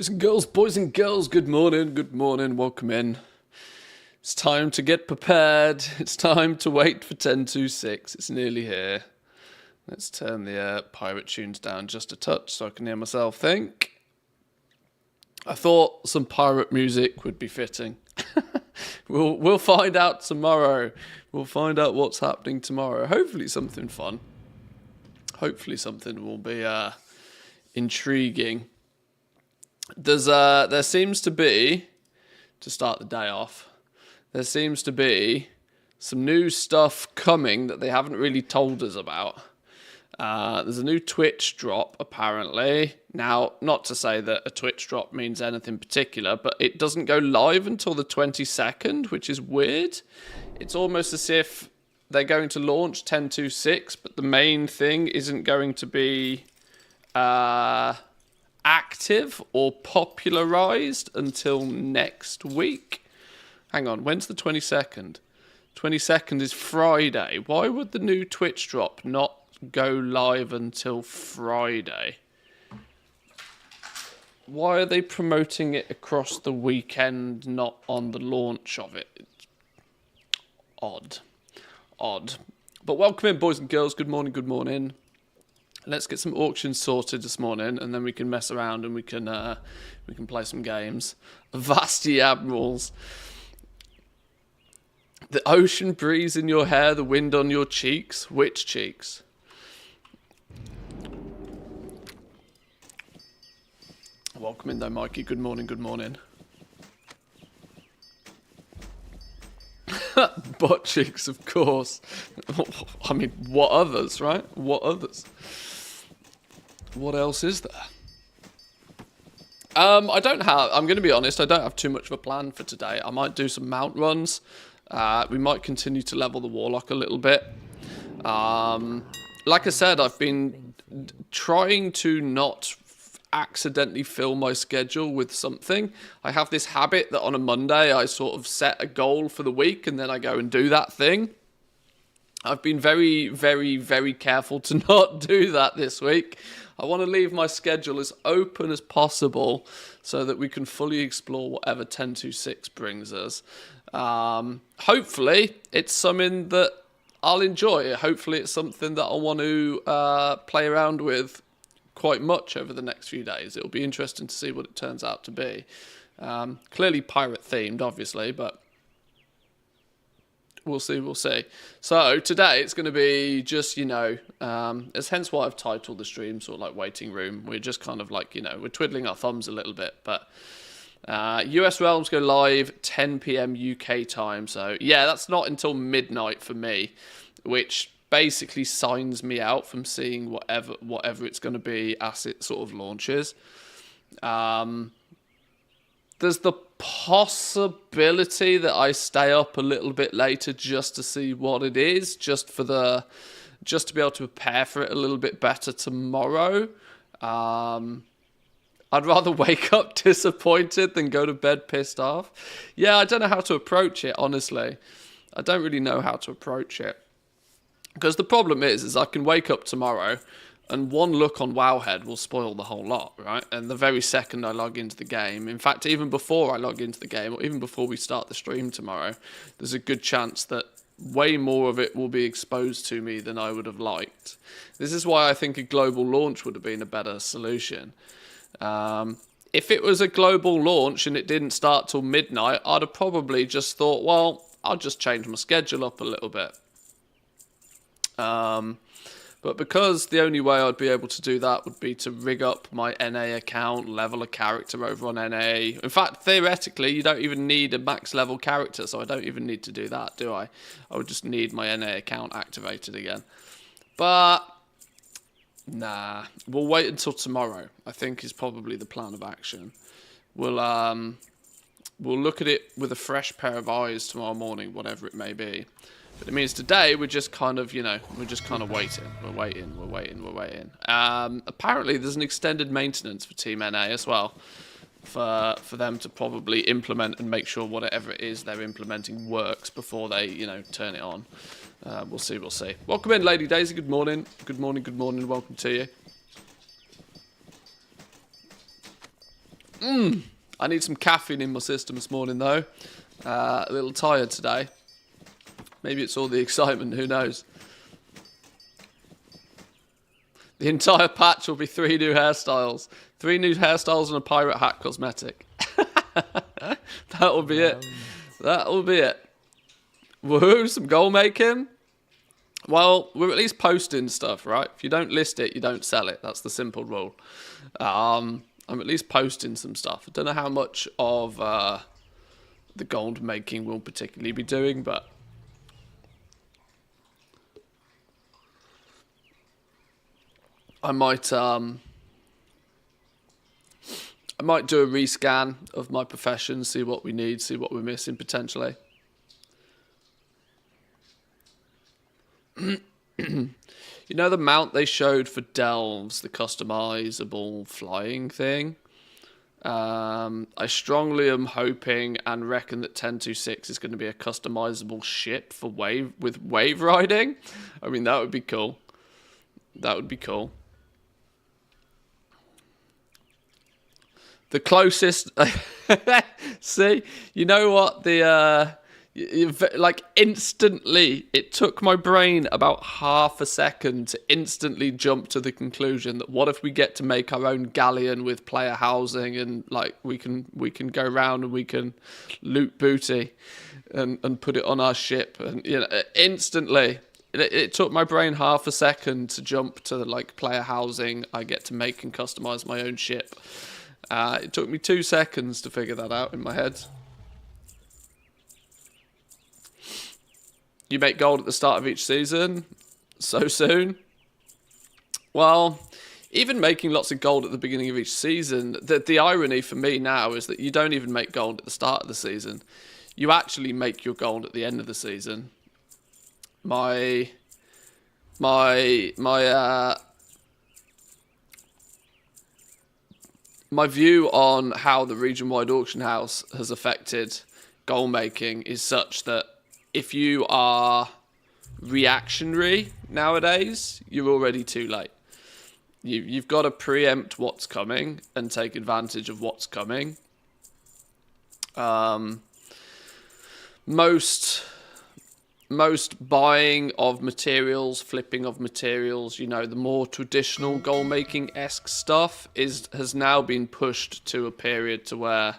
Boys and girls, good morning, welcome in. It's time to get prepared. It's time to wait for 10.26. It's nearly here. Let's turn the pirate tunes down just a touch so I can hear myself think. I thought some pirate music would be fitting. We'll find out tomorrow. We'll find out what's happening tomorrow. Hopefully something fun. Hopefully something will be intriguing. There seems to be, to start the day off, there seems to be some new stuff coming that they haven't really told us about. There's a new Twitch drop, apparently. Now, not to say that a Twitch drop means anything particular, but it doesn't go live until the 22nd, which is weird. It's almost as if they're going to launch 10.26, but the main thing isn't going to be active or popularized until next week. Hang on, when's the 22nd? 22nd is Friday. Why would the new Twitch drop not go live until Friday? Why are they promoting it across the weekend, not on the launch of it? It's odd. But welcome in, boys and girls. Good morning. Let's get some auctions sorted this morning, and then we can mess around and we can play some games. Vasty Admirals. The ocean breeze in your hair, the wind on your cheeks. Which cheeks? Welcome in though, Mikey. Good morning. Butt cheeks, of course. I mean, what others, right? What others? What else is there? I'm going to be honest, I don't have too much of a plan for today. I might do some mount runs. We might continue to level the Warlock a little bit. Like I said, I've been trying to not accidentally fill my schedule with something. I have this habit that on a Monday I sort of set a goal for the week and then I go and do that thing. I've been very careful to not do that this week. I want to leave my schedule as open as possible so that we can fully explore whatever 10.26 brings us. Hopefully it's something that I'll enjoy. Hopefully it's something that I want to play around with quite much over the next few days. It'll be interesting to see what it turns out to be. Clearly pirate themed, obviously, but we'll see. So today it's going to be just, as hence why I've titled the stream sort of like waiting room. We're just kind of like, we're twiddling our thumbs a little bit, but US Realms go live 10 p.m. UK time. So yeah, that's not until midnight for me, which basically signs me out from seeing whatever it's going to be as it sort of launches. There's the possibility that I stay up a little bit later just to see what it is, just to be able to prepare for it a little bit better tomorrow. I'd rather wake up disappointed than go to bed pissed off. Yeah, I don't know how to approach it, honestly. I don't really know how to approach it. Because the problem is I can wake up tomorrow and one look on Wowhead will spoil the whole lot, right? And the very second I log into the game, in fact, even before I log into the game, or even before we start the stream tomorrow, there's a good chance that way more of it will be exposed to me than I would have liked. This is why I think a global launch would have been a better solution. If it was a global launch and it didn't start till midnight, I'd have probably just thought, well, I'll just change my schedule up a little bit. But because the only way I'd be able to do that would be to rig up my NA account, level a character over on NA. In fact, theoretically, you don't even need a max level character, so I don't even need to do that, do I? I would just need my NA account activated again. But nah, we'll wait until tomorrow, I think is probably the plan of action. We'll look at it with a fresh pair of eyes tomorrow morning, whatever it may be. But it means today we're just kind of, we're just kind of waiting. We're waiting. Apparently there's an extended maintenance for Team NA as well. For them to probably implement and make sure whatever it is they're implementing works before they, turn it on. We'll see. Welcome in, Lady Daisy. Good morning. Welcome to you. I need some caffeine in my system this morning, though. A little tired today. Maybe it's all the excitement, who knows. The entire patch will be 3 new hairstyles. 3 new hairstyles and a pirate hat cosmetic. That will be it. That will be it. Woohoo, some goal making. Well, we're at least posting stuff, right? If you don't list it, you don't sell it. That's the simple rule. I'm at least posting some stuff. I don't know how much of the gold making we'll particularly be doing, but I might do a rescan of my profession, see what we need, see what we're missing potentially. You know the mount they showed for Delves, the customizable flying thing? I strongly am hoping and reckon that 1026 is going to be a customizable ship for with wave riding. I mean, that would be cool. That would be cool. The closest... See, you know what? Like, instantly, it took my brain about half a second to instantly jump to the conclusion that what if we get to make our own galleon with player housing and, like, we can go around and we can loot booty and put it on our ship. And, you know, instantly... It took my brain half a second to jump to, like, player housing. I get to make and customize my own ship. It took me 2 seconds to figure that out in my head. You make gold at the start of each season? So soon? Well, even making lots of gold at the beginning of each season, the irony for me now is that you don't even make gold at the start of the season. You actually make your gold at the end of the season. My view on how the region-wide auction house has affected goal making is such that if you are reactionary nowadays, you're already too late. You've got to preempt what's coming and take advantage of what's coming. Most buying of materials, flipping of materials, you know, the more traditional goal-making-esque stuff has now been pushed to a period to where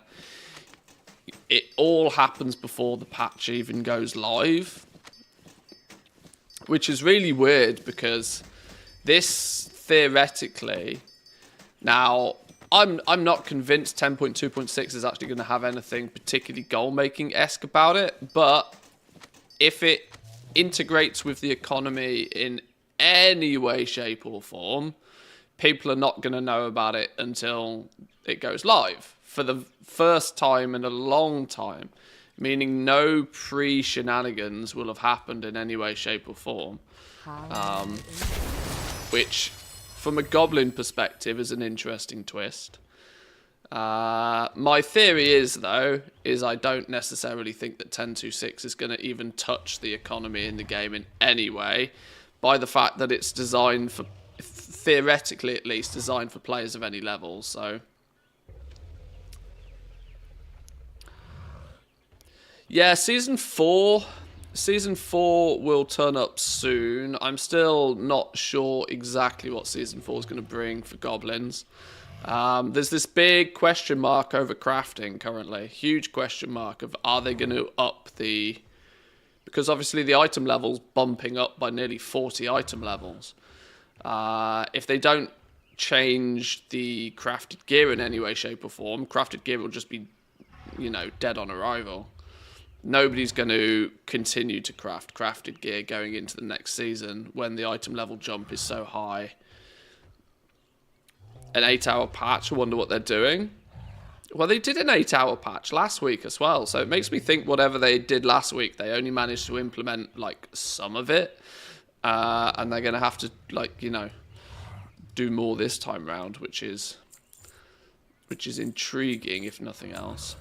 it all happens before the patch even goes live. Which is really weird because this, theoretically... Now, I'm not convinced 10.2.6 is actually going to have anything particularly goal-making-esque about it, but... if it integrates with the economy in any way, shape, or form, people are not going to know about it until it goes live for the first time in a long time, meaning no pre-shenanigans will have happened in any way, shape, or form. Which, from a goblin perspective, is an interesting twist. My theory is, though, I don't necessarily think that 10.2.6 is going to even touch the economy in the game in any way, by the fact that it's designed for, theoretically at least, designed for players of any level, so... Yeah, Season 4 will turn up soon. I'm still not sure exactly what Season 4 is going to bring for goblins. There's this big question mark over crafting currently. Huge question mark of are they going to up the... Because obviously the item level's bumping up by nearly 40 item levels. If they don't change the crafted gear in any way, shape or form, crafted gear will just be, you know, dead on arrival. Nobody's going to continue to craft crafted gear going into the next season when the item level jump is so high. An 8-hour patch, I wonder what they're doing. Well, they did an 8-hour patch last week as well, so it makes me think whatever they did last week, they only managed to implement, like, some of it. And they're going to have to, like, you know, do more this time round, which is intriguing, if nothing else.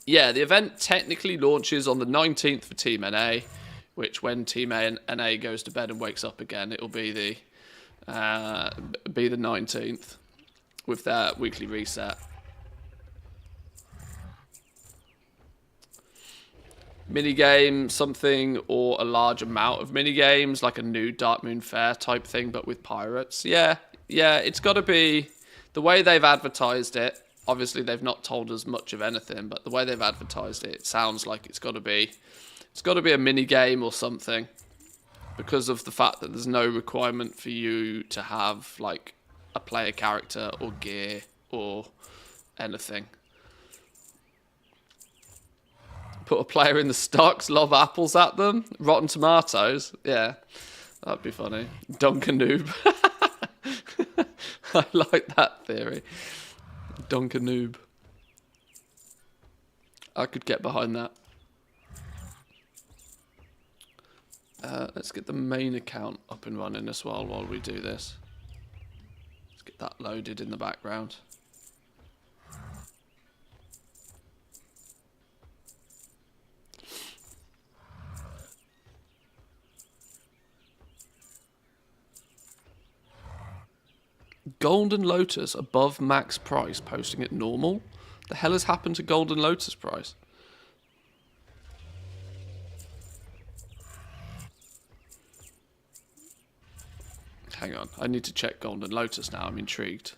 Yeah, the event technically launches on the 19th for Team NA, which when Team NA goes to bed and wakes up again, it'll be the 19th. with their weekly reset. Minigame, something, or a large amount of minigames, like a new Dark Moon Fair type thing, but with pirates. Yeah, it's got to be the way they've advertised it. Obviously, they've not told us much of anything, but the way they've advertised it, it sounds like it's got to be a minigame or something, because of the fact that there's no requirement for you to have like a player character or gear or anything. Put a player in the stocks, lob apples at them, rotten tomatoes. Yeah, that'd be funny. Dunkanoob. I like that theory. Dunkanoob. I could get behind that. Let's get the main account up and running as well while we do this. Let's get that loaded in the background. Golden Lotus above max price, posting at normal. The hell has happened to Golden Lotus price? Hang on, I need to check Golden Lotus now. I'm intrigued.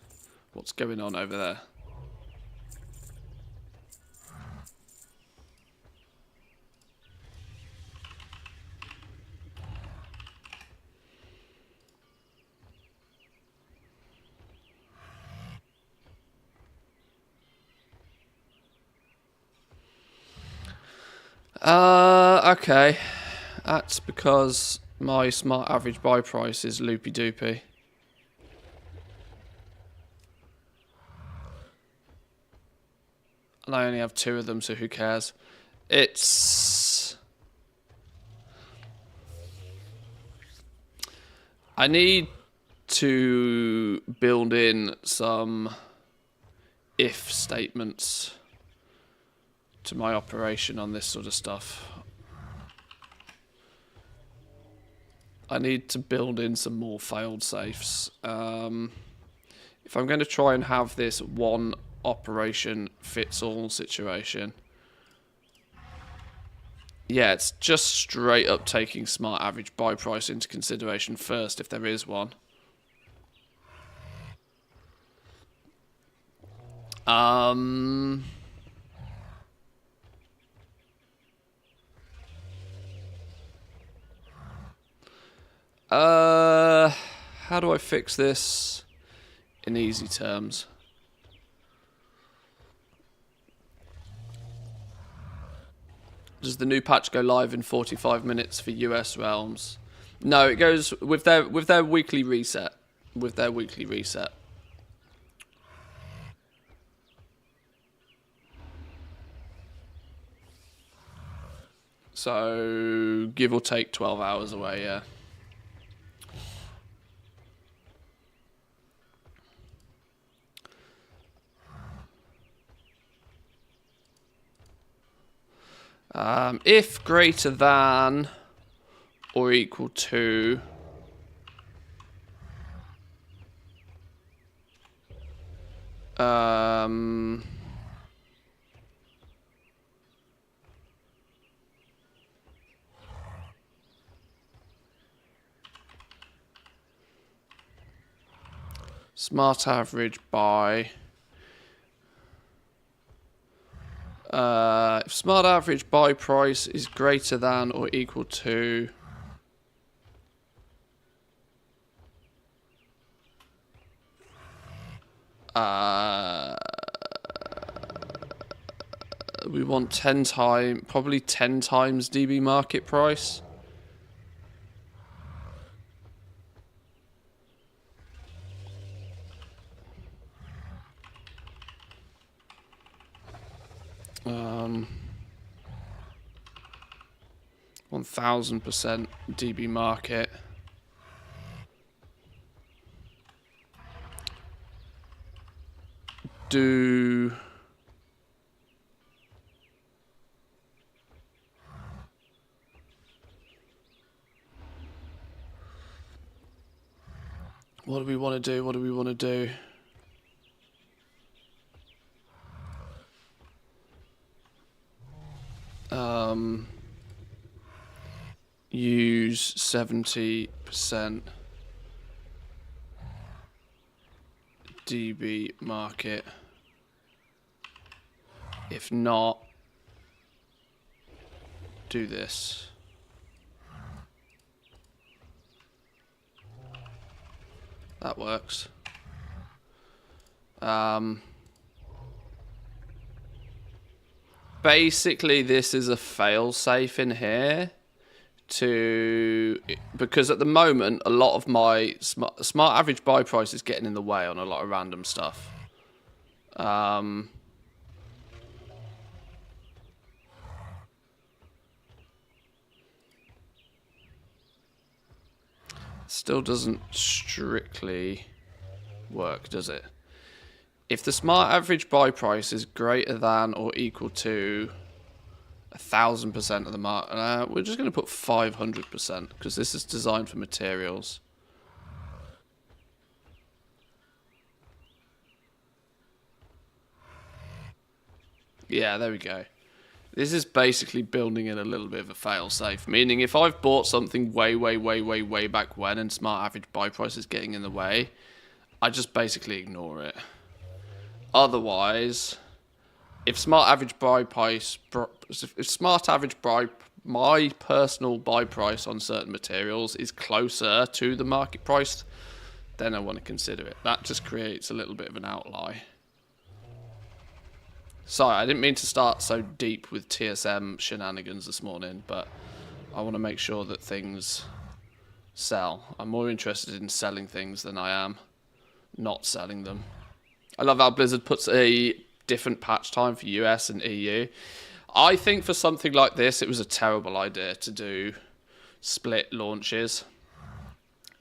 What's going on over there? Okay. That's because my smart average buy price is loopy doopy. And I only have 2 of them, so who cares? I need to build in some if statements to my operation on this sort of stuff. I need to build in some more failed safes. If I'm going to try and have this one operation fits all situation, yeah, it's just straight up taking smart average buy price into consideration first, if there is one. How do I fix this in easy terms? Does the new patch go live in 45 minutes for US realms? No, it goes with their weekly reset. With their weekly reset. So give or take 12 hours away, yeah. If greater than or equal to smart average by if smart average buy price is greater than or equal to we want 10 times, probably 10 times DB market price. Um, 1000% DB market. Do what do we want to do? What do we want to do? Use 70% DB market. If not, do this. That works. Basically, this is a fail-safe in here because at the moment, a lot of my smart average buy price is getting in the way on a lot of random stuff. Still doesn't strictly work, does it? If the smart average buy price is greater than or equal to 1,000% of the market, we're just going to put 500% because this is designed for materials. Yeah, there we go. This is basically building in a little bit of a fail-safe, meaning if I've bought something way back when and smart average buy price is getting in the way, I just basically ignore it. Otherwise, if smart average buy price, my personal buy price on certain materials is closer to the market price, then I want to consider it. That just creates a little bit of an outlier. Sorry, I didn't mean to start so deep with TSM shenanigans this morning, but I want to make sure that things sell. I'm more interested in selling things than I am not selling them. I love how Blizzard puts a different patch time for US and EU. I think for something like this, it was a terrible idea to do split launches.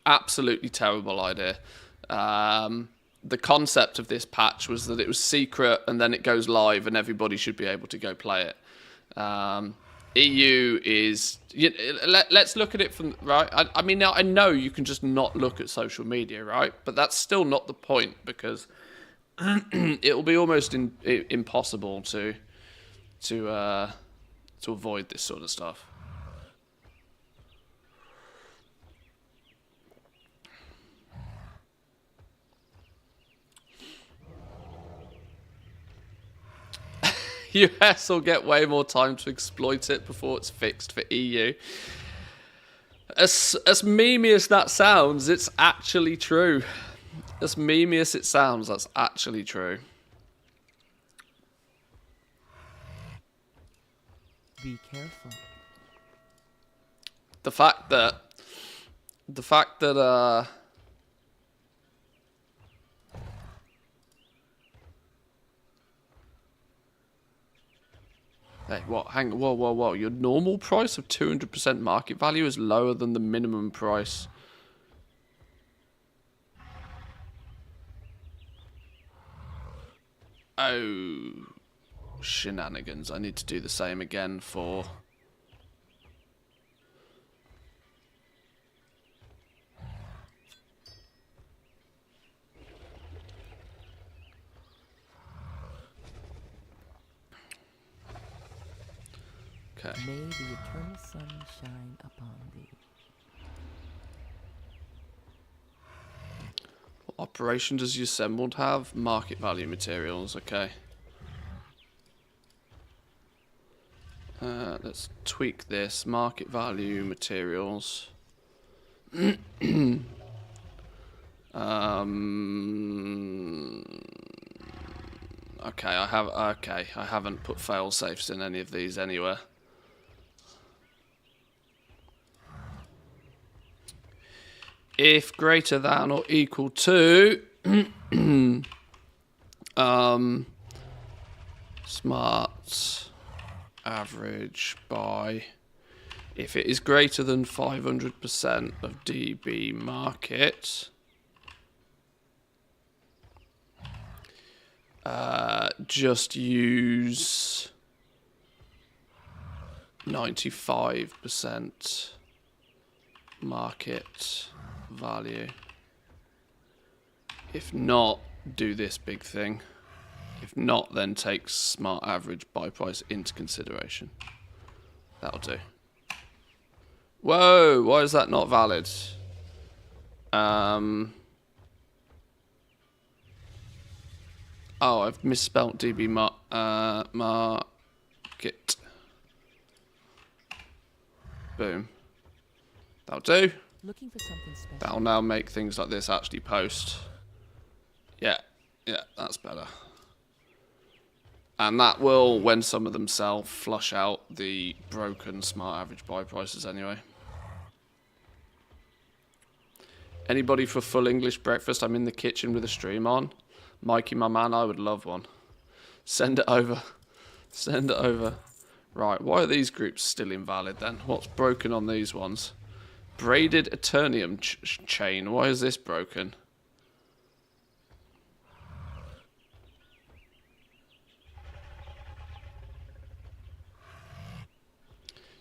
Absolutely terrible idea. The concept of this patch was that it was secret and then it goes live and everybody should be able to go play it. EU is... let's look at it from... Right? I mean, I know you can just not look at social media, right? But that's still not the point because it'll be almost impossible to avoid this sort of stuff. US will get way more time to exploit it before it's fixed for EU. As memey as that sounds, it's actually true. As memey as it sounds, that's actually true. Be careful. The fact that hey, what? Hang on, whoa. Your normal price of 200% market value is lower than the minimum price. Oh, shenanigans. I need to do the same again for... Okay. May the eternal sun shine upon thee. What operation does your assembled have? Market value materials, okay. Let's tweak this. Market value materials. Okay, I haven't put fail safes in any of these anywhere. If greater than or equal to smart average by, if it is greater than 500% of DB market, just use 95% market value. If not, do this big thing. If not, then take smart average buy price into consideration. That'll do. Whoa, why is that not valid? Oh, I've misspelt DB market. Boom. That'll do. Looking for something special. That'll now make things like this actually post. Yeah, that's better. And that will, when some of them sell, flush out the broken smart average buy prices anyway. Anybody for full English breakfast? I'm in the kitchen with a stream on. Mikey, my man, I would love one. Send it over. Send it over. Right, why are these groups still invalid then? What's broken on these ones? Braided Eternium chain. Why is this broken?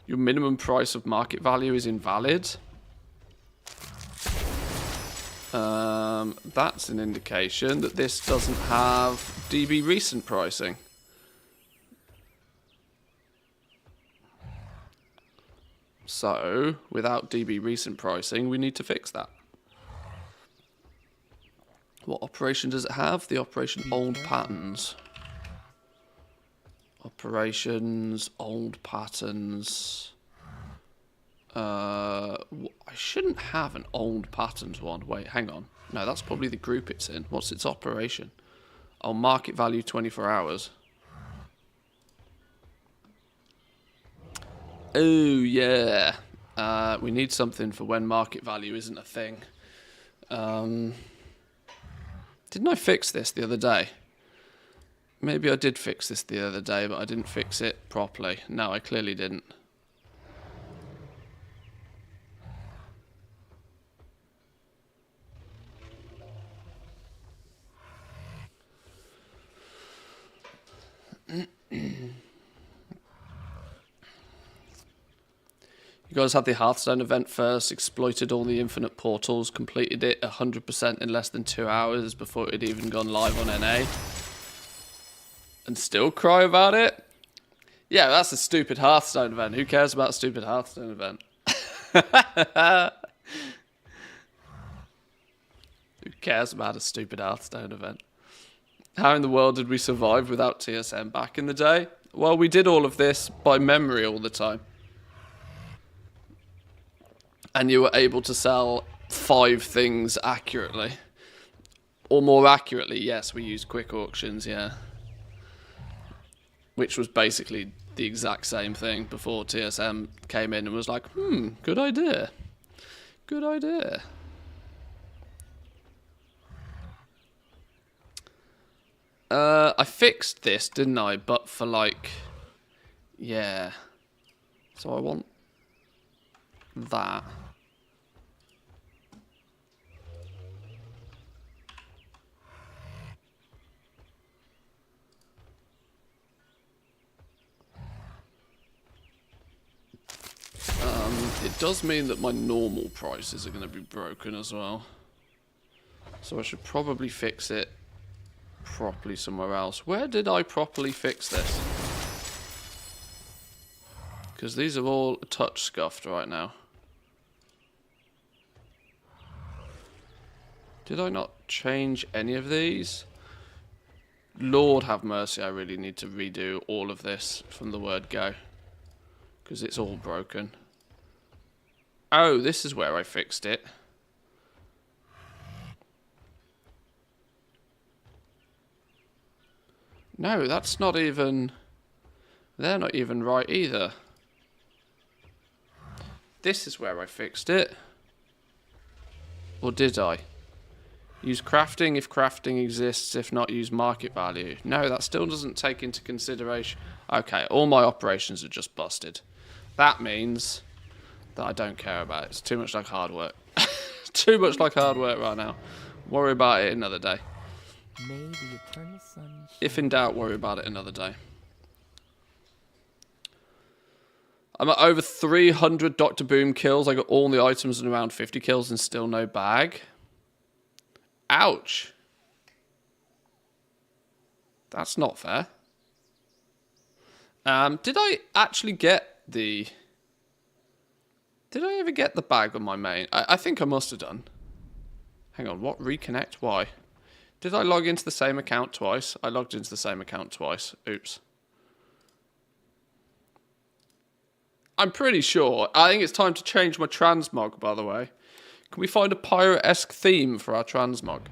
Your minimum price of market value is invalid. That's an indication that this doesn't have DB recent pricing. So, without DB recent pricing, we need to fix that. What operation does it have? The operation old patterns. Operations, old patterns. I shouldn't have an old patterns one. Wait, hang on. No, that's probably the group it's in. What's its operation? Oh, market value 24 hours. Oh, yeah. We need something for when market value isn't a thing. Didn't I fix this the other day? Maybe I did fix this the other day, but I didn't fix it properly. No, I clearly didn't. You guys had the Hearthstone event first, exploited all the infinite portals, completed it 100% in less than 2 hours before it had even gone live on NA. And still cry about it? Yeah, that's a stupid Hearthstone event. Who cares about a stupid Hearthstone event? Who cares about a stupid Hearthstone event? How in the world did we survive without TSM back in the day? Well, we did all of this by memory all the time. And you were able to sell 5 things accurately. Or more accurately, yes, we used quick auctions, yeah. Which was basically the exact same thing before TSM came in and was like, good idea. Good idea. I fixed this, didn't I? But for like, yeah. So I want that. It does mean that my normal prices are going to be broken as well. So I should probably fix it properly somewhere else. Where did I properly fix this? Because these are all a touch scuffed right now. Did I not change any of these? Lord have mercy, I really need to redo all of this from the word go. Because it's all broken. Oh, this is where I fixed it. No, that's not even... They're not even right either. This is where I fixed it. Or did I? Use crafting if crafting exists, if not use market value. No, that still doesn't take into consideration... Okay, all my operations are just busted. That means that I don't care about it. It's too much like hard work. Too much like hard work right now. Worry about it another day. May the eternal sun If in doubt, worry about it another day. I'm at over 300 Dr. Boom kills. I got all the items and around 50 kills and still no bag. Ouch. That's not fair. Did I actually get the... Did I ever get the bag on my main? I think I must have done. Hang on, what? Reconnect? Why? Did I log into the same account twice? I logged into the same account twice. Oops. I'm pretty sure. I think it's time to change my transmog, by the way. Can we find a pirate-esque theme for our transmog?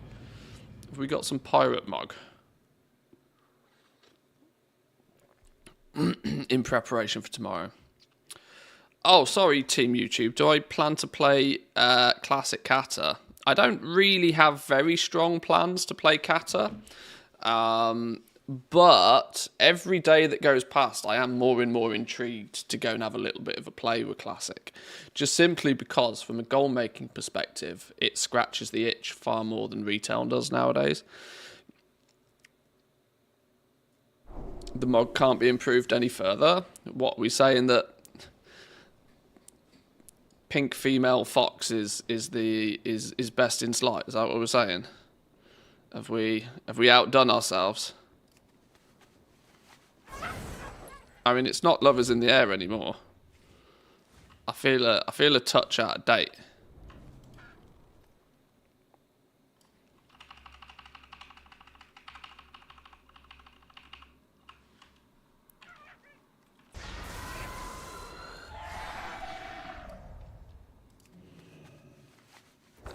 Have we got some pirate mog? In preparation for tomorrow. Oh, sorry, Team YouTube. Do I plan to play Classic Kata? I don't really have very strong plans to play Kata. But every day that goes past, I am more and more intrigued to go and have a little bit of a play with Classic. Just simply because, from a goal-making perspective, it scratches the itch far more than retail does nowadays. The mod can't be improved any further. What are we saying, that pink female fox is best in slide? Is that what we're saying? Have we outdone ourselves? I mean, it's not lovers in the air anymore. I feel a touch out of date.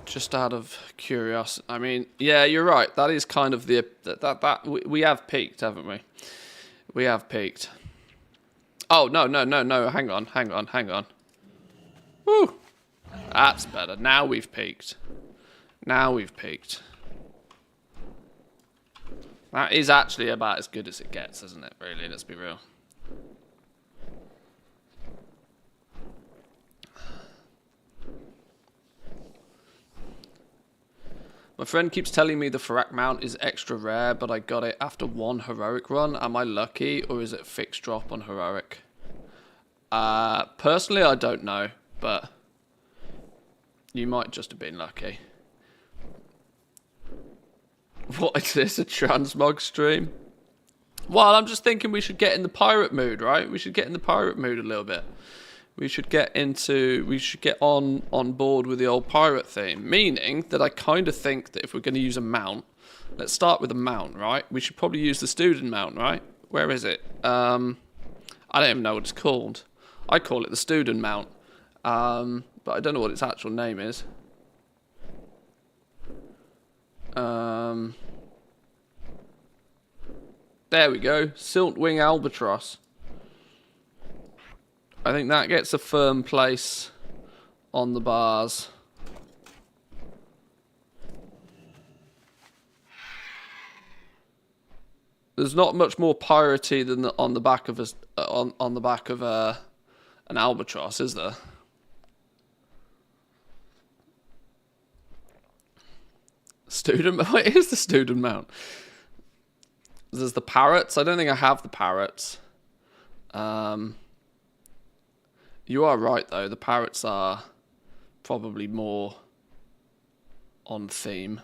Just out of curiosity, I mean, yeah, you're right. That is kind of the we have peaked, haven't we? We have peaked. Oh no! Hang on. Woo! That's better. Now we've peaked. That is actually about as good as it gets, isn't it? Really, let's be real. My friend keeps telling me the Farak mount is extra rare, but I got it after one heroic run. Am I lucky, or is it fixed drop on heroic? Personally, I don't know, but you might just have been lucky. What is this, a transmog stream? Well, I'm just thinking we should get in the pirate mood, right? We should get in the pirate mood a little bit. We should get on board with the old pirate theme, meaning that I kind of think that if we're going to use a mount, let's start with a mount, right? We should probably use the student mount, right? Where is it? I don't even know what it's called. I call it the student mount, but I don't know what its actual name is. There we go, Siltwing Albatross. I think that gets a firm place on the bars. There's not much more piratey than on the back of an albatross, is there? Student, what is the student mount? There's the parrots. I don't think I have the parrots. You are right, though. The parrots are probably more on theme.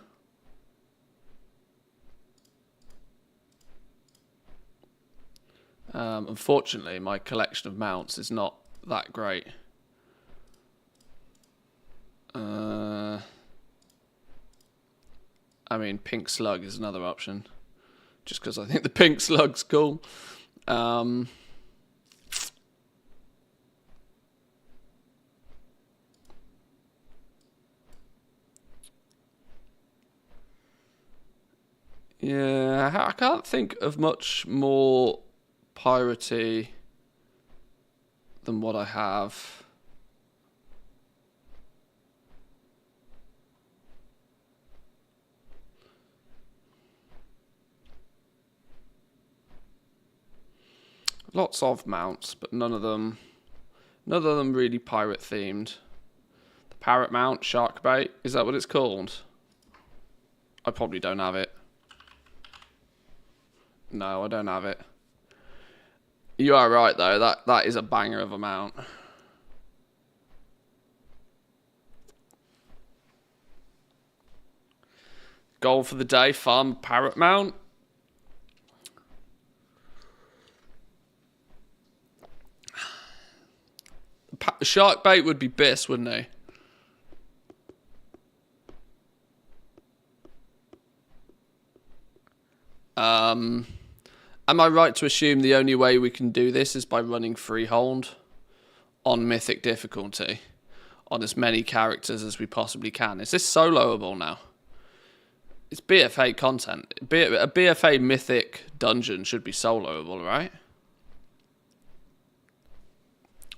Unfortunately, my collection of mounts is not that great. I mean, pink slug is another option. Just because I think the pink slug's cool. Yeah, I can't think of much more piratey than what I have. Lots of mounts, but none of them really pirate themed. The parrot mount, shark bait, is that what it's called? I probably don't have it. No, I don't have it. You are right, though. That is a banger of a mount. Goal for the day, farm parrot mount. Shark bait would be Biss, wouldn't he? Am I right to assume the only way we can do this is by running Freehold on Mythic difficulty on as many characters as we possibly can? Is this soloable now? It's BFA content. A BFA Mythic dungeon should be soloable, right?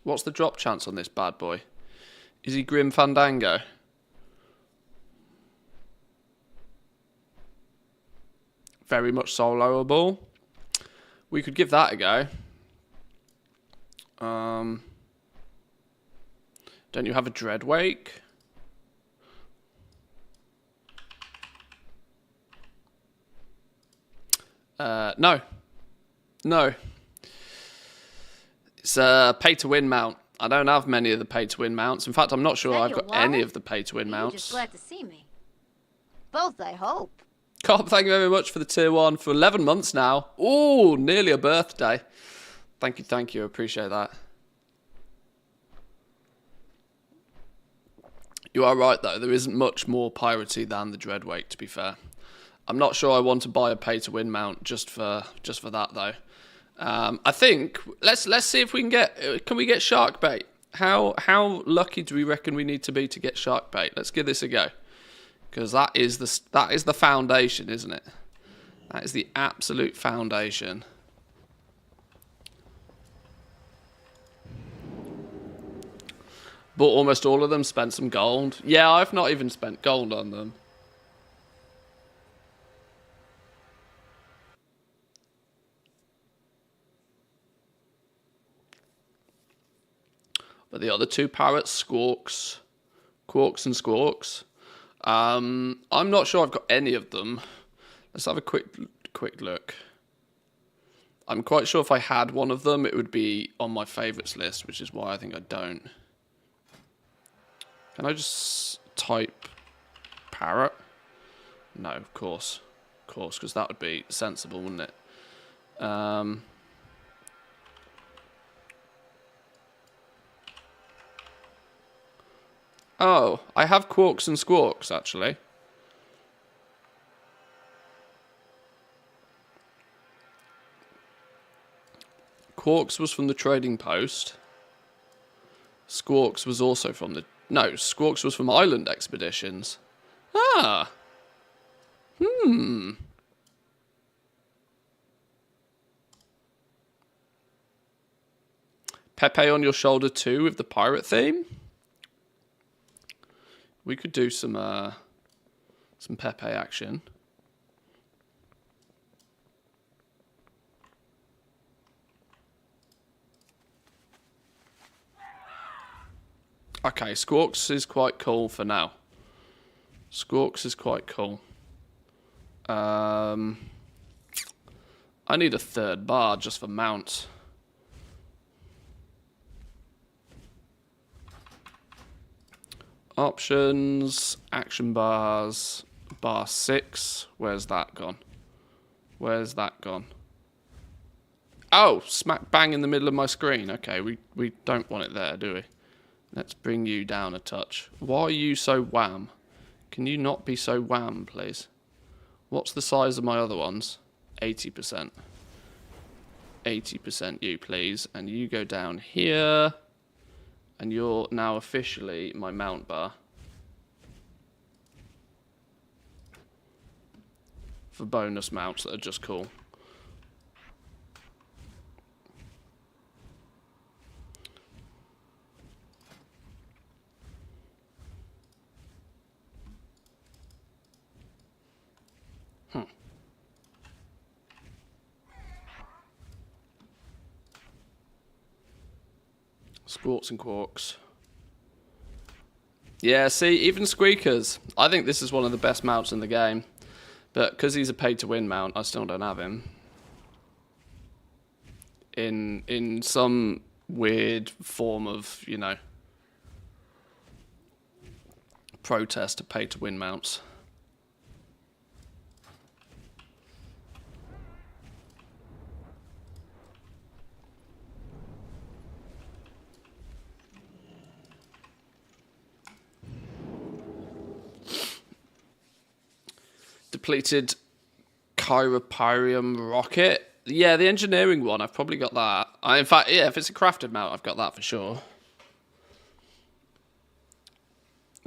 What's the drop chance on this bad boy? Is he Grim Fandango? Very much soloable. We could give that a go. Don't you have a Dreadwake? No. No. It's a pay-to-win mount. I don't have many of the pay-to-win mounts. In fact, I'm not sure I've got any of the pay-to-win mounts. You're just glad to see me. Both, I hope. Cobb, thank you very much for the tier 1 for 11 months now. Ooh, nearly a birthday. Thank you. Appreciate that. You are right, though. There isn't much more piratey than the Dreadwake, to be fair. I'm not sure I want to buy a pay-to-win mount just for that, though. I think let's see if we can get. Can we get shark bait? How lucky do we reckon we need to be to get shark bait? Let's give this a go, because that is the foundation, isn't it? That is the absolute foundation. But almost all of them spent some gold. Yeah, I've not even spent gold on them. But the other two parrots, Quarks and Squawks. I'm not sure I've got any of them. Let's have a quick look. I'm quite sure if I had one of them, it would be on my favourites list, which is why I think I don't. Can I just type parrot? No, of course, because that would be sensible, wouldn't it? Oh, I have Quarks and Squawks, actually. Quarks was from the trading post. Squawks was also from the... No, Squawks was from Island Expeditions. Ah. Pepe on your shoulder too with the pirate theme. We could do some Pepe action. Okay, Squawks is quite cool for now. Squawks is quite cool. I need a third bar just for mounts. Options, action bars, bar 6. Where's that gone? Where's that gone? Oh, smack bang in the middle of my screen. Okay, we don't want it there, do we? Let's bring you down a touch. Why are you so wham? Can you not be so wham, please? What's the size of my other ones? 80%. 80% you, please. And you go down here. And you're now officially my mount bar. For bonus mounts that are just cool. Squawks and Quarks. Yeah, see, even Squeakers. I think this is one of the best mounts in the game. But because he's a pay-to-win mount, I still don't have him. In some weird form of, you know, protest to pay-to-win mounts. completed Chiropyrium rocket. Yeah, the engineering one, I've probably got that. In fact, yeah, if it's a crafted mount, I've got that for sure.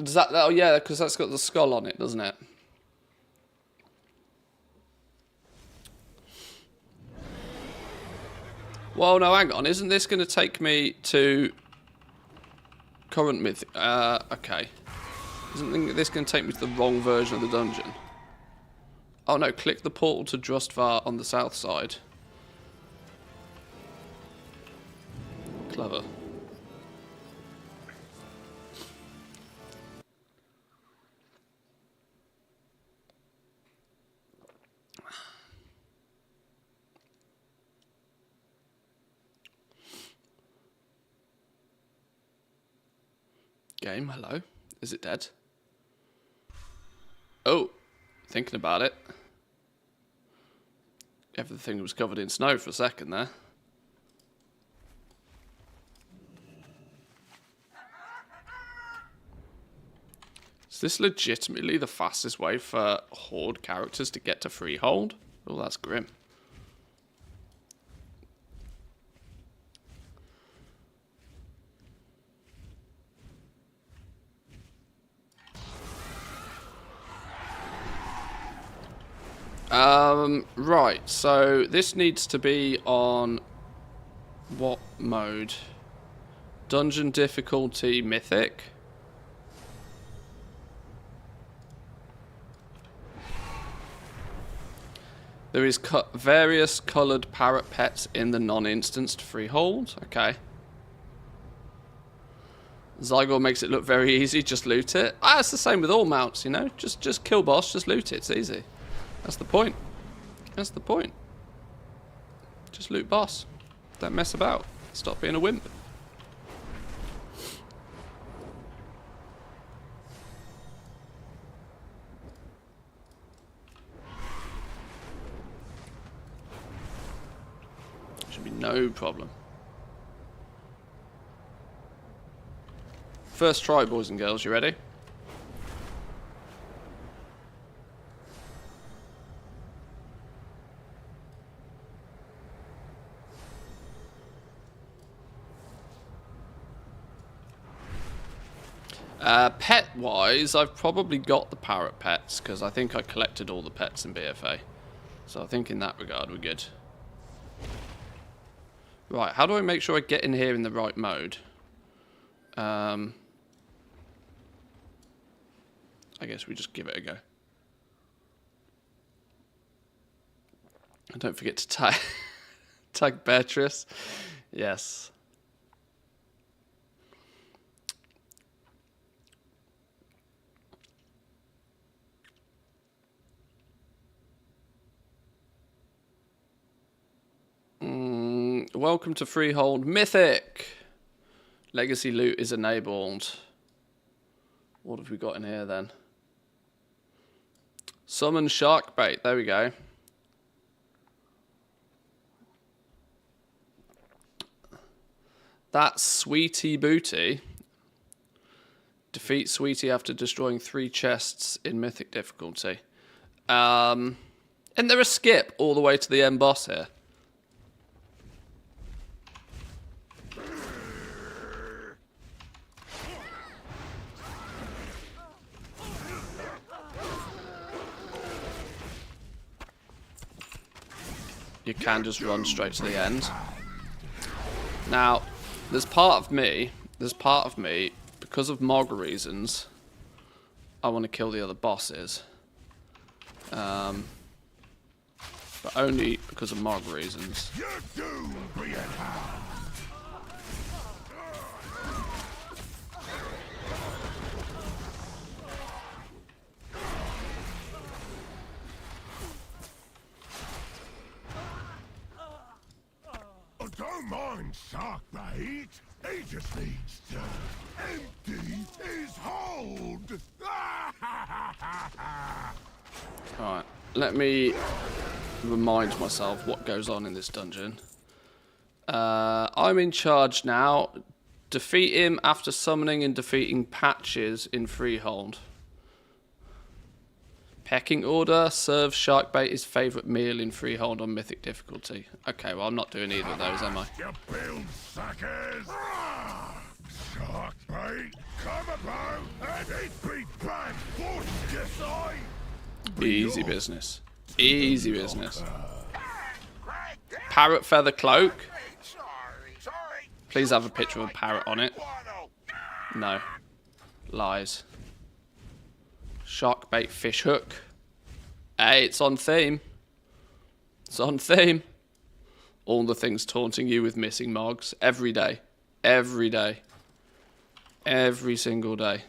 Does that? Oh yeah, because that's got the skull on it, doesn't it? Well, no, hang on. Isn't this going to take me to current myth? Okay. Isn't this going to take me to the wrong version of the dungeon? Oh no, click the portal to Drustvar on the south side. Clever. Game, hello. Is it dead? Oh, thinking about it. Everything was covered in snow for a second there. Is this legitimately the fastest way for Horde characters to get to Freehold? Oh, that's grim. Right, so this needs to be on what mode? Dungeon difficulty mythic. There is various coloured parrot pets in the non-instanced Freehold. Okay. Zygor makes it look very easy, just loot it. Ah, it's the same with all mounts, you know? Just kill boss, just loot it, it's easy. That's the point. That's the point. Just loot boss. Don't mess about. Stop being a wimp. Should be no problem. First try, boys and girls, you ready? Pet-wise, I've probably got the parrot pets, because I think I collected all the pets in BFA. So I think in that regard, we're good. Right, how do I make sure I get in here in the right mode? I guess we just give it a go. And don't forget to tag Beatrice. Yes. Welcome to Freehold Mythic. Legacy loot is enabled. What have we got in here then? Summon shark bait. There we go. That's Sweetie Booty. Defeat Sweetie after destroying 3 chests in Mythic difficulty. And there a skip all the way to the end boss here. You can just run straight to the end. Now, there's part of me, because of Mog reasons, I want to kill the other bosses. But only because of Mog reasons. Don't mind shark bait. He just needs to empty his hold. Alright, let me remind myself what goes on in this dungeon. I'm in charge now. Defeat him after summoning and defeating patches in Freehold. Pecking order. Serve shark bait his favourite meal in Freehold on mythic difficulty. Okay, well I'm not doing either of those, am I? You build suckers! Shark bait, come about and it be back for this eye! Easy business. Easy business. Parrot feather cloak. Please have a picture of a parrot on it. No. Lies. Shark bait fish hook. Hey, it's on theme. It's on theme. All the things taunting you with missing mogs. Every day. Every day. Every single day.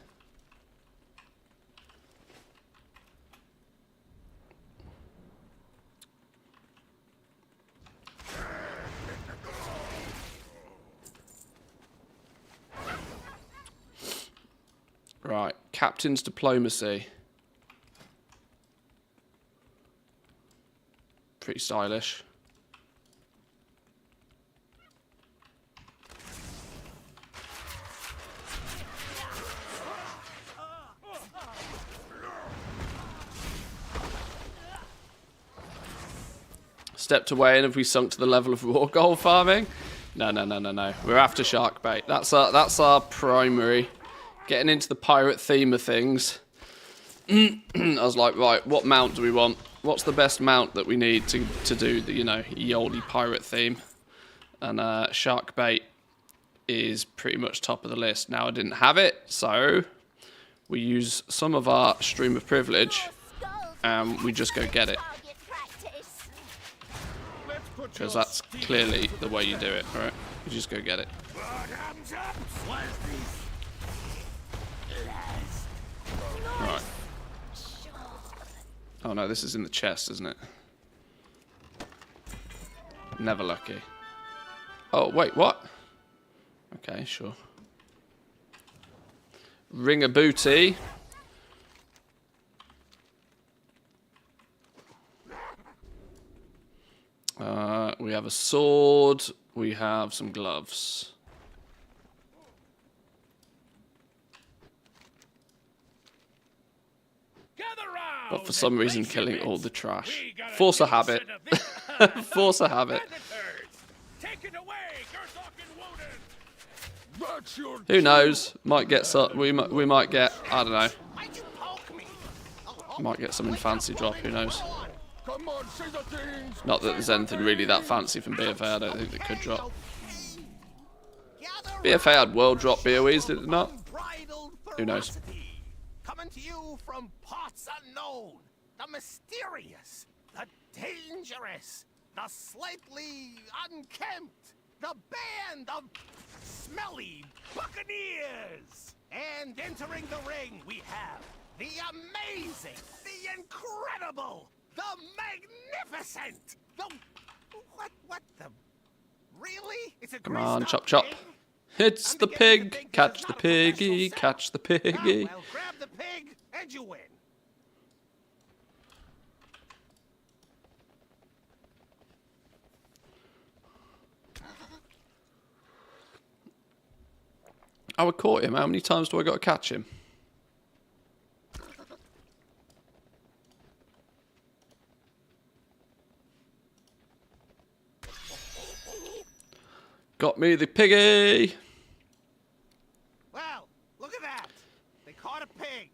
Right, Captain's Diplomacy. Pretty stylish. Stepped away, and have we sunk to the level of raw gold farming? No. We're after shark bait. That's our primary. Getting into the pirate theme of things. I was like, right, what mount do we want? What's the best mount that we need to do the, Yoldy pirate theme? And shark bait is pretty much top of the list. Now I didn't have it, so we use some of our stream of privilege and we just go get it. Because that's clearly the way you do it, right? You just go get it. Right. Oh no, this is in the chest, isn't it? Never lucky. Oh, wait, what? Okay, sure. Ring of booty. We have a sword. We have some gloves. But for some reason, killing all the trash. Force a habit. Force a habit. Who knows? Might get some. We might get. I don't know. Might get something fancy drop. Who knows? Not that there's anything really that fancy from BFA. I don't think that could drop. BFA had world drop BOEs, did it not? Who knows? Coming to you from parts unknown, the mysterious, the dangerous, the slightly unkempt, the band of smelly buccaneers. And entering the ring, we have the amazing, the incredible, the magnificent, the what the really? It's a Come on, chop chop. It's the pig. Catch the piggy. Catch the piggy. Well, grab the pig and you win. I would caught him. How many times do I got to catch him? Got me the piggy. Well, look at that. They caught a pig.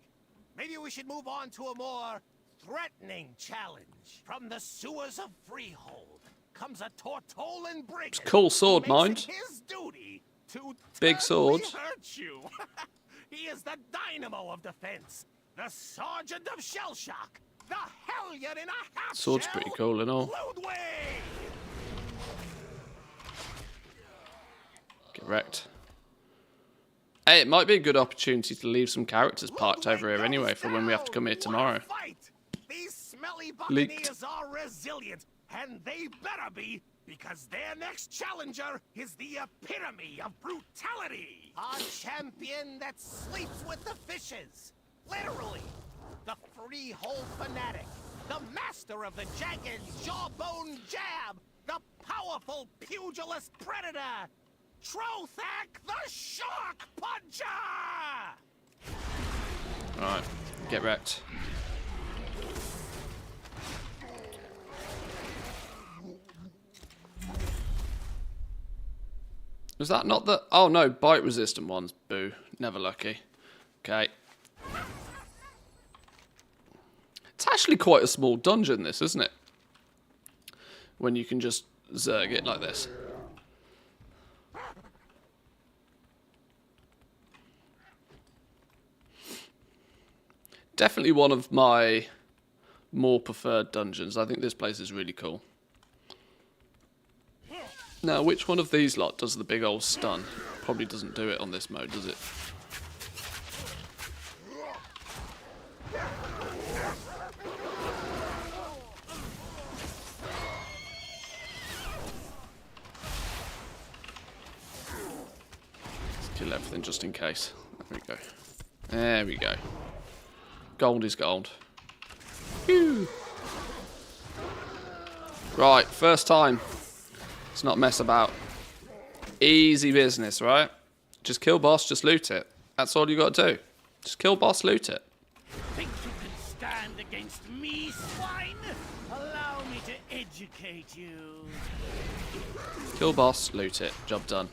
Maybe we should move on to a more threatening challenge. From the sewers of Freehold comes a Tortolan brigand. It's a cool sword, who makes mind. it his duty to Big sword. hurt you. He is the dynamo of defense, the sergeant of shell shock, the hellion in a half Sword's shell, pretty cool and all. Ludwig. Get wrecked. Hey, it might be a good opportunity to leave some characters parked over here anyway for when we have to come here tomorrow. These smelly Leaked. buccaneers are resilient, and they better be, because their next challenger is the epitome of brutality. A champion that sleeps with the fishes. Literally. The Freehold fanatic. The master of the jagged jawbone jab. The powerful pugilist predator. Trothak the Shark Puncher! Alright, get wrecked. Was that not the... Oh, no, bite-resistant ones. Boo. Never lucky. Okay. It's actually quite a small dungeon, this, isn't it? When you can just zerg it like this. Definitely one of my more preferred dungeons. I think this place is really cool. Now, which one of these lot does the big old stun? Probably doesn't do it on this mode, does it? Let's kill everything just in case. There we go. There we go. Gold is gold. Phew. Right, first time. Let's not mess about. Easy business, right? Just kill boss, just loot it. That's all you got to do. Just kill boss, loot it. Think you can stand against me, swine? Allow me to educate you. Kill boss, loot it. Job done.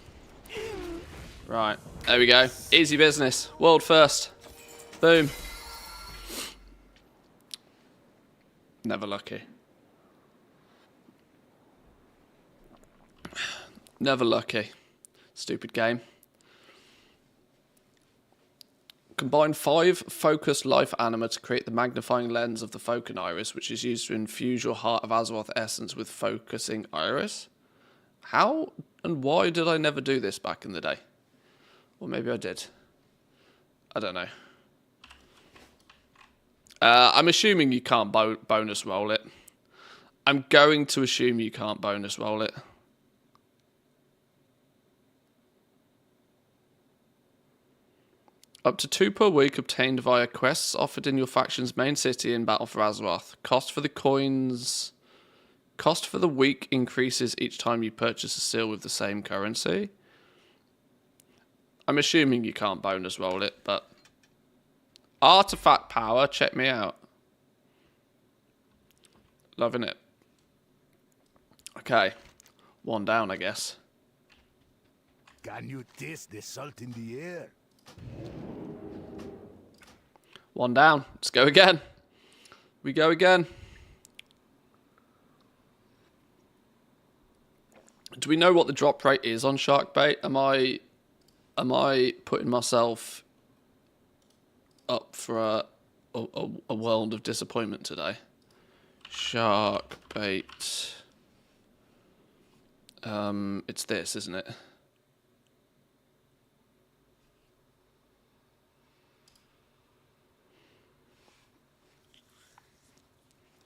Right, there we go. Easy business. World first. Boom. Never lucky. Never lucky. Stupid game. Combine 5 focused life anima to create the magnifying lens of the Focus Iris, which is used to infuse your Heart of Azeroth essence with focusing iris. How and why did I never do this back in the day? Or maybe I did. I don't know. I'm assuming you can't bonus roll it. I'm going to assume you can't bonus roll it. Up to 2 per week obtained via quests offered in your faction's main city in Battle for Azeroth. Cost for the coins... Cost for the week increases each time you purchase a seal with the same currency. I'm assuming you can't bonus roll it, but... Artifact power, check me out. Loving it. Okay. 1 down, I guess. Can you taste the salt in the air? 1 down. Let's go again. We go again. Do we know what the drop rate is on shark bait? Am I putting myself up for a world of disappointment today? Shark bait. It's this, isn't it?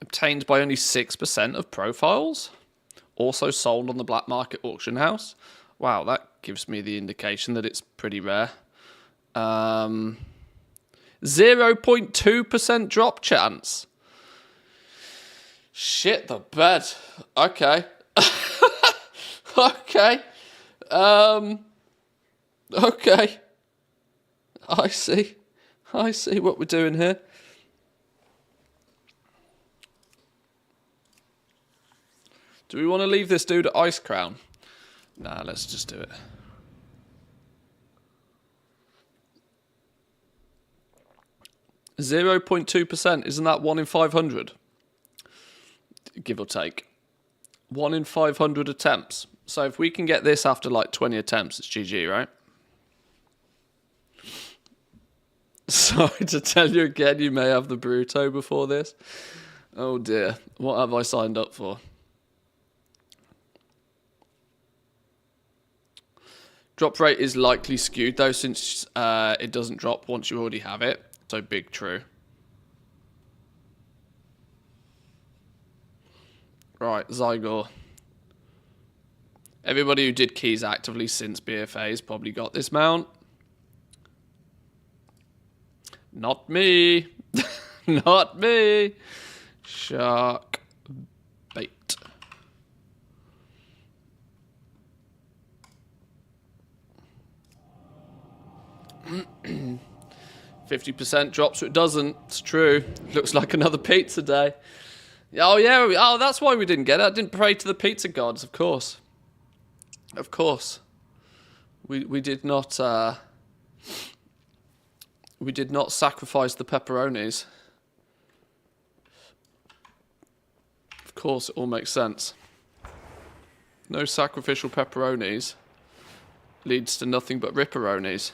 Obtained by only 6% of profiles. Also sold on the black market auction house. Wow, that gives me the indication that it's pretty rare. 0.2% drop chance. Shit the bed. Okay. Okay. Okay. I see what we're doing here. Do we want to leave this dude at Ice Crown? Nah, let's just do it. %, isn't that 1 in 500? Give or take. 1 in 500 attempts. So if we can get this after like 20 attempts, it's GG, right? Sorry to tell you again, you may have the Bruto before this. Oh dear, what have I signed up for? Drop rate is likely skewed though, since it doesn't drop once you already have it. So big true. Right, Zygor. Everybody who did keys actively since BFA's probably got this mount. Not me. Not me. Shark bait. 50% drop, so it doesn't. It's true. Looks like another pizza day. Oh, yeah. Oh, that's why we didn't get it. I didn't pray to the pizza gods, of course. Of course. We did not sacrifice the pepperonis. Of course, it all makes sense. No sacrificial pepperonis leads to nothing but ripperonis.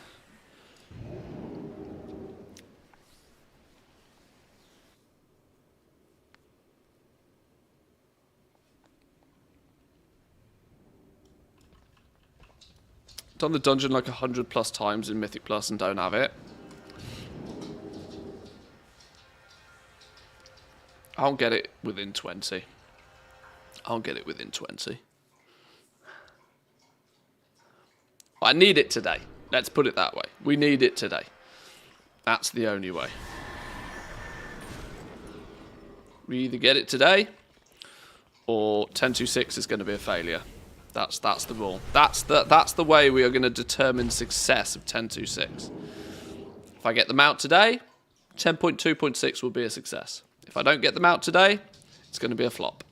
Done the dungeon like 100+ times in Mythic Plus and don't have it. I'll get it within 20. I'll get it within 20. I need it today. Let's put it that way. We need it today. That's the only way. We either get it today, or 1026 is going to be a failure. That's the rule. That's the way we are going to determine success of 1026. If I get them out today, 10.2.6 will be a success. If I don't get them out today, it's going to be a flop.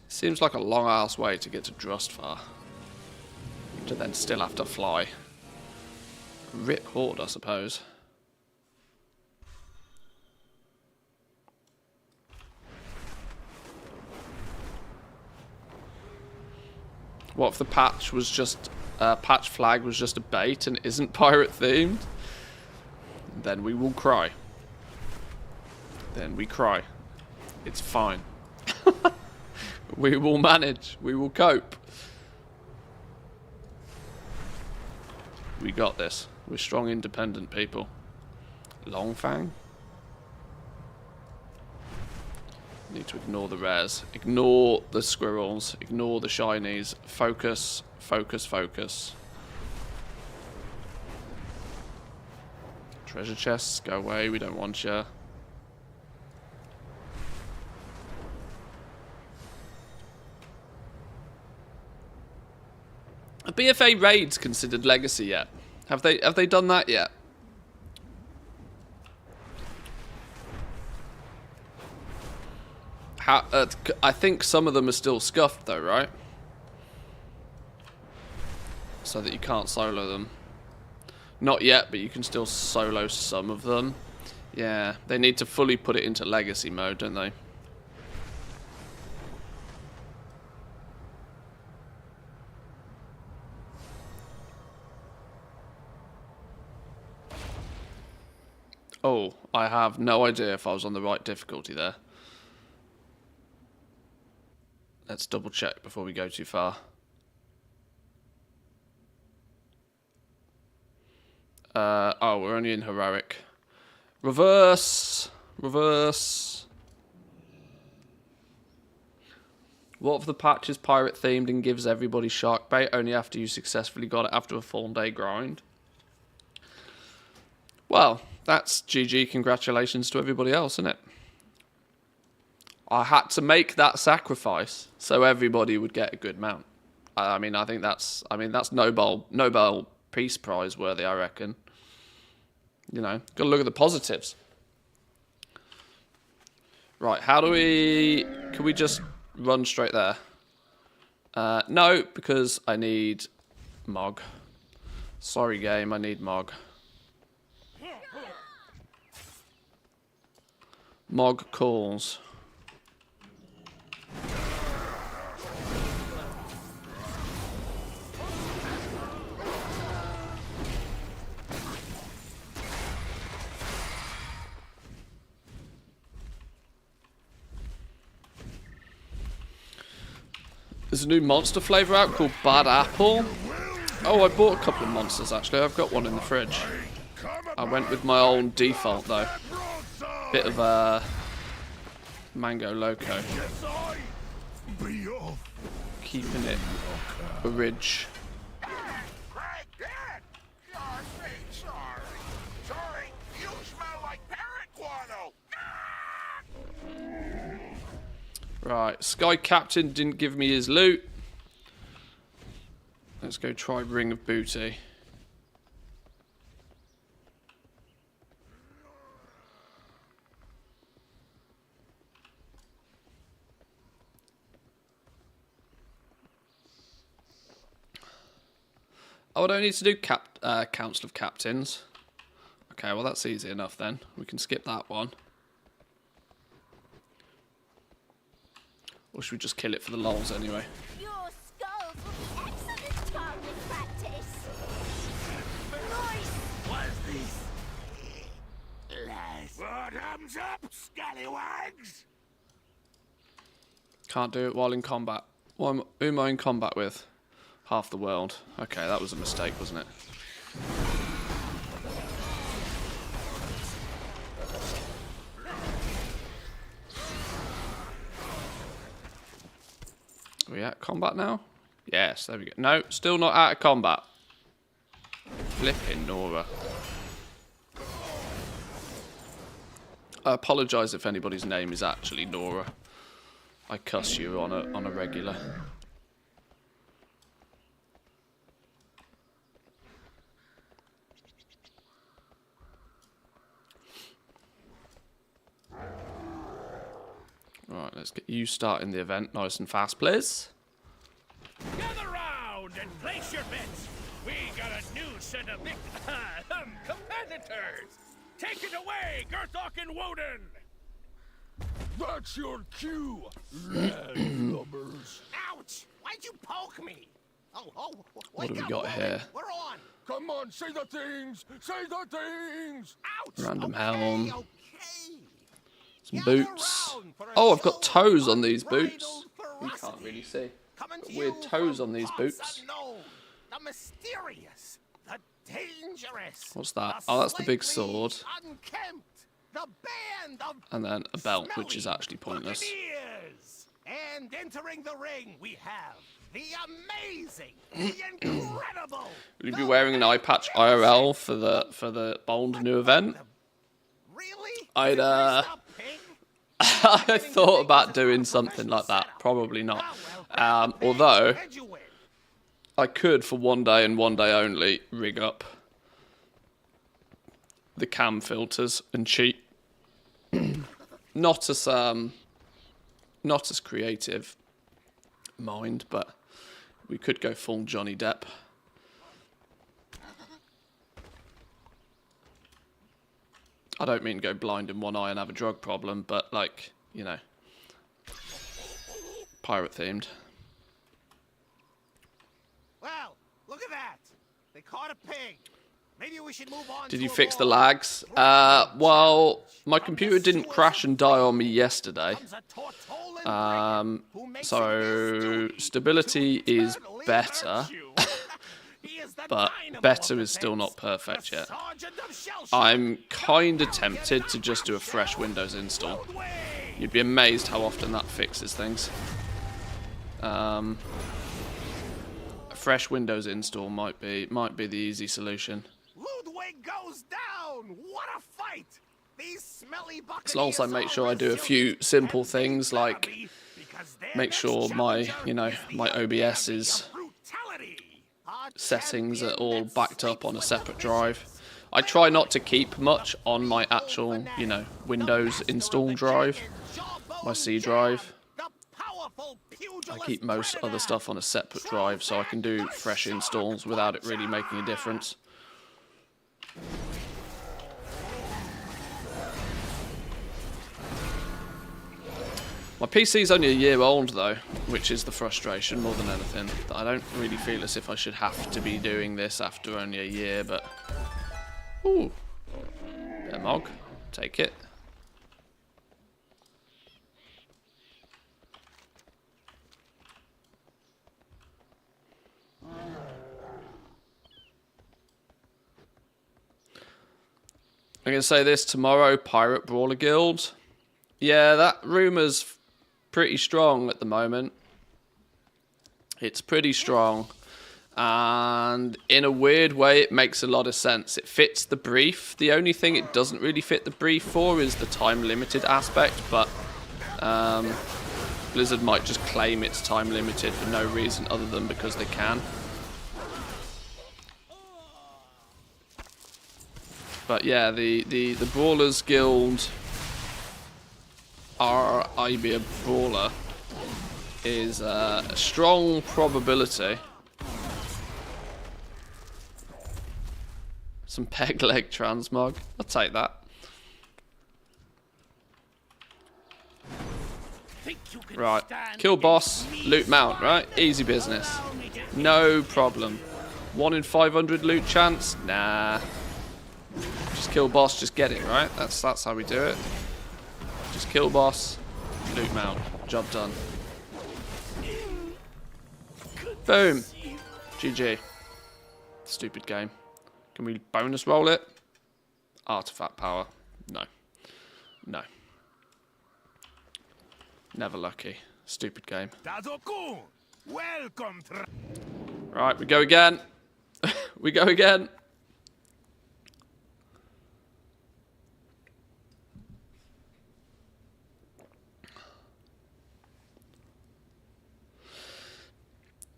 Seems like a long ass way to get to Drustvar. To then still have to fly. Rip Horde, I suppose. What if the patch was just patch flag was just a bait and isn't pirate themed? Then we will cry. Then we cry. It's fine. We will manage. We will cope. We got this. We're strong, independent people. Longfang? Need to ignore the rares. Ignore the squirrels. Ignore the shinies. Focus, focus, focus. Treasure chests, go away. We don't want you. Are BFA raids considered legacy yet? Have they done that yet? I think some of them are still scuffed though, right? So that you can't solo them. Not yet, but you can still solo some of them. Yeah, they need to fully put it into legacy mode, don't they? Oh, I have no idea if I was on the right difficulty there. Let's double check before we go too far. Oh, we're only in heroic. Reverse! Reverse! What if the patch is pirate themed and gives everybody shark bait only after you successfully got it after a full day grind? Well, that's GG, congratulations to everybody else, isn't it? I had to make that sacrifice so everybody would get a good mount. I mean, that's Nobel Peace Prize worthy, I reckon. You know, gotta look at the positives. Right, how do we... Can we just run straight there? No, because I need Mog. Sorry, game, I need Mog. Mog calls. There's a new monster flavour out called Bad Apple. Oh, I bought a couple of monsters actually. I've got one in the fridge. I went with my own default though. Bit of a Mango Loco. Keeping it a ridge. Right, Sky Captain didn't give me his loot. Let's go try Ring of Booty. Oh, I don't need to do Council of Captains. Okay, well that's easy enough then. We can skip that one. Or should we just kill it for the lols anyway? Your skulls will be excellent target practice. Nice. Was this last? Bottoms up, scallywags! Can't do it while in combat. Who am I in combat with? Half the world. Okay, that was a mistake, wasn't it? Are we at combat now? Yes, there we go. No, still not out of combat. Flipping Nora. I apologise if anybody's name is actually Nora. I cuss you on a regular. Right, let's get you starting the event nice and fast, please. Gather round and place your bets. We got a new set of competitors. Take it away, Gerthok and Woden. That's your cue, landlubbers. Ouch! Why'd you poke me? What do we got here? We're on. Come on, say the things! Say the things! Ouch! Random helm. Okay. Some Gather boots. round for a Oh, I've got show toes of on these unbridled boots. You can't ferocity. really see. Coming to Weird you toes from on these parts boots. unknown, the mysterious, the dangerous. What's that? Oh, that's the big slightly sword. Unkempt, the band of And then a belt, which is smelly actually pointless. buccaneers. And entering the ring, we have the amazing, the incredible. Will you be wearing an eye patch IRL for the bold new event? Really? I'd, Dressed up pig? I thought about doing something like that. Probably not. Although Where'd you win? I could, for one day and one day only, rig up the cam filters and cheat. Not as creative, mind, but we could go full Johnny Depp. I don't mean go blind in one eye and have a drug problem, but like, you know, pirate themed. Well, look at that. They caught a pig. Maybe we should move on. Did to you a fix the more lags? graphic Well, challenge. my From computer the didn't crash and die on me yesterday. comes a Tortolan brigand who makes So it his stability duty to is totally better, hurt you. He is the but dynamo better of is still not defense, perfect the yet. sergeant of shell shock. I'm kind of tempted to just do a fresh Windows install. Roadway. You'd be amazed how often that fixes things. A fresh Windows install might be the easy solution. Ludwig goes down. What a fight! These smelly I'll also buccaneers make are sure I do a few resilient, simple and they things better like be, because their make next sure my, challenger you know, is the my OBS epitome is of brutality. A settings are champion all that backed up sleeps on a with separate the drive. vicious. I try not to keep much on my actual, you know, Windows install drive, my C drive. I keep most other stuff on a separate drive so I can do fresh installs without it really making a difference. My PC's only a year old though, which is the frustration more than anything. I don't really feel as if I should have to be doing this after only a year, but... Ooh. Bit of Mog. Take it. I'm going to say this tomorrow, Pirate Brawler Guild. Yeah, that rumour's pretty strong at the moment. It's pretty strong. And in a weird way, it makes a lot of sense. It fits the brief. The only thing it doesn't really fit the brief for is the time-limited aspect, but Blizzard might just claim it's time-limited for no reason other than because they can. But yeah, the Brawlers Guild RIB Brawler is a strong probability Some peg leg transmog. I'll take that. Think you can Right. stand Kill boss, against loot me, mount, right? swine? Easy business. Allow me to No problem. 1 in 500 loot chance? Nah. Just kill boss, just get it, right? That's how we do it. Just kill boss, loot mount. Job done. Boom. GG. Stupid game. Can we bonus roll it? Artifact power. No. No. Never lucky. Stupid game. Dazoku, welcome to... Right, we go again. We go again.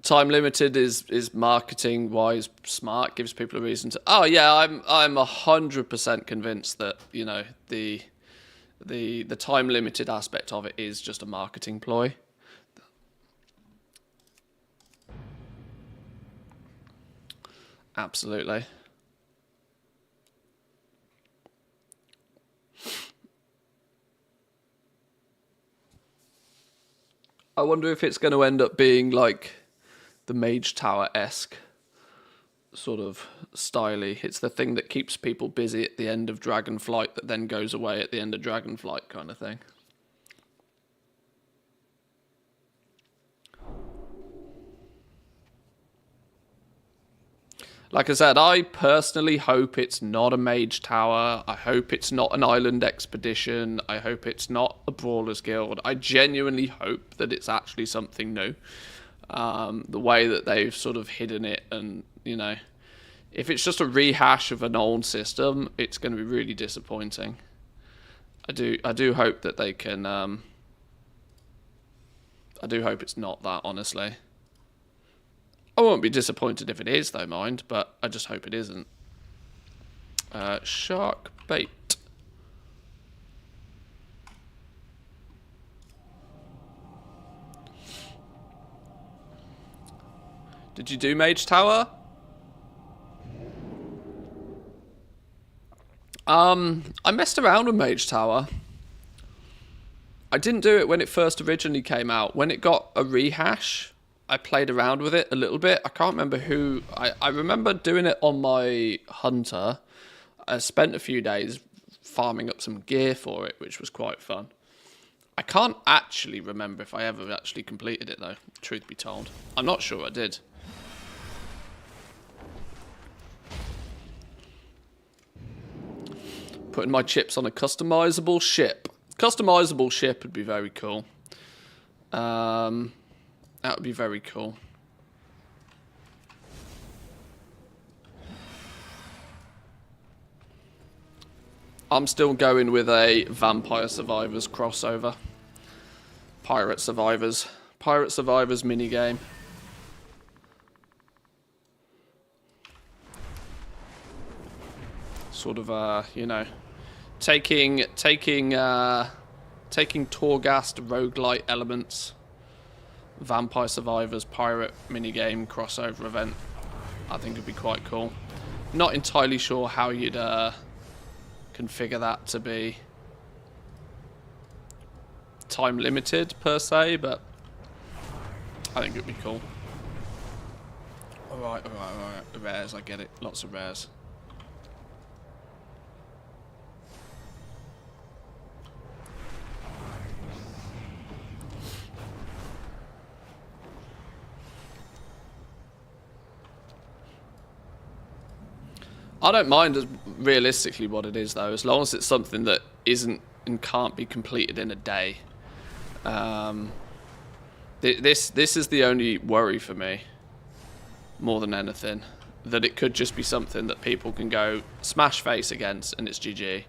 Time limited is marketing wise smart, gives people a reason to. Oh yeah, I'm 100% convinced that, you know, the time limited aspect of it is just a marketing ploy. Absolutely. I wonder if it's going to end up being like the Mage Tower-esque sort of styly. It's the thing that keeps people busy at the end of Dragonflight that then goes away at the end of Dragonflight kind of thing. Like I said, I personally hope it's not a Mage Tower. I hope it's not an island expedition. I hope it's not a Brawlers Guild. I genuinely hope that it's actually something new. The way that they've sort of hidden it, and, you know, if it's just a rehash of an old system, it's going to be really disappointing. I do hope that they can... I do hope it's not that, honestly. I won't be disappointed if it is, though, mind, but I just hope it isn't. Shark bait. Did you do Mage Tower? I messed around with Mage Tower. I didn't do it when it first originally came out. When it got a rehash, I played around with it a little bit. I can't remember who... I remember doing it on my Hunter. I spent a few days farming up some gear for it, which was quite fun. I can't actually remember if I ever actually completed it, though, truth be told. I'm not sure I did. Putting my chips on a customizable ship. Customizable ship would be very cool. That would be very cool. I'm still going with a Vampire Survivors crossover. Pirate Survivors. Pirate Survivors minigame. Sort of, you know, taking Torghast roguelite elements. Vampire Survivors pirate minigame crossover event. I think it'd be quite cool. Not entirely sure how you'd configure that to be time limited per se, but I think it'd be cool. Alright. Rares, I get it. Lots of rares. I don't mind as realistically what it is, though, as long as it's something that isn't and can't be completed in a day. This is the only worry for me, more than anything, that it could just be something that people can go smash face against and it's GG.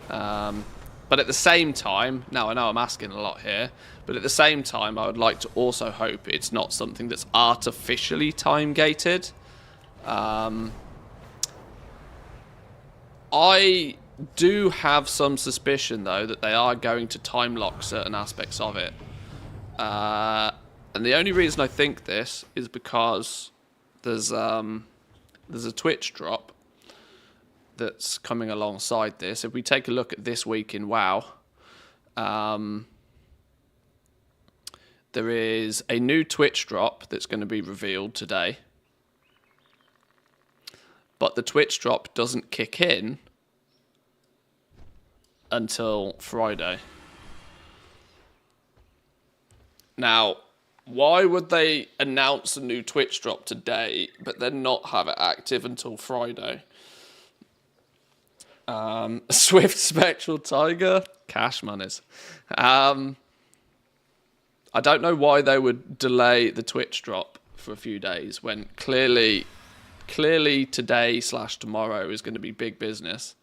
But at the same time, now I know I'm asking a lot here, but at the same time I would like to also hope it's not something that's artificially time-gated. I do have some suspicion, though, that they are going to time lock certain aspects of it. And the only reason I think this is because there's a Twitch drop that's coming alongside this. If we take a look at this week in WoW, there is a new Twitch drop that's going to be revealed today. But the Twitch drop doesn't kick in until Friday. Now, why would they announce a new Twitch drop today, but then not have it active until Friday? Swift Spectral Tiger, cash monies. I don't know why they would delay the Twitch drop for a few days when clearly today / tomorrow is going to be big business.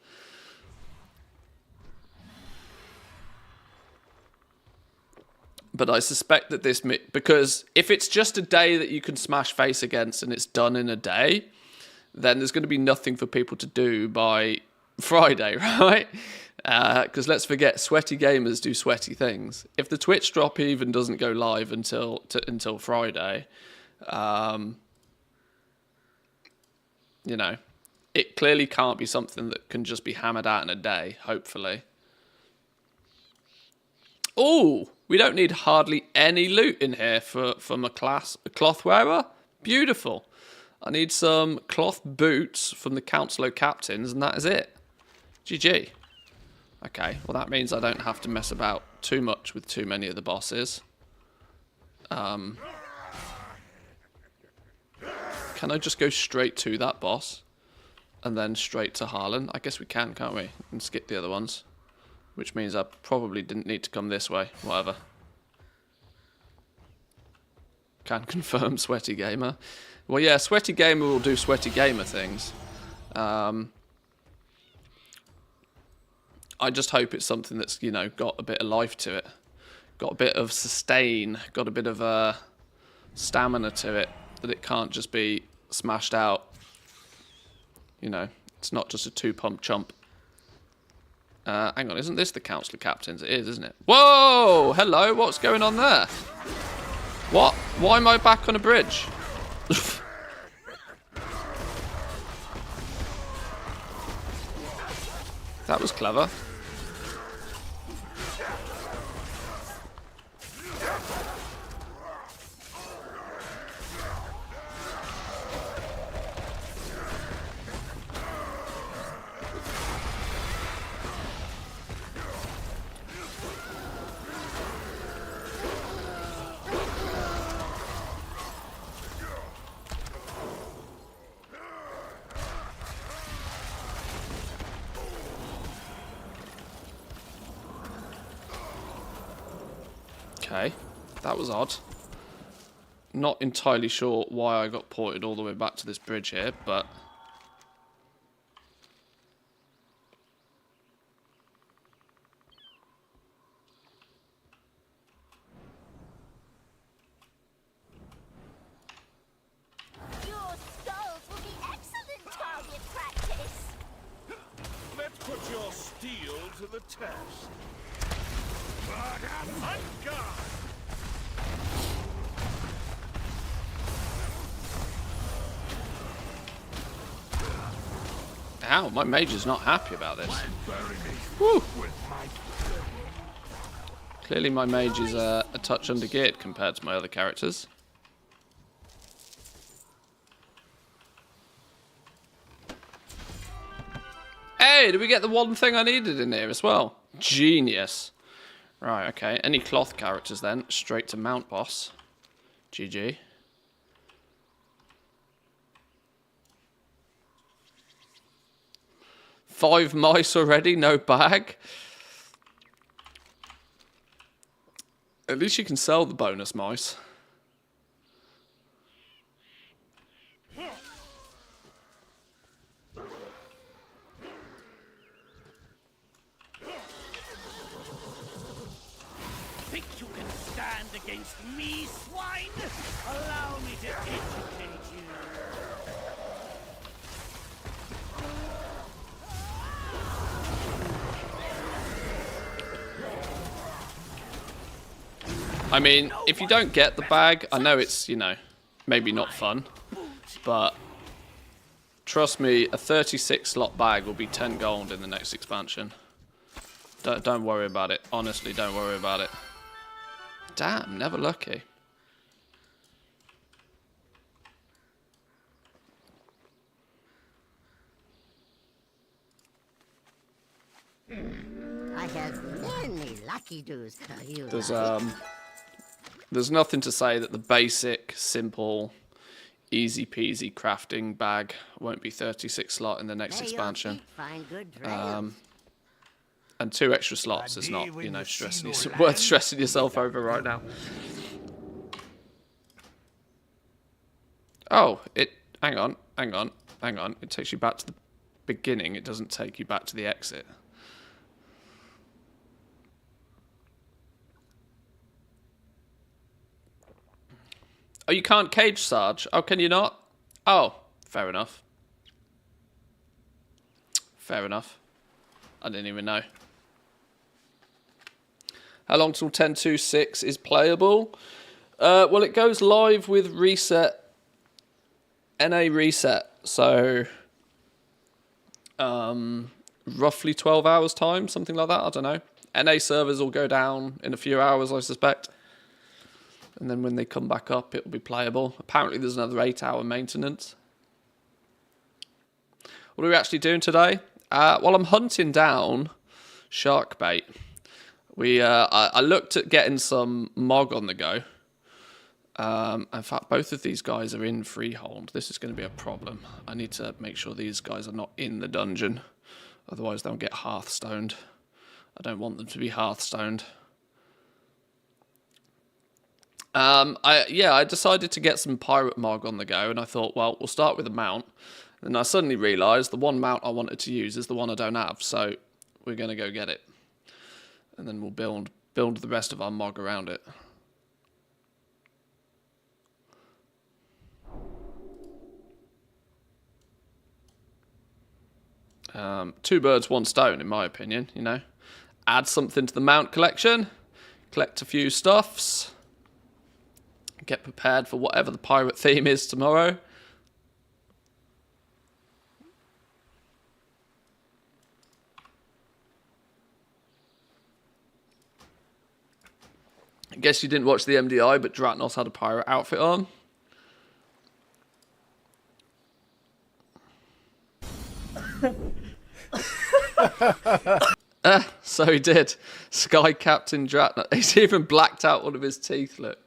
But I suspect that this, because if it's just a day that you can smash face against and it's done in a day, then there's going to be nothing for people to do by Friday, right? Because let's forget, sweaty gamers do sweaty things. If the Twitch drop even doesn't go live until Friday, you know, it clearly can't be something that can just be hammered out in a day, hopefully. Oh, we don't need hardly any loot in here from a cloth wearer. Beautiful. I need some cloth boots from the Council of Captains, and that is it. GG. Okay, well that means I don't have to mess about too much with too many of the bosses. Can I just go straight to that boss? And then straight to Harlan? I guess we can, can't we? And skip the other ones. Which means I probably didn't need to come this way. Whatever. Can confirm Sweaty Gamer. Well, yeah, Sweaty Gamer will do Sweaty Gamer things. I just hope it's something that's, you know, got a bit of life to it. Got a bit of sustain. Got a bit of stamina to it. That it can't just be smashed out. You know, it's not just a two-pump chump. Hang on, isn't this the Council of Captains? It is, isn't it? Whoa! Hello, what's going on there? What? Why am I back on a bridge? That was clever. Okay, that was odd. Not entirely sure why I got ported all the way back to this bridge here, but... Your skulls will be excellent target practice. Let's put your steel to the test. On guard! Ow, my mage is not happy about this. Woo. Clearly my mage is a touch undergeared compared to my other characters. Hey, did we get the one thing I needed in here as well? Genius. Right, okay. Any cloth characters then? Straight to Mount Boss. GG. Five mice already? No bag? At least you can sell the bonus mice. Think you can stand against me, swine? Allow me to educate you. I mean, if you don't get the bag, I know it's, you know, maybe not fun, but Trust me, a 36 slot bag will be 10 gold in the next expansion. Don't worry about it. Honestly, don't worry about it. Damn, never lucky. I have many lucky doos. You There's nothing to say that the basic, simple, easy peasy crafting bag won't be 36 slot in the next expansion. Find good trails. And 2 extra slots is not, you know, worth stressing yourself over right now. Oh, hang on. It takes you back to the beginning. It doesn't take you back to the exit. Oh, you can't cage Sarge? Oh, can you not? Oh, fair enough. Fair enough. I didn't even know. How long till 10.2.6 is playable? Well, it goes live with reset. NA reset. So, roughly 12 hours time, something like that. I don't know. NA servers will go down in a few hours, I suspect. And then when they come back up, it'll be playable. Apparently there's another 8-hour maintenance. What are we actually doing today? Well, I'm hunting down shark bait. I looked at getting some Mog on the go. In fact, both of these guys are in Freehold. This is going to be a problem. I need to make sure these guys are not in the dungeon. Otherwise they'll get hearthstoned. I don't want them to be hearthstoned. I decided to get some pirate Mog on the go, and I thought, well, we'll start with a mount. And I suddenly realised the one mount I wanted to use is the one I don't have, so we're going to go get it. And then we'll build the rest of our Mog around it. Two birds, one stone, in my opinion, you know. Add something to the mount collection, collect a few stuffs, get prepared for whatever the pirate theme is tomorrow. I guess you didn't watch the MDI, but Dratnos had a pirate outfit on. So he did. Sky Captain Dratnos. He's even blacked out one of his teeth, look.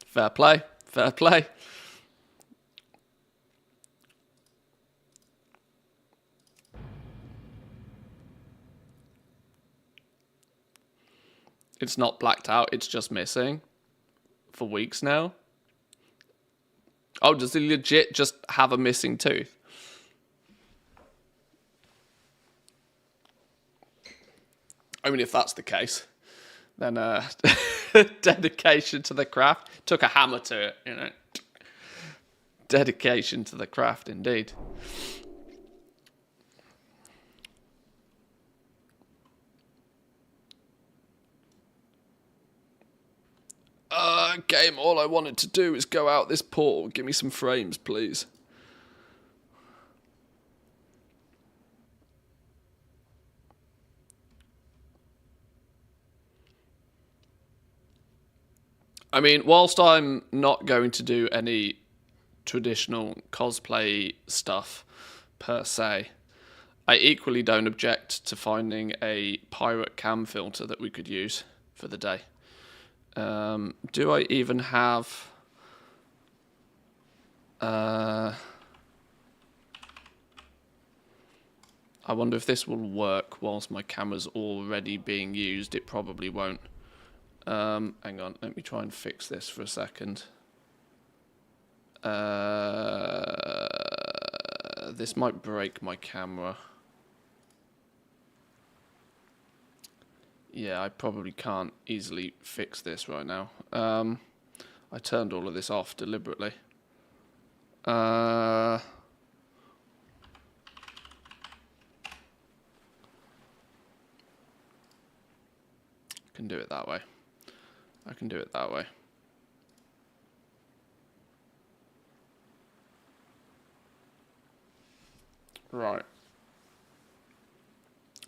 Fair play. Fair play. It's not blacked out, it's just missing. For weeks now. Oh, does he legit just have a missing tooth? I mean, if that's the case, then dedication to the craft. Took a hammer to it, you know. Dedication to the craft, indeed. Game, all I wanted to do is go out this portal. Give me some frames, please. I mean, whilst I'm not going to do any traditional cosplay stuff, per se, I equally don't object to finding a pirate cam filter that we could use for the day. Do I even have... I wonder if this will work whilst my camera's already being used. It probably won't. Hang on, let me try and fix this for a second. This might break my camera. Yeah, I probably can't easily fix this right now. I turned all of this off deliberately. I can do it that way. I can do it that way. Right.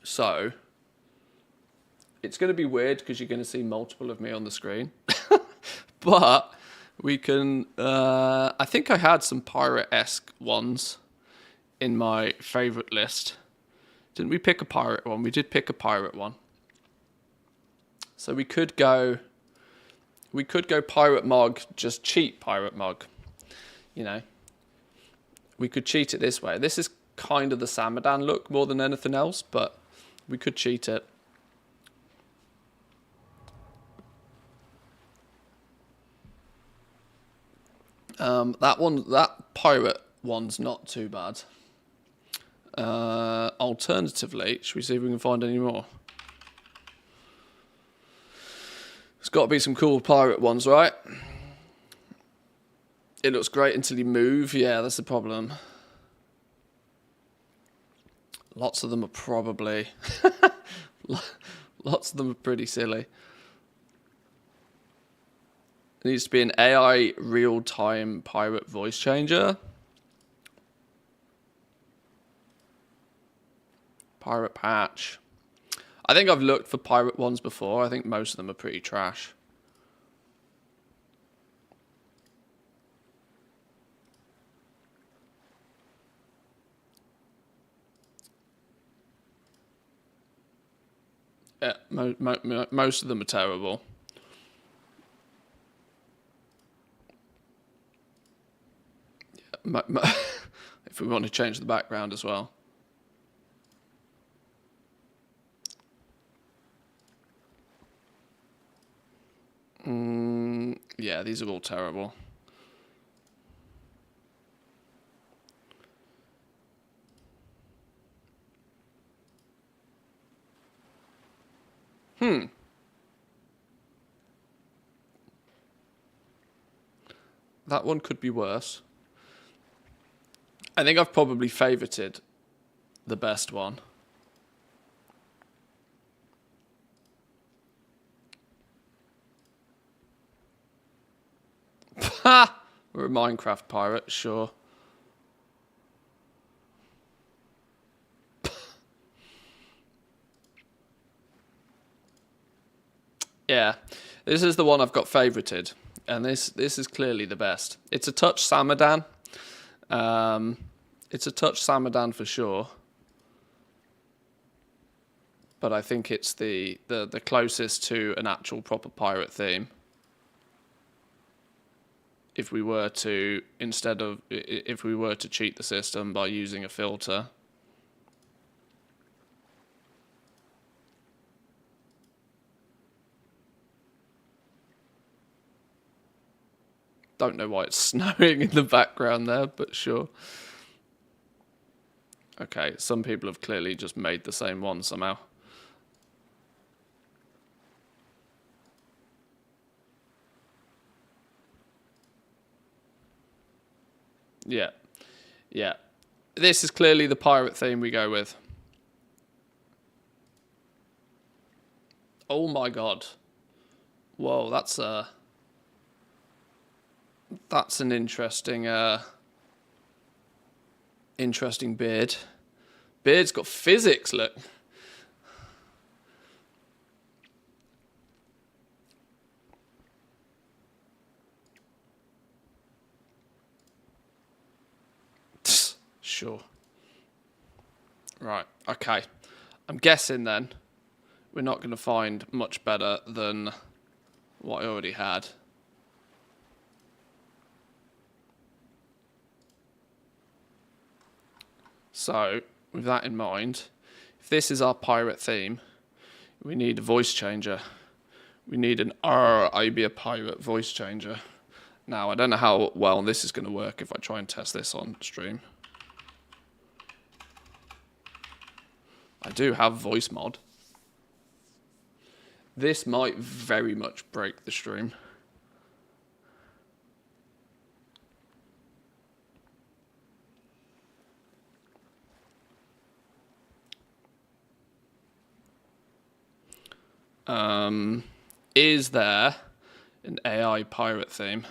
So, it's going to be weird because you're going to see multiple of me on the screen. But we can... I think I had some pirate-esque ones in my favourite list. Didn't we pick a pirate one? We did pick a pirate one. So we could go pirate mog, just cheat pirate mog. You know. We could cheat it this way. This is kind of the Samadan look more than anything else, but we could cheat it. That pirate one's not too bad. Alternatively, should we see if we can find any more? There's got to be some cool pirate ones, right? It looks great until you move. Yeah, that's the problem. Lots of them are probably... Lots of them are pretty silly. It needs to be an AI real-time pirate voice changer. Pirate patch. I think I've looked for pirate ones before. I think most of them are pretty trash. Yeah, most of them are terrible. Yeah, if we want to change the background as well. Yeah, these are all terrible. That one could be worse. I think I've probably favorited the best one. Ha! We're a Minecraft pirate, sure. Yeah, this is the one I've got favorited, and this is clearly the best. It's a touch Samadan. It's a touch Samadan for sure. But I think it's the closest to an actual proper pirate theme. If we were to cheat the system by using a filter. Don't know why it's snowing in the background there, but sure. Okay, some people have clearly just made the same one somehow. Yeah. Yeah. This is clearly the pirate theme we go with. Oh my god. Whoa, that's an interesting interesting beard. Beard's got physics, look. Sure. Right, okay. I'm guessing then we're not going to find much better than what I already had. So, with that in mind, if this is our pirate theme, we need a voice changer. We need an I be a pirate voice changer. Now, I don't know how well this is going to work if I try and test this on stream. I do have voice mod. This might very much break the stream. Is there an AI pirate theme?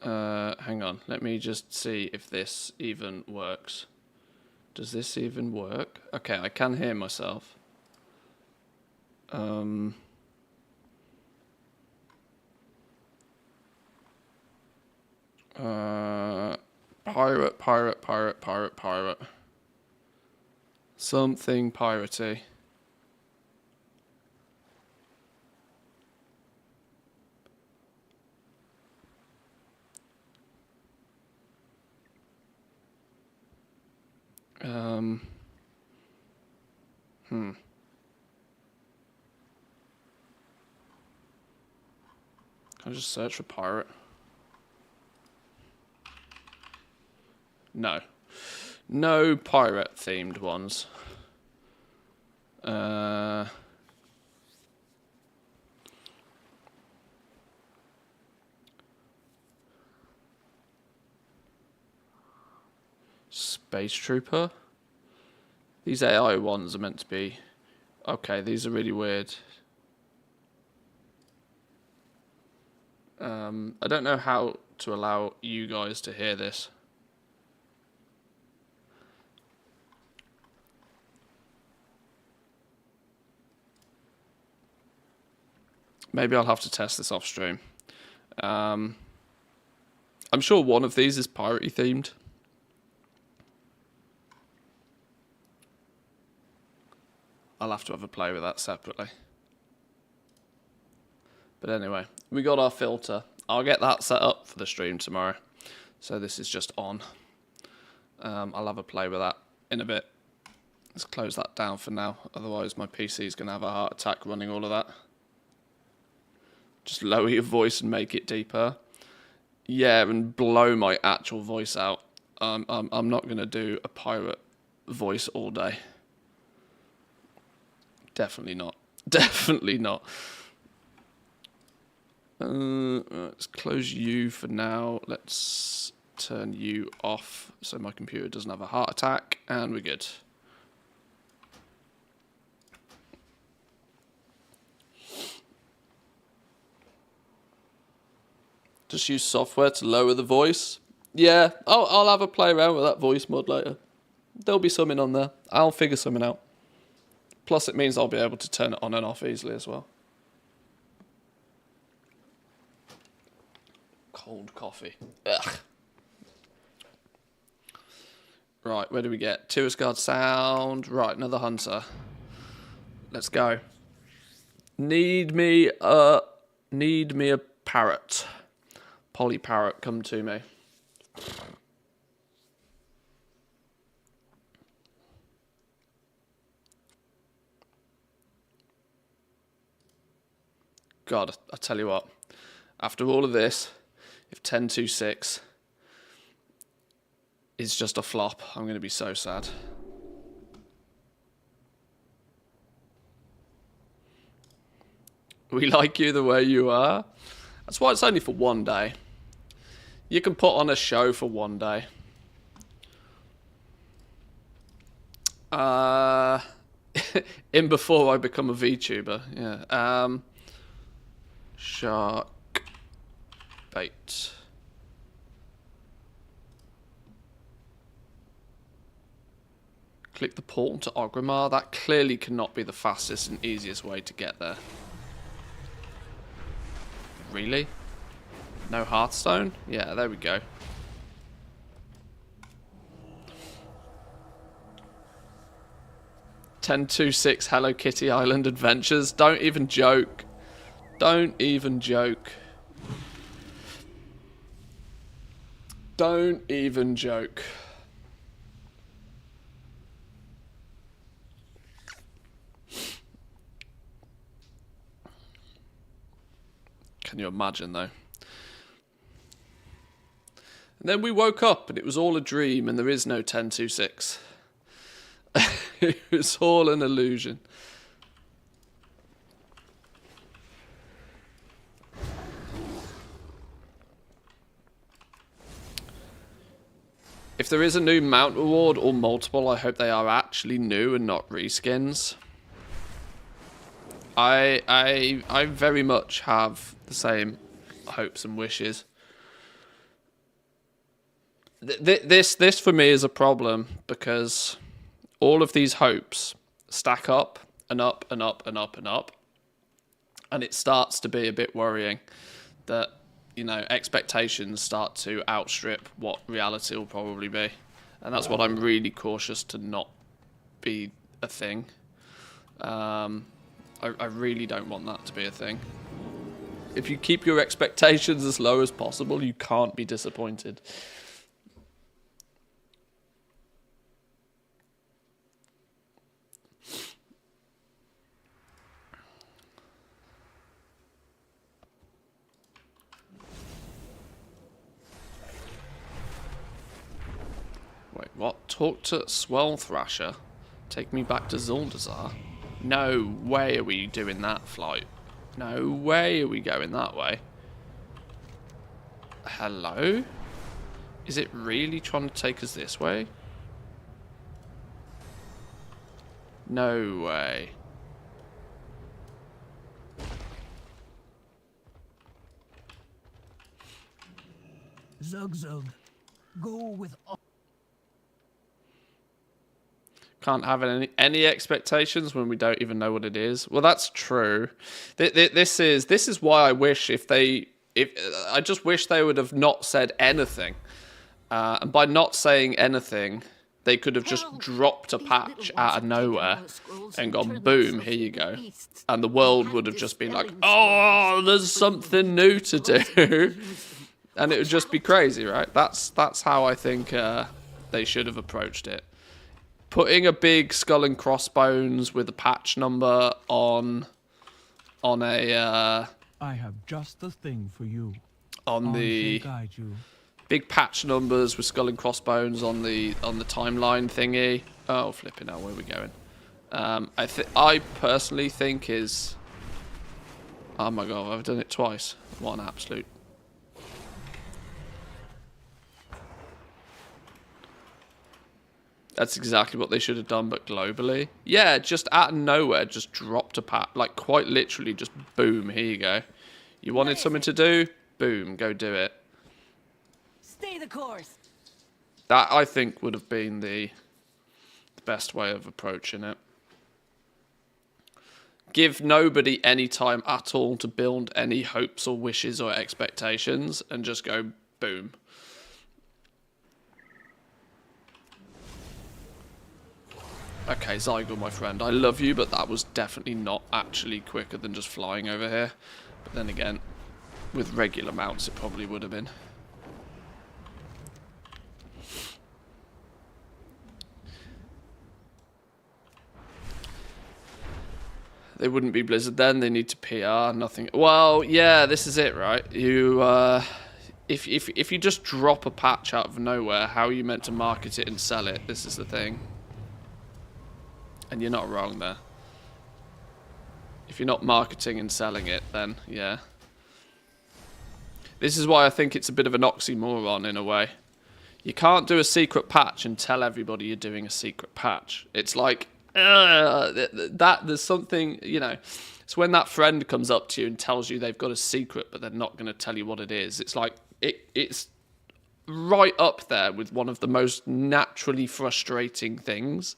Hang on. Let me just see if this even works. Does this even work? Okay, I can hear myself. Pirate. Something piratey. Can I just search for pirate? No. No pirate themed ones. Space Trooper? These AI ones are meant to be... Okay, these are really weird. I don't know how to allow you guys to hear this. Maybe I'll have to test this off stream. I'm sure one of these is piratey themed. I'll have to have a play with that separately. But anyway, we got our filter. I'll get that set up for the stream tomorrow. So this is just on. I'll have a play with that in a bit. Let's close that down for now. Otherwise my PC is going to have a heart attack running all of that. Just lower your voice and make it deeper. Yeah, and blow my actual voice out. I'm not going to do a pirate voice all day. Definitely not. Definitely not. Let's close you for now. Let's turn you off so my computer doesn't have a heart attack. And we're good. Just use software to lower the voice. Yeah, I'll have a play around with that voice mod later. There'll be something on there. I'll figure something out. Plus it means I'll be able to turn it on and off easily as well. Cold coffee. Ugh. Right, where do we get? Tourist Guard Sound. Right, another hunter. Let's go. Need me a parrot. Polly parrot, come to me. God, I tell you what. After all of this, if 1026 is just a flop, I'm going to be so sad. We like you the way you are. That's why it's only for one day. You can put on a show for one day. In before I become a VTuber, yeah. Shark bait. Click the portal to Orgrimmar. That clearly cannot be the fastest and easiest way to get there. Really? No Hearthstone? Yeah, there we go. $10.26 Hello Kitty Island Adventures. Don't even joke. Don't even joke. Don't even joke. Can you imagine though? And then we woke up and it was all a dream and there is no 1026. It was all an illusion. If there is a new mount reward or multiple, I hope they are actually new and not reskins. I very much have the same hopes and wishes. This for me is a problem because all of these hopes stack up and up and up and up and up, and it starts to be a bit worrying that, you know, expectations start to outstrip what reality will probably be, and that's what I'm really cautious to not be a thing. I really don't want that to be a thing. If you keep your expectations as low as possible, you can't be disappointed. Wait, what? Talk to Swell Thrasher? Take me back to Zuldazar? No way are we doing that flight. No way are we going that way. Hello? Is it really trying to take us this way? No way. Zug Zug, go with all. Can't have any expectations when we don't even know what it is. Well, that's true. This is why I wish I just wish they would have not said anything. And by not saying anything, they could have just dropped a patch out of nowhere and gone, boom, here you go. And the world would have just been like, oh, there's something new to do. And it would just be crazy, right? That's how I think they should have approached it. Putting a big skull and crossbones with a patch number on a I have just the thing for you. On the guide you. Big patch numbers with skull and crossbones on the timeline thingy. Oh, flipping hell, where are we going? I personally think is. Oh my god, I've done it twice. What an absolute. That's exactly what they should have done, but globally. Yeah, just out of nowhere, just dropped a patch. Like, quite literally, just boom, here you go. You wanted something to do? Boom, go do it. Stay the course. That, I think, would have been the best way of approaching it. Give nobody any time at all to build any hopes or wishes or expectations, and just go boom. Okay, Zygle, my friend, I love you, but that was definitely not actually quicker than just flying over here. But then again, with regular mounts, it probably would have been. They wouldn't be Blizzard then, they need to PR, nothing. Well, yeah, this is it, right? You, if you just drop a patch out of nowhere, how are you meant to market it and sell it? This is the thing. And you're not wrong there. If you're not marketing and selling it, then yeah. This is why I think it's a bit of an oxymoron in a way. You can't do a secret patch and tell everybody you're doing a secret patch. It's like, there's something, you know, it's when that friend comes up to you and tells you they've got a secret, but they're not going to tell you what it is. It's like, it's right up there with one of the most naturally frustrating things.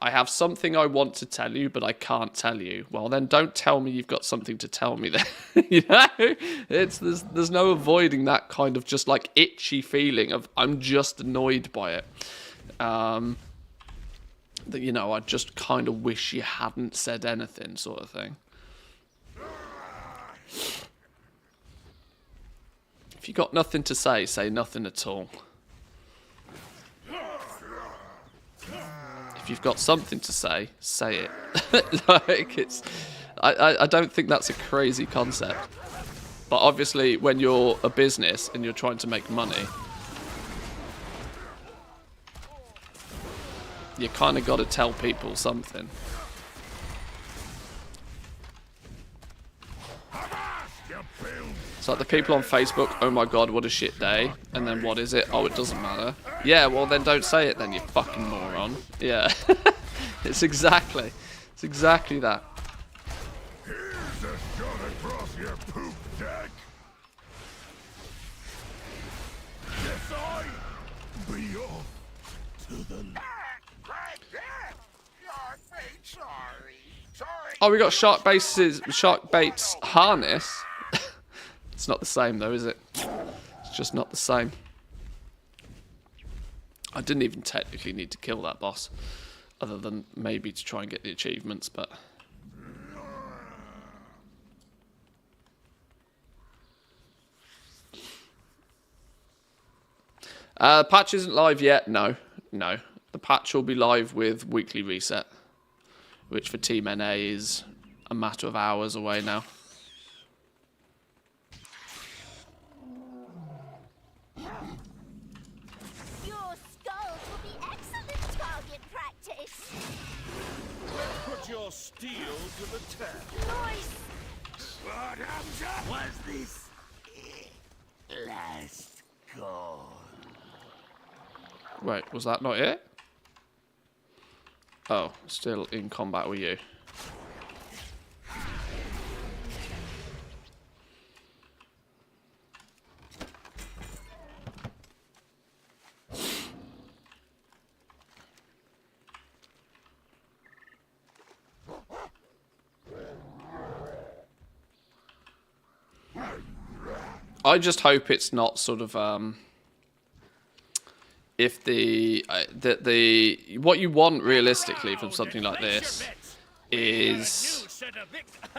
I have something I want to tell you, but I can't tell you. Well, then don't tell me you've got something to tell me then. You know? There's no avoiding that kind of just like itchy feeling of I'm just annoyed by it. That, you know, I just kind of wish you hadn't said anything sort of thing. If you got nothing to say nothing at all. If you've got something to say it. Like, it's... I don't think that's a crazy concept. But obviously, when you're a business and you're trying to make money, you kind of got to tell people something. It's like the people on Facebook, oh my god, what a shit day. And then what is it? Oh, it doesn't matter. Yeah, well then don't say it then, you fucking moron. Yeah. It's exactly that. Here's a shot across your poop deck. Yes, Oh, we got Sharkbait's harness. It's not the same though, is it? It's just not the same. I didn't even technically need to kill that boss, other than maybe to try and get the achievements, but... The patch isn't live yet, no. The patch will be live with weekly reset, which for Team NA is a matter of hours away now. Your skulls will be excellent target practice. Put your steel to the test. Nice. Was this last call? Wait, was that not it? Oh, still in combat with you. I just hope it's not sort of if what you want realistically from something like this is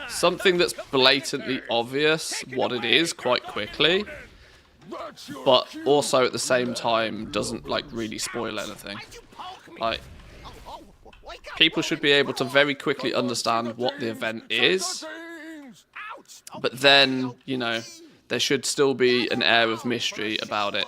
something that's blatantly obvious what it is quite quickly, but also at the same time doesn't like really spoil anything. Like, people should be able to very quickly understand what the event is, but then, you know, there should still be an air of mystery about it.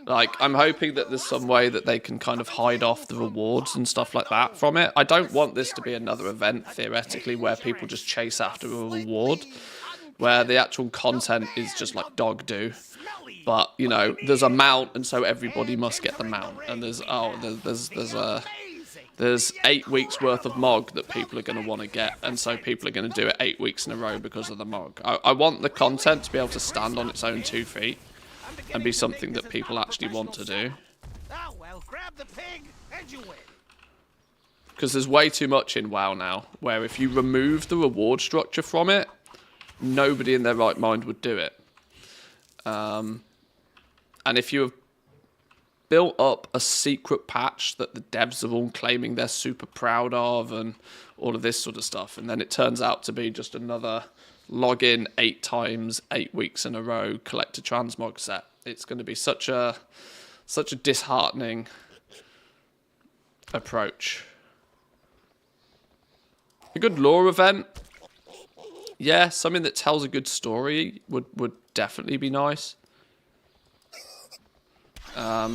Like, I'm hoping that there's some way that they can kind of hide off the rewards and stuff like that from it. I don't want this to be another event, theoretically, where people just chase after a reward, where the actual content is just like dog do. But, you know, there's a mount, and so everybody must get the mount. And there's 8 weeks worth of Mog that people are going to want to get, and so people are going to do it 8 weeks in a row because of the Mog. I want the content to be able to stand on its own 2 feet and be something that people actually want to do. Oh, well, grab the pig and you win. Because there's way too much in WoW now, where if you remove the reward structure from it, nobody in their right mind would do it. And if you have built up a secret patch that the devs are all claiming they're super proud of and all of this sort of stuff, and then it turns out to be just another login 8 times 8 weeks in a row collect a transmog set, it's going to be such a disheartening approach. A good lore event, yeah, something that tells a good story would definitely be nice. I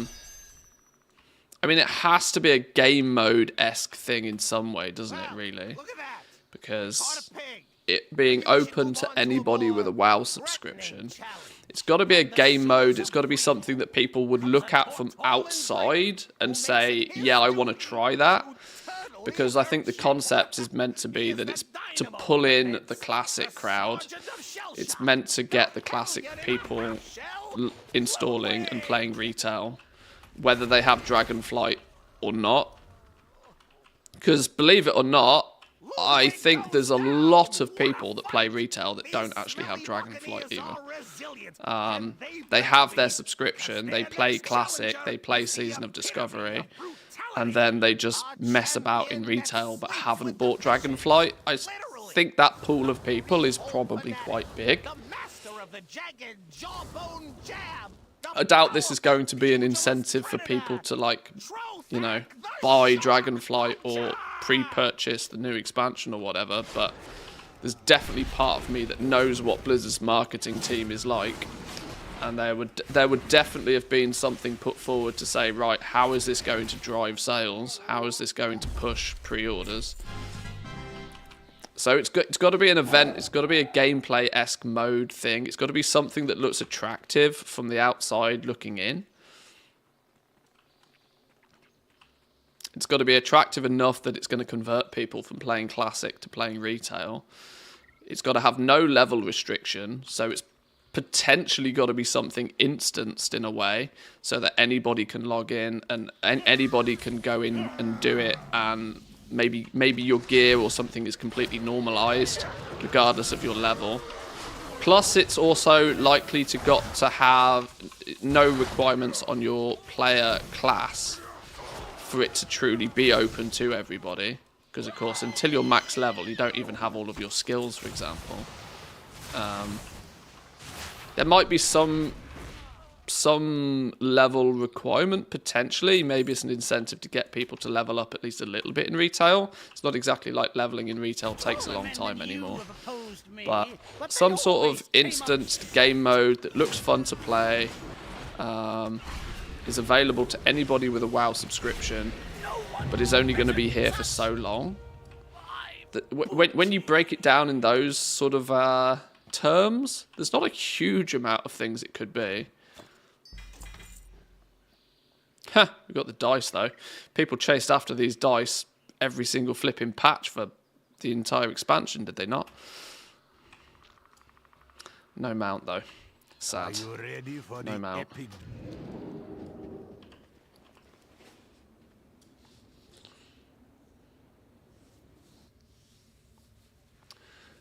mean, it has to be a game mode-esque thing in some way, doesn't it, really? Because it being open to anybody with a WoW subscription, it's got to be a game mode, it's got to be something that people would look at from outside and say, yeah, I want to try that. Because I think the concept is meant to be that it's to pull in the classic crowd. It's meant to get the classic people installing and playing retail, whether they have Dragonflight or not. Because believe it or not, I think there's a lot of people that play retail that don't actually have Dragonflight either. They have their subscription, they play Classic, they play Season of Discovery, and then they just mess about in retail but haven't bought Dragonflight. I think that pool of people is probably quite big. I doubt this is going to be an incentive for people to, like, you know, buy Dragonflight or pre-purchase the new expansion or whatever, but there's definitely part of me that knows what Blizzard's marketing team is like, and there would definitely have been something put forward to say, right, how is this going to drive sales? How is this going to push pre-orders? So it's got to be an event, it's got to be a gameplay-esque mode thing, it's got to be something that looks attractive from the outside looking in. It's got to be attractive enough that it's going to convert people from playing Classic to playing Retail. It's got to have no level restriction, so it's potentially got to be something instanced in a way, so that anybody can log in and anybody can go in and do it, and maybe your gear or something is completely normalized regardless of your level. Plus, it's also likely to have no requirements on your player class for it to truly be open to everybody. Because, of course, until you're max level, you don't even have all of your skills, for example. There might be some level requirement, potentially. Maybe it's an incentive to get people to level up at least a little bit in retail. It's not exactly like leveling in retail takes a long time anymore. But some sort of instanced game mode that looks fun to play is available to anybody with a WoW subscription, but is only going to be here for so long. That when you break it down in those sort of terms, there's not a huge amount of things it could be. Huh, we got the dice though. People chased after these dice every single flipping patch for the entire expansion, did they not? No mount though. Sad. Are you ready for No the mount. epic?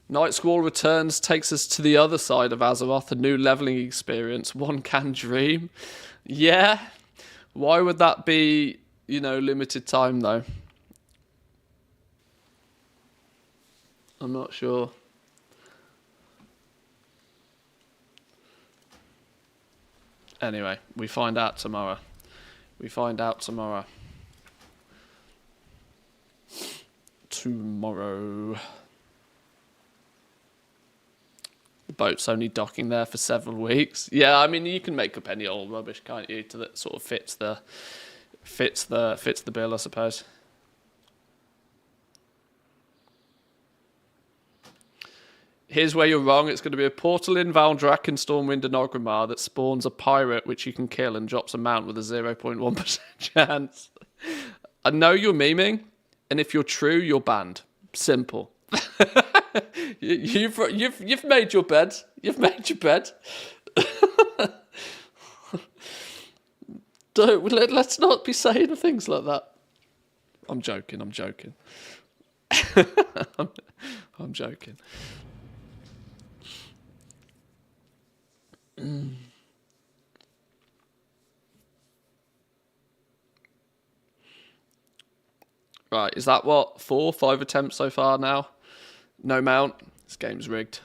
Night Squall returns, takes us to the other side of Azeroth, a new leveling experience. One can dream. Yeah. Why would that be, you know, limited time though? I'm not sure. Anyway, we find out tomorrow. We find out tomorrow. Tomorrow. The boat's only docking there for several weeks. Yeah, I mean, you can make up any old rubbish, can't you, that sort of fits the bill, I suppose. Here's where you're wrong. It's going to be a portal in Valdrak in Stormwind and Orgrimmar that spawns a pirate which you can kill and drops a mount with a 0.1% chance. I know you're memeing, and if you're true, you're banned. Simple. You've made your bed. You've made your bed. Let's not be saying things like that. I'm joking. I'm joking. I'm joking. Right, is that what? 4, 5 attempts so far now? No mount. This game's rigged.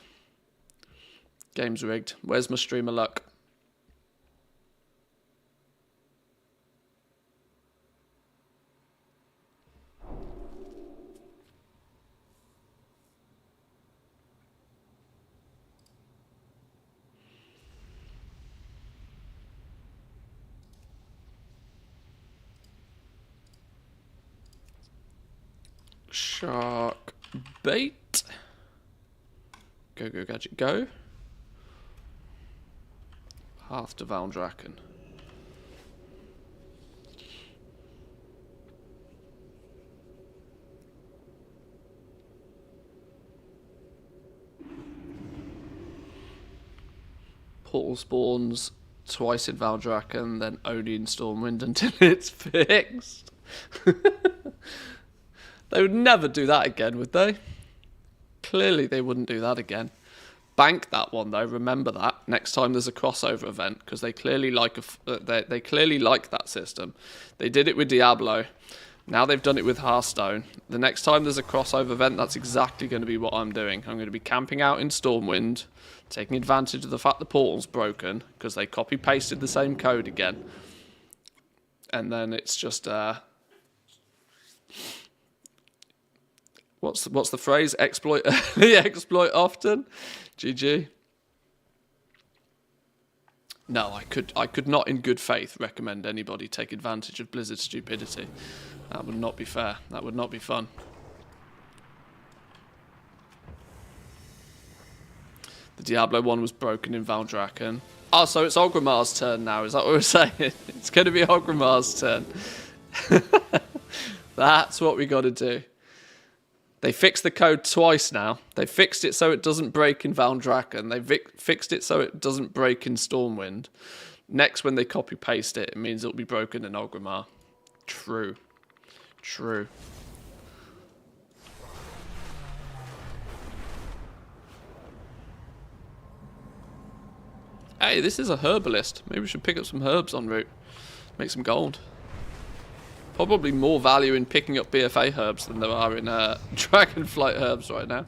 Game's rigged. Where's my streamer luck? Shark bait. Go, go, gadget, go. Path to Valdraken. Portal spawns twice in Valdraken, then only in Stormwind until it's fixed. They would never do that again, would they? Clearly they wouldn't do that again. Bank that one though, remember that next time there's a crossover event, because they clearly like they clearly like that system. They did it with Diablo. Now they've done it with Hearthstone. The next time there's a crossover event, that's exactly going to be what I'm doing. I'm going to be camping out in Stormwind, taking advantage of the fact the portal's broken, because they copy-pasted the same code again. And then it's just... What's the phrase? Exploit exploit often. GG. No, I could not in good faith recommend anybody take advantage of Blizzard's stupidity. That would not be fair. That would not be fun. The Diablo one was broken in Valdraken. Oh, so it's Orgrimmar's turn now. Is that what we're saying? It's going to be Orgrimmar's turn. That's what we got to do. They fixed the code twice now. They fixed it so it doesn't break in Valdrakken. They fixed it so it doesn't break in Stormwind. Next, when they copy-paste it, it means it'll be broken in Orgrimmar. True. True. Hey, this is a herbalist. Maybe we should pick up some herbs en route. Make some gold. Probably more value in picking up BFA herbs than there are in Dragonflight herbs right now.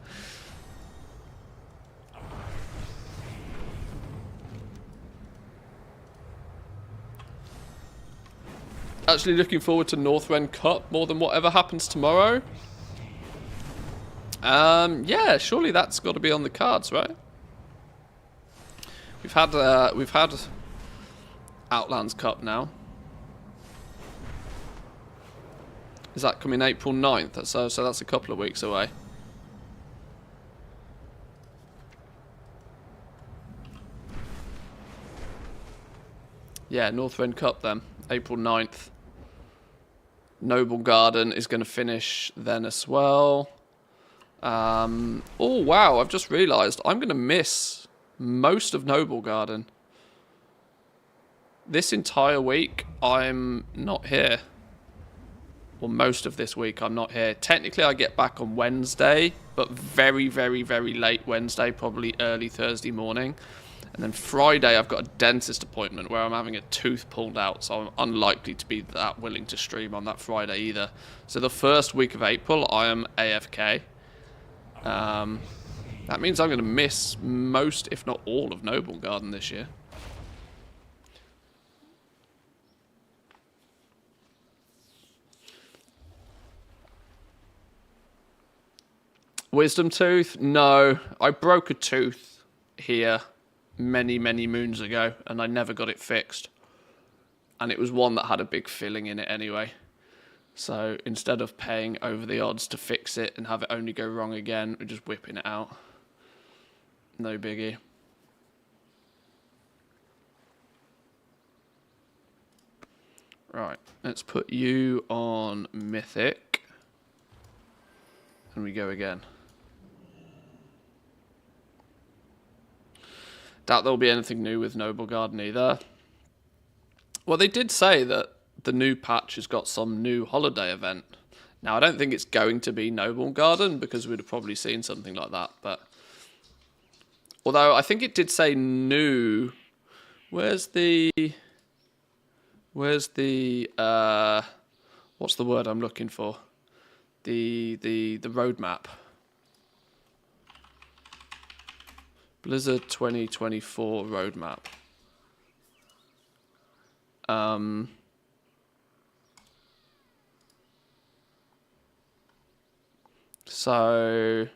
Actually looking forward to Northrend Cup more than whatever happens tomorrow. Yeah, surely that's got to be on the cards, right? We've had Outlands Cup now. Is that coming April 9th? So that's a couple of weeks away. Yeah, Northrend Cup then, April 9th. Noble Garden is going to finish then as well. Oh wow, I've just realised I'm going to miss most of Noble Garden. This entire week I'm not here. Well, most of this week I'm not here. Technically I get back on Wednesday, but very, very, very late Wednesday, probably early Thursday morning. And then Friday I've got a dentist appointment where I'm having a tooth pulled out, so I'm unlikely to be that willing to stream on that Friday either. So the first week of April I am AFK. That means I'm going to miss most, if not all, of Noble Garden this year. Wisdom tooth? No. I broke a tooth here many, many moons ago, and I never got it fixed. And it was one that had a big filling in it anyway. So instead of paying over the odds to fix it and have it only go wrong again, we're just whipping it out. No biggie. Right, let's put you on Mythic. And we go again. Doubt there'll be anything new with Noble Garden either. Well, they did say that the new patch has got some new holiday event. Now, I don't think it's going to be Noble Garden, because we'd have probably seen something like that, but... Although, I think it did say new... Where's the... What's the word I'm looking for? The roadmap. Blizzard 2024 roadmap. So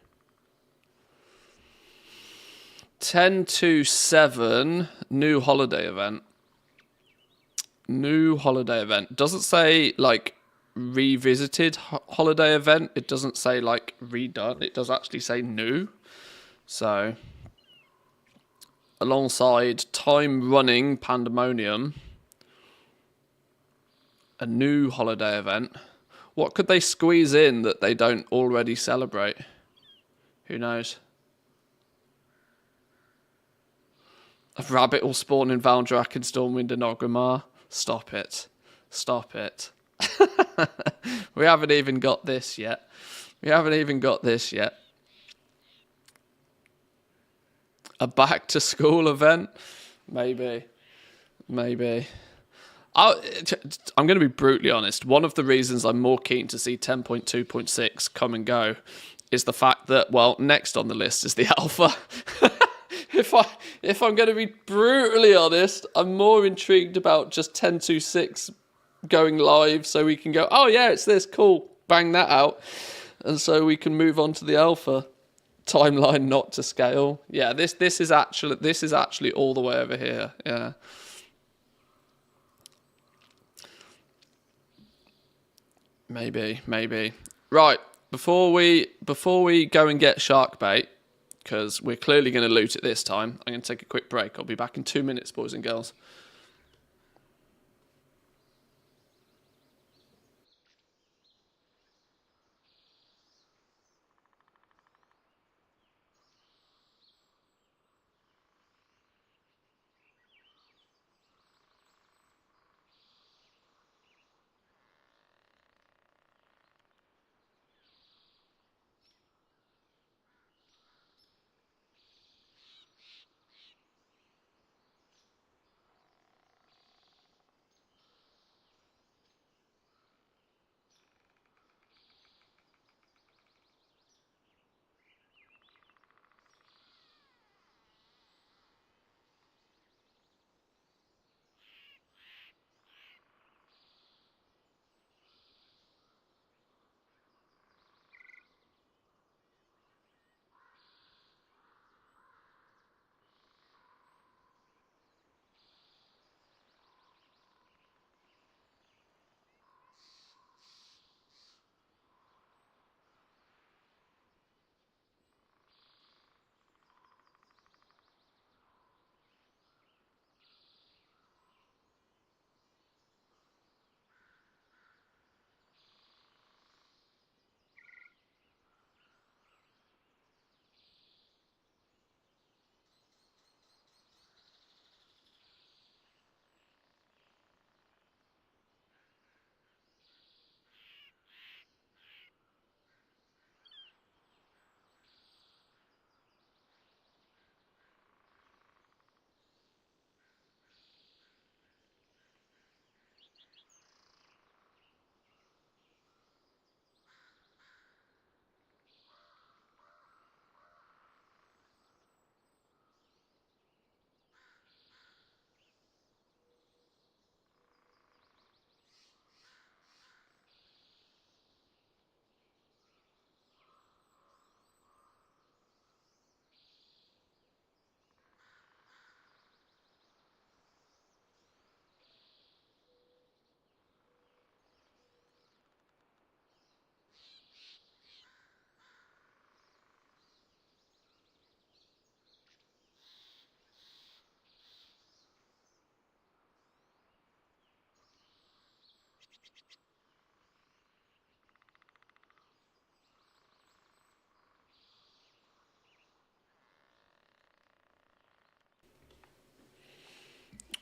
10-7 new holiday event. New holiday event. Doesn't say like revisited holiday event. It doesn't say like redone. It does actually say new. So alongside time running Pandemonium, a new holiday event. What could they squeeze in that they don't already celebrate? Who knows? A rabbit will spawn in Valdrakken, Stormwind and Orgrimmar. Stop it. Stop it. We haven't even got this yet. We haven't even got this yet. A back to school event? Maybe. Maybe. I'm going to be brutally honest. One of the reasons I'm more keen to see 10.2.6 come and go is the fact that, well, next on the list is the alpha. If I'm going to be brutally honest, I'm more intrigued about just 10.2.6 going live so we can go, oh yeah, it's this, cool, bang that out. And so we can move on to the alpha. Timeline not to scale. Yeah, this is actually all the way over here. Yeah. Maybe. Right, before we go and get shark bait, because we're clearly going to loot it this time, I'm going to take a quick break. I'll be back in 2 minutes, boys and girls.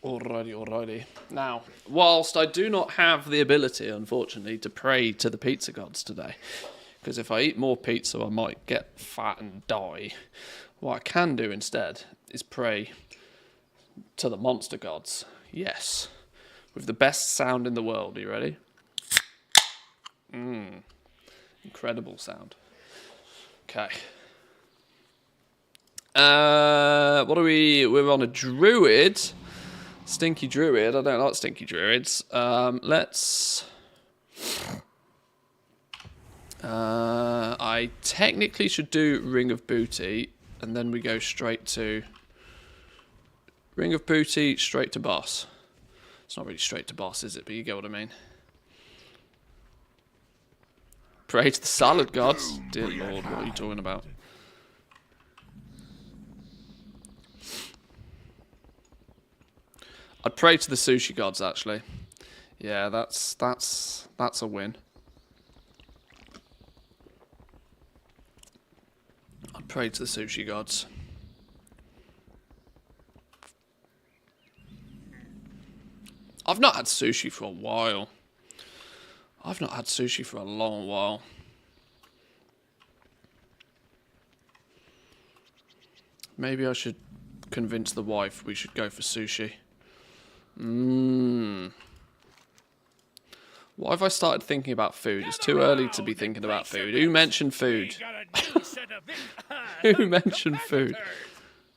Alrighty. Now, whilst I do not have the ability, unfortunately, to pray to the pizza gods today, because if I eat more pizza, I might get fat and die. What I can do instead is pray to the monster gods. Yes. With the best sound in the world. Are you ready? Incredible sound. Okay. What are we? We're on a druid. Stinky druid. I don't like stinky druids. Let's... I technically should do Ring of Booty, and then we go straight to... Ring of Booty, straight to boss. It's not really straight to boss, is it? But you get what I mean. Pray to the salad gods. Dear Lord, what are you talking about? I'd pray to the sushi gods, actually. Yeah, that's a win. I'd pray to the sushi gods. I've not had sushi for a while. I've not had sushi for a long while. Maybe I should convince the wife we should go for sushi. What have I started thinking about food? It's too early to be thinking about food. Who mentioned food? Who mentioned food?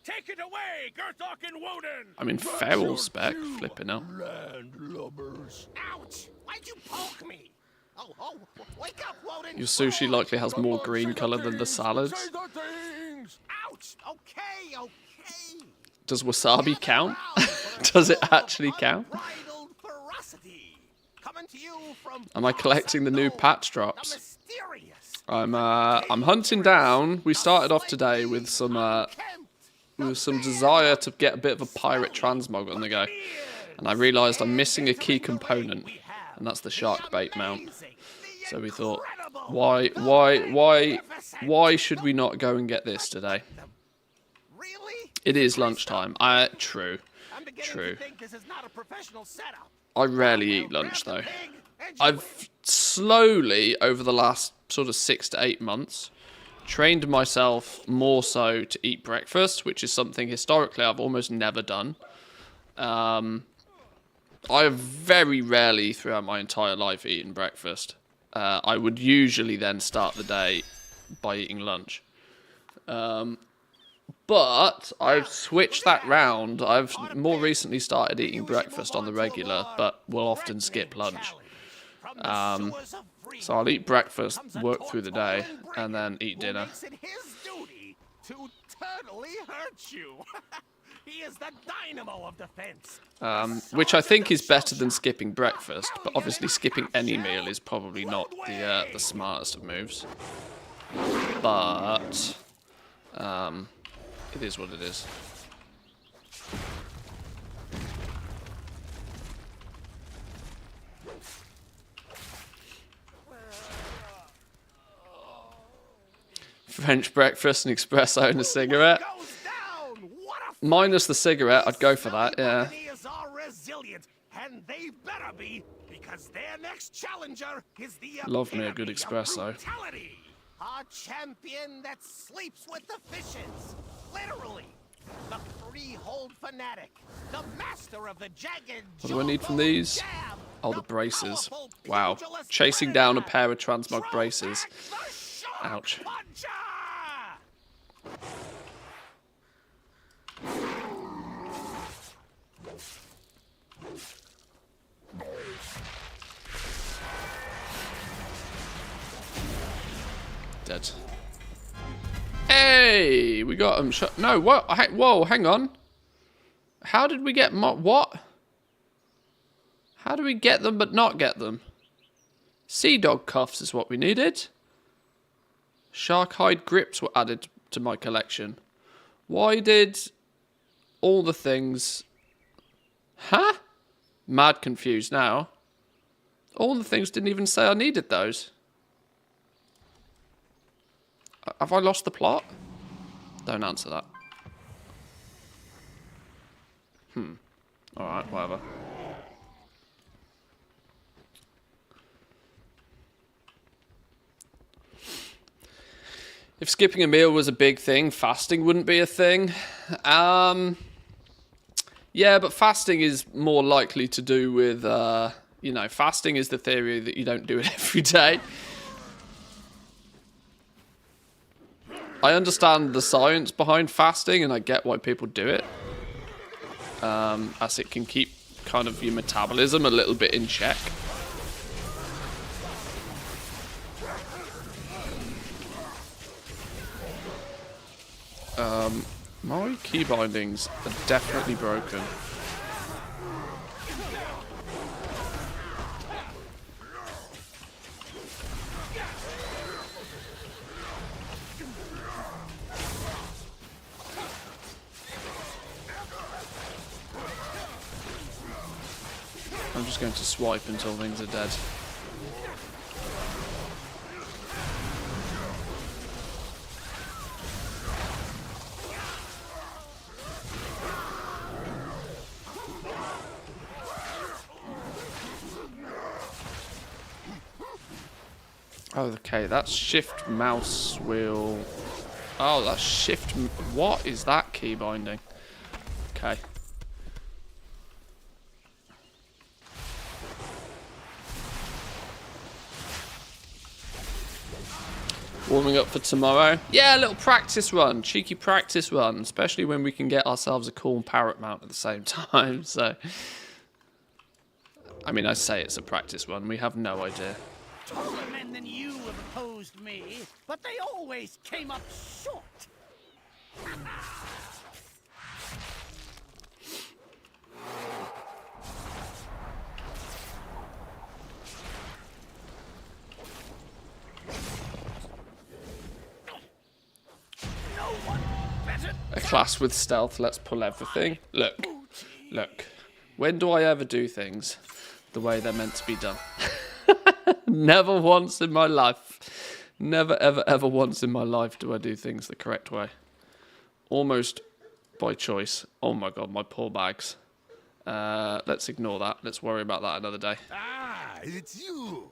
Take it away, Gerthok and Woden! I'm in feral spec, flipping out. Ouch! Why'd you poke me? Oh, wake up, Woden! Your sushi likely has more green colour than the salads. Ouch! Okay. Does wasabi count? Does it actually count? Am I collecting the new patch drops? I'm hunting down. We started off today with some desire to get a bit of a pirate transmog on the go, and I realised I'm missing a key component, and that's the shark bait mount. So we thought, why should we not go and get this today? It is lunchtime. True. I rarely eat lunch though. I've slowly, over the last sort of 6 to 8 months, trained myself more so to eat breakfast, which is something historically I've almost never done. I have very rarely throughout my entire life eaten breakfast. I would usually then start the day by eating lunch. But I've switched that round. I've more recently started eating breakfast on the regular, but will often skip lunch. So I'll eat breakfast, work through the day, and then eat dinner. Which I think is better than skipping breakfast, but obviously skipping any meal is probably not the smartest of moves. But it is what it is. French breakfast, an espresso and a cigarette. Minus the cigarette, I'd go for that, yeah. Love me a good espresso. A champion that sleeps with the fishes. Literally. The Freehold fanatic. The master of the jagged. What do I need from these? Oh, the braces. Wow. Chasing down a pair of transmog braces. Ouch. Dead. Hey, we got him. No, what? Whoa, hang on. How did we get what? How do we get them but not get them? Sea dog cuffs is what we needed. Shark hide grips were added to my collection. Why did all the things... Huh? Mad confused now. All the things didn't even say I needed those. Have I lost the plot? Don't answer that. Alright, whatever. If skipping a meal was a big thing, fasting wouldn't be a thing. Yeah, but fasting is more likely to do with, you know, fasting is the theory that you don't do it every day. I understand the science behind fasting, and I get why people do it. As it can keep kind of your metabolism a little bit in check. My key bindings are definitely broken. I'm just going to swipe until things are dead. Okay, that's shift mouse wheel. Oh, that's shift. What is that key binding? Okay. Warming up for tomorrow. Yeah, a little practice run. Cheeky practice run. Especially when we can get ourselves a cool parrot mount at the same time. So, I mean, I say it's a practice run. We have no idea. Taller men than you have opposed me, but they always came up short. No one better. A class with stealth. Let's pull everything. Look. Look. When do I ever do things the way they're meant to be done? Never once in my life. Never, ever, ever once in my life do I do things the correct way. Almost by choice. Oh my god, my poor bags. Let's ignore that. Let's worry about that another day. Ah, it's you.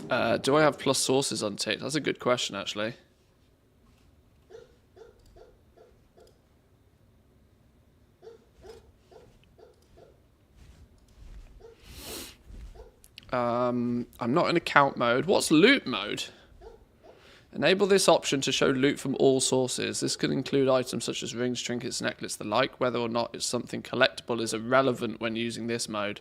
Do I have plus sources unticked? That's a good question, actually. I'm not in account mode. What's loot mode? Enable this option to show loot from all sources. This could include items such as rings, trinkets, necklaces, the like. Whether or not it's something collectible is irrelevant when using this mode.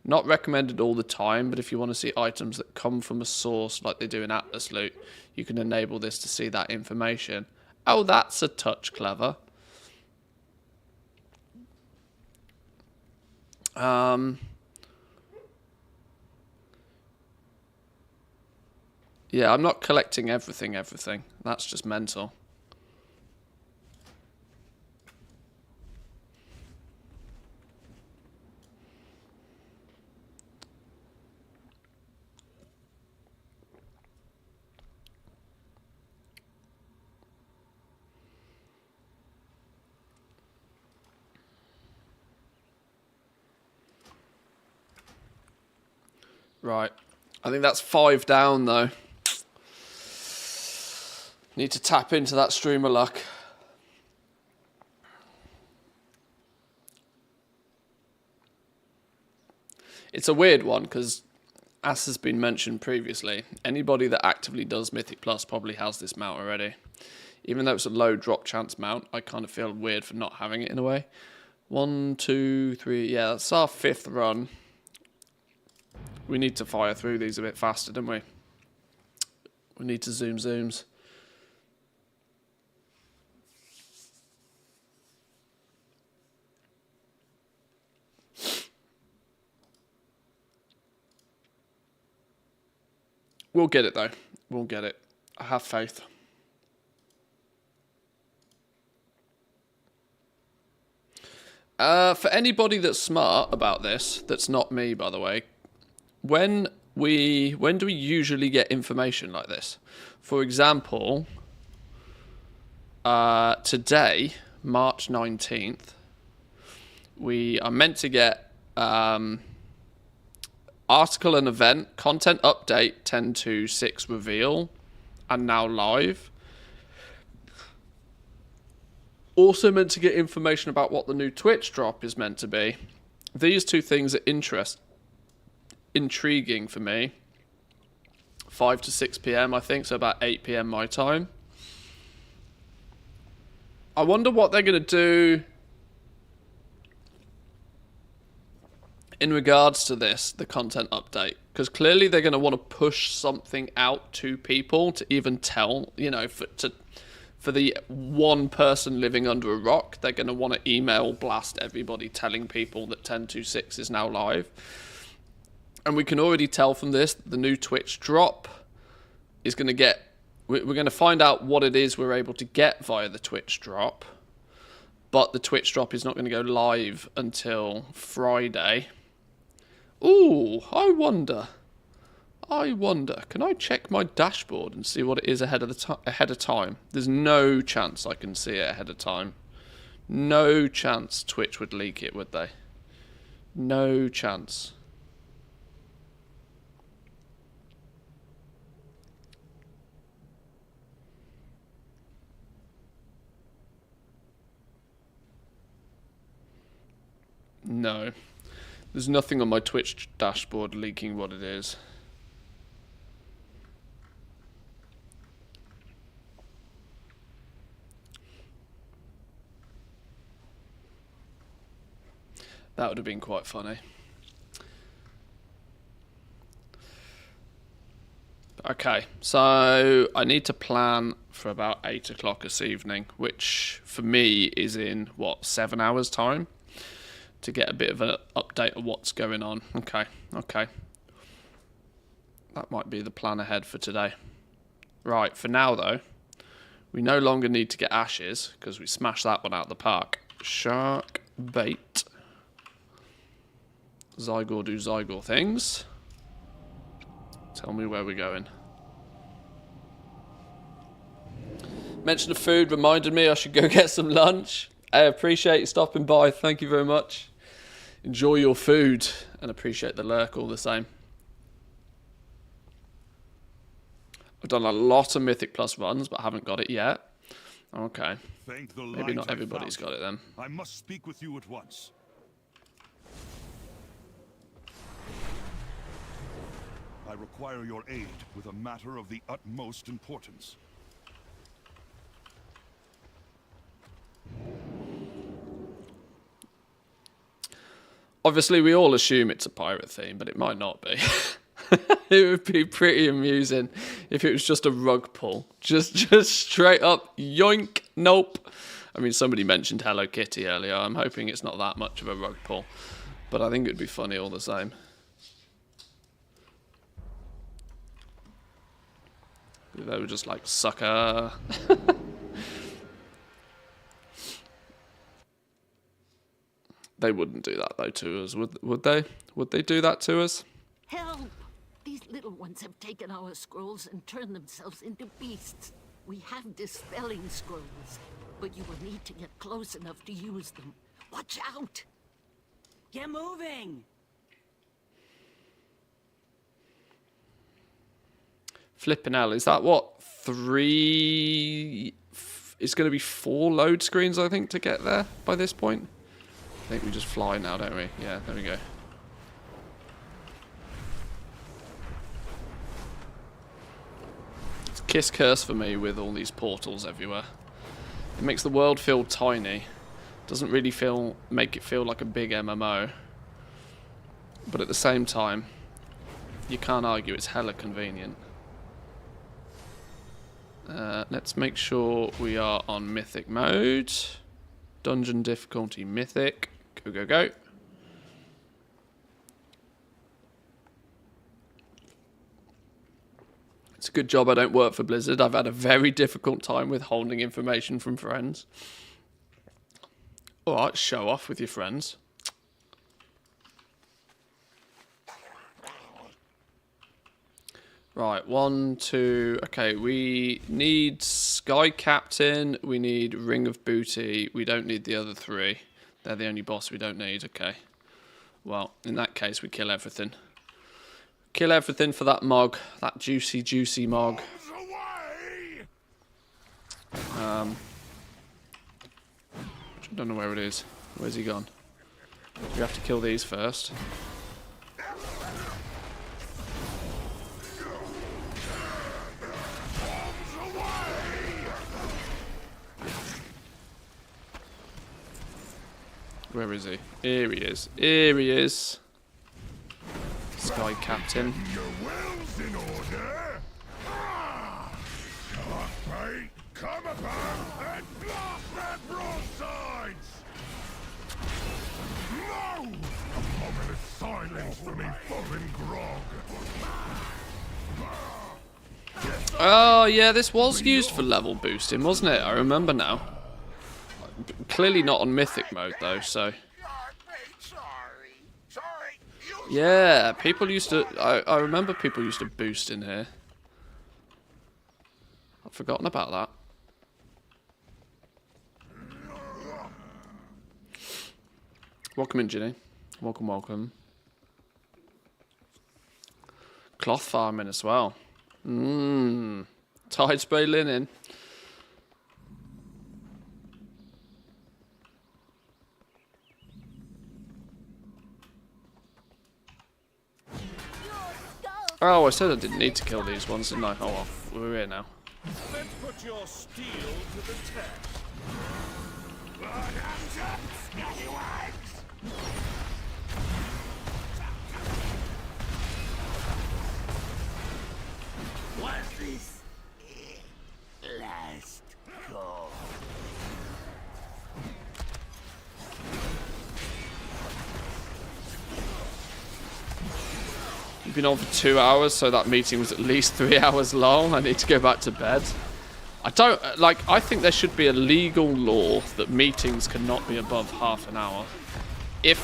Not recommended all the time, but if you want to see items that come from a source like they do in Atlas loot, you can enable this to see that information. Oh, that's a touch clever. Yeah, I'm not collecting everything. That's just mental. Right. I think that's 5 down, though. Need to tap into that stream of luck. It's a weird one, because, as has been mentioned previously, anybody that actively does Mythic Plus probably has this mount already. Even though it's a low drop chance mount, I kind of feel weird for not having it in a way. 1, 2, 3, yeah, that's our 5th run. We need to fire through these a bit faster, don't we? We need to zooms. We'll get it, though. We'll get it. I have faith. For anybody that's smart about this, that's not me, by the way, when do we usually get information like this? For example, today, March 19th, we are meant to get article and event, content update 10.2.6 reveal, and now live. Also meant to get information about what the new Twitch drop is meant to be. These two things are intriguing for me. 5 to 6 p.m, I think, so about 8 p.m. my time. I wonder what they're going to do in regards to this, the content update. Because clearly they're going to want to push something out to people to even tell, you know, for the one person living under a rock, they're going to want to email blast everybody telling people that 10.2.6 is now live. And we can already tell from this, the new Twitch drop is going to get... We're going to find out what it is we're able to get via the Twitch drop. But the Twitch drop is not going to go live until Friday. Ooh, I wonder. Can I check my dashboard and see what it is ahead of time? There's no chance I can see it ahead of time. No chance Twitch would leak it, would they? No chance. No. There's nothing on my Twitch dashboard leaking what it is. That would have been quite funny. Okay, so I need to plan for about 8 o'clock this evening, which for me is in, what, 7 hours time? To get a bit of an update of what's going on. Okay. That might be the plan ahead for today. Right, for now though, we no longer need to get ashes, because we smashed that one out of the park. Shark bait. Zygor do Zygor things. Tell me where we're going. Mention of food reminded me I should go get some lunch. I appreciate you stopping by. Thank you very much. Enjoy your food and appreciate the lurk all the same. I've done a lot of Mythic Plus runs, but haven't got it yet. Okay. Maybe not everybody's got it then. I must speak with you at once. I require your aid with a matter of the utmost importance. Obviously, we all assume it's a pirate theme, but it might not be. It would be pretty amusing if it was just a rug pull. Just straight up, yoink, nope. I mean, somebody mentioned Hello Kitty earlier. I'm hoping it's not that much of a rug pull. But I think it'd be funny all the same. They were just like, sucker. They wouldn't do that though to us, would they? Would they do that to us? Help! These little ones have taken our scrolls and turned themselves into beasts. We have dispelling scrolls, but you will need to get close enough to use them. Watch out! Get moving! Flipping hell, is that what? 3... It's going to be 4 load screens, I think, to get there by this point. I think we just fly now, don't we? Yeah, there we go. It's kiss curse for me with all these portals everywhere. It makes the world feel tiny. Doesn't really make it feel like a big MMO. But at the same time, you can't argue it's hella convenient. Let's make sure we are on Mythic mode. Dungeon difficulty Mythic. Go. It's a good job I don't work for Blizzard. I've had a very difficult time withholding information from friends. Alright, show off with your friends. Right, 1, 2... Okay, we need Sky Captain. We need Ring of Booty. We don't need the other 3. They're the only boss we don't need. Okay. Well, in that case, we kill everything. Kill everything for that Mog. That juicy, juicy Mog. I don't know where it is. Where's he gone? We have to kill these first. Where is he? Here he is. Here he is. Sky Captain. Your will's in order. Sharkbait, come about and blast their broadsides. No! Ominous silence from a foreign grog. Oh, yeah, this was used for level boosting, wasn't it? I remember now. Clearly not on Mythic mode, though, so... Yeah, people used to... I remember people used to boost in here. I've forgotten about that. Welcome in, Ginny. Welcome, welcome. Cloth farming as well. Tide spray linen. Oh, I said I didn't need to kill these ones, didn't I? Oh well, we're here now. Let's put your steel to the test. Hands up, scallywags! Was this last call? You've been on for 2 hours, so that meeting was at least 3 hours long. I need to go back to bed. I don't, like, I think there should be a legal law that meetings cannot be above half an hour. If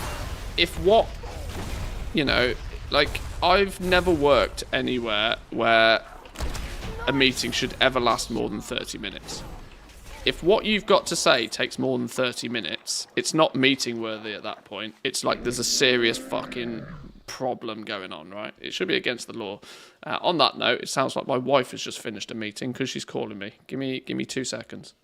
what, you know, like, I've never worked anywhere where a meeting should ever last more than 30 minutes. If what you've got to say takes more than 30 minutes, it's not meeting worthy at that point. It's like there's a serious fucking problem going on, right? It should be against the law. On that note, it sounds like my wife has just finished a meeting because she's calling me. Give me 2 seconds.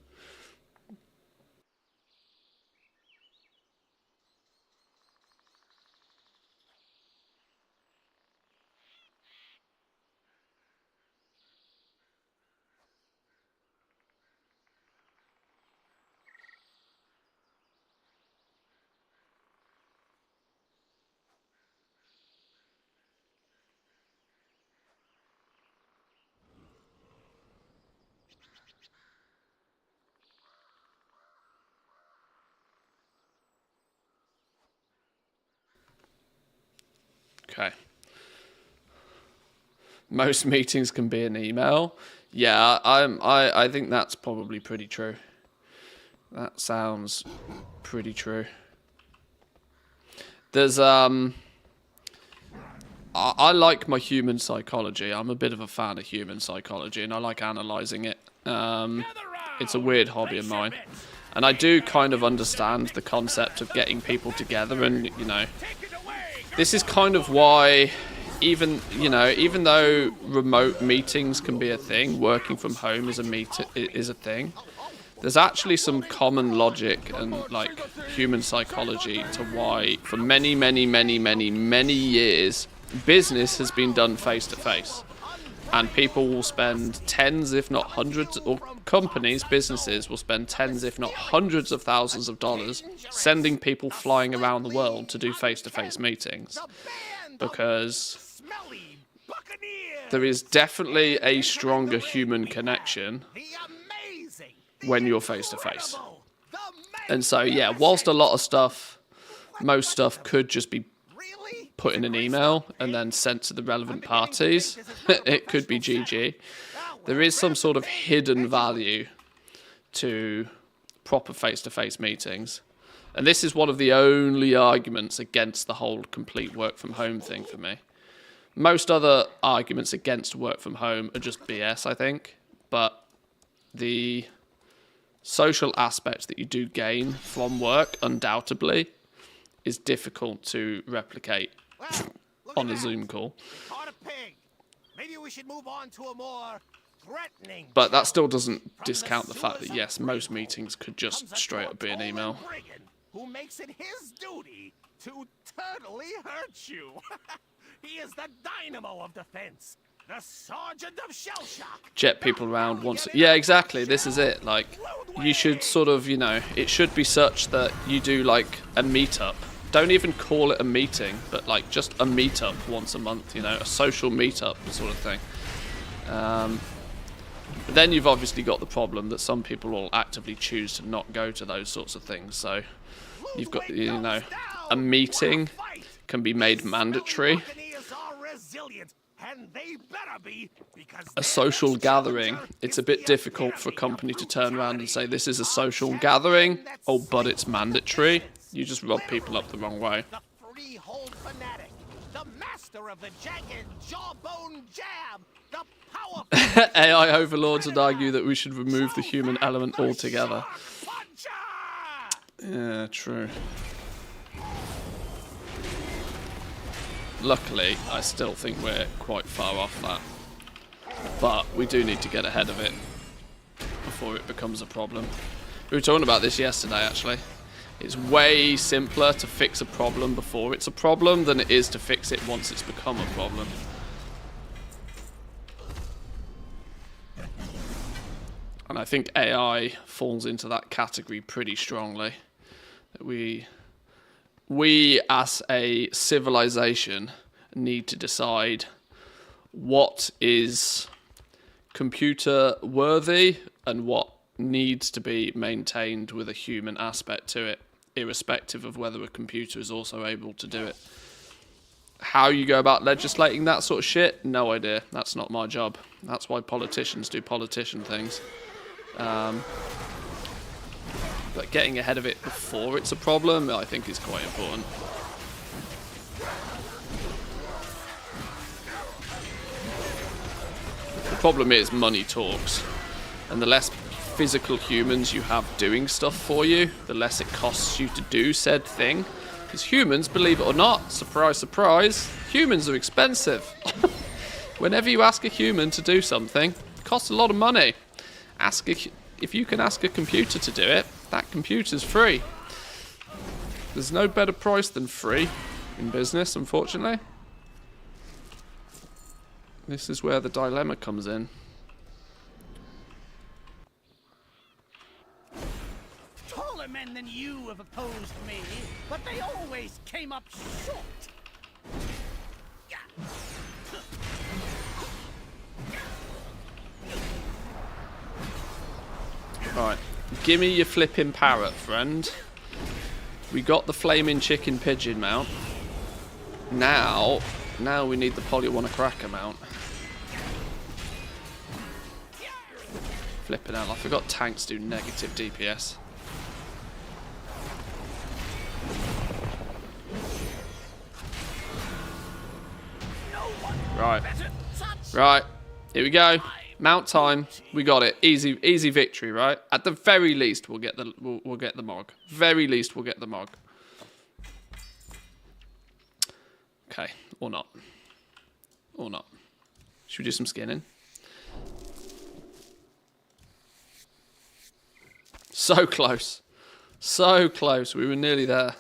Okay. Most meetings can be an email. Yeah, I think that's probably pretty true. That sounds pretty true. There's I like my human psychology. I'm a bit of a fan of human psychology, and I like analysing it. It's a weird hobby of mine. And I do kind of understand the concept of getting people together, and, you know, this is kind of why, even though remote meetings can be a thing, working from home is a thing. There's actually some common logic and, like, human psychology to why, for many, many, many, many, many years, business has been done face to face. And people will spend tens, if not hundreds, or companies, businesses will spend tens, if not hundreds of thousands of dollars sending people flying around the world to do face-to-face meetings. Because there is definitely a stronger human connection when you're face-to-face. And so, yeah, whilst a lot of stuff, most stuff could just be put in an email and then sent to the relevant parties, it could be GG. There is some sort of hidden value to proper face-to-face meetings. And this is one of the only arguments against the whole complete work from home thing for me. Most other arguments against work from home are just BS, I think. But the social aspect that you do gain from work, undoubtedly, is difficult to replicate on a Zoom call. Caught a pig. Maybe we should move on to a more threatening. But that still doesn't discount the fact that, yes, most meetings could just Comes a straight up be an email. brigand who makes it his duty to totally hurt you. He is the dynamo of defense, the sergeant of shell shock. Jet people around once. Yeah, exactly. This is it. Like, you should sort of, you know, it should be such that you do like a meetup. Don't even call it a meeting, but like just a meetup once a month, you know, a social meetup sort of thing. But then you've obviously got the problem that some people will actively choose to not go to those sorts of things. So you've got, you know, a meeting can be made mandatory. A social gathering, it's a bit difficult for a company to turn around and say this is a social gathering, oh, but it's mandatory. You just rub people up the wrong way. The Freehold fanatic, the master of the jagged jawbone jab, the powerful AI overlords would argue that we should remove the human element altogether. Yeah, true. Luckily, I still think we're quite far off that. But we do need to get ahead of it before it becomes a problem. We were talking about this yesterday, actually. It's way simpler to fix a problem before it's a problem than it is to fix it once it's become a problem. And I think AI falls into that category pretty strongly. That we as a civilization need to decide what is computer worthy and what needs to be maintained with a human aspect to it, irrespective of whether a computer is also able to do it. How you go about legislating that sort of shit, no idea. That's not my job. That's why politicians do politician things. But getting ahead of it before it's a problem, I think is quite important. The problem is money talks, and the less physical humans you have doing stuff for you, the less it costs you to do said thing. Because humans, believe it or not, surprise, surprise, humans are expensive. Whenever you ask a human to do something, it costs a lot of money. If you can ask a computer to do it, that computer's free. There's no better price than free in business, unfortunately. This is where the dilemma comes in. Taller men than you have opposed me, but they always came up short. Right, gimme your flipping parrot, friend. We got the flaming chicken pigeon mount. Now we need the polywana cracker mount. Flipping hell, I forgot tanks do negative DPS. Right. Right. Here we go. Mount time. We got it. Easy victory, right? At the very least, we'll get the Mog. Very least, we'll get the Mog. Okay, or not. Or not. Should we do some skinning? So close. So close. We were nearly there.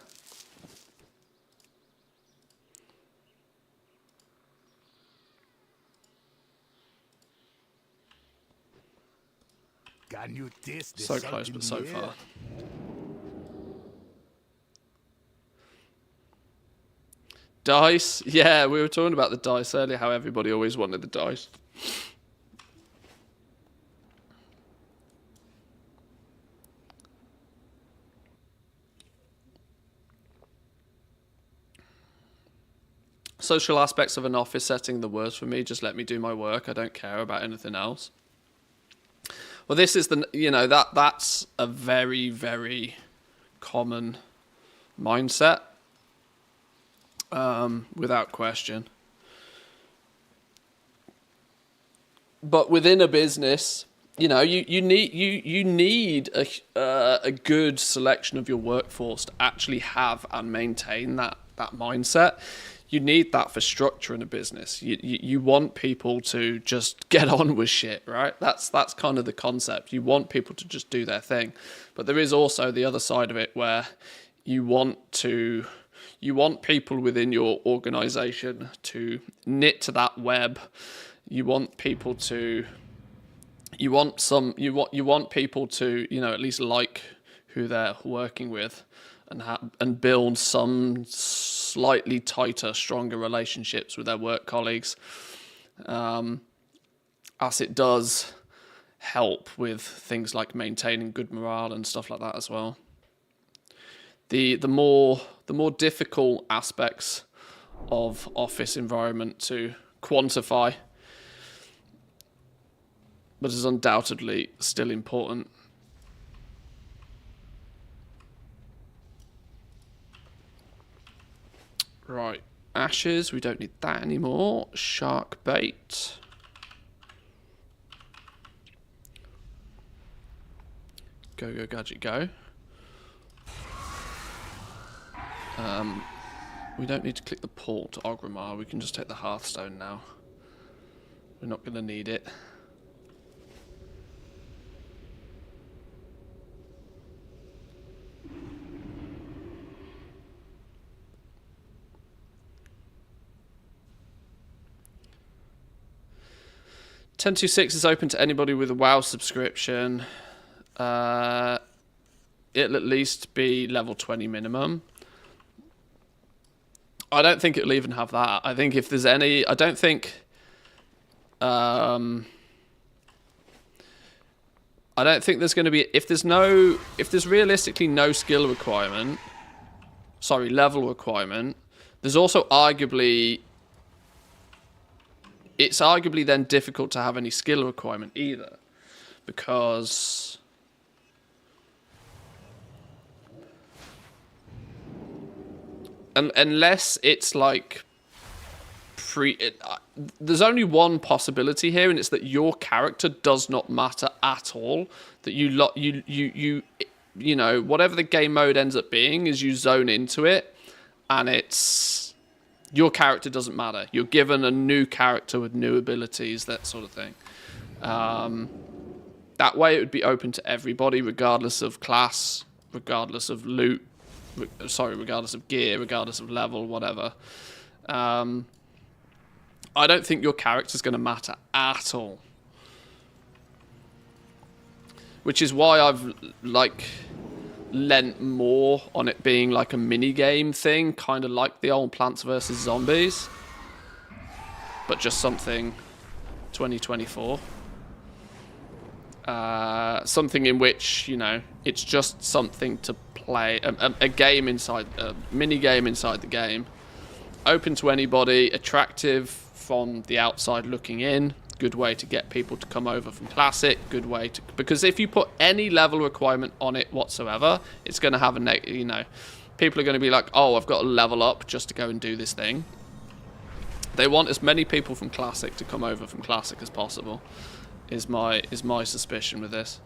So close, but so far. Dice? Yeah, we were talking about the dice earlier, how everybody always wanted the dice. Social aspects of an office setting, the worst for me. Just let me do my work. I don't care about anything else. Well, this is the, you know, that's a very, very common mindset, without question. But within a business, you know, you need a good selection of your workforce to actually have and maintain that mindset. You need that for structure in a business. You want people to just get on with shit, right? That's kind of the concept. You want people to just do their thing. But there is also the other side of it where you want people within your organization to knit to that web. You want people to at least like who they're working with, and build some slightly tighter, stronger relationships with their work colleagues, as it does help with things like maintaining good morale and stuff like that as well. The more difficult aspects of office environment to quantify, but is undoubtedly still important. Right, ashes, we don't need that anymore. Shark bait. Go, gadget, go. We don't need to click the port to Ogrimmar, we can just take the Hearthstone now. We're not going to need it. $10.26 is open to anybody with a WoW subscription. It'll at least be level 20 minimum. I don't think it'll even have that. I think if there's any... I don't think there's going to be... If there's realistically no skill requirement... Sorry, level requirement... There's also arguably... It's arguably then difficult to have any skill requirement either. Because... unless it's like... there's only one possibility here, and it's that your character does not matter at all. That you know, whatever the game mode ends up being, is you zone into it, and it's... Your character doesn't matter. You're given a new character with new abilities, that sort of thing. That way it would be open to everybody, regardless of class, regardless of loot, regardless of gear, regardless of level, whatever. I don't think your character's going to matter at all. Which is why I've, lent more on it being like a mini-game thing, kind of like the old Plants vs. Zombies. But just something 2024. Something in which, you know, it's just something to play, a game inside, a mini-game inside the game. Open to anybody, attractive from the outside looking in. Good way to get people to come over from Classic. Good way to... Because if you put any level requirement on it whatsoever, it's going to have a... You know, people are going to be like, oh, I've got to level up just to go and do this thing. They want as many people from Classic to come over from Classic as possible, is my suspicion with this.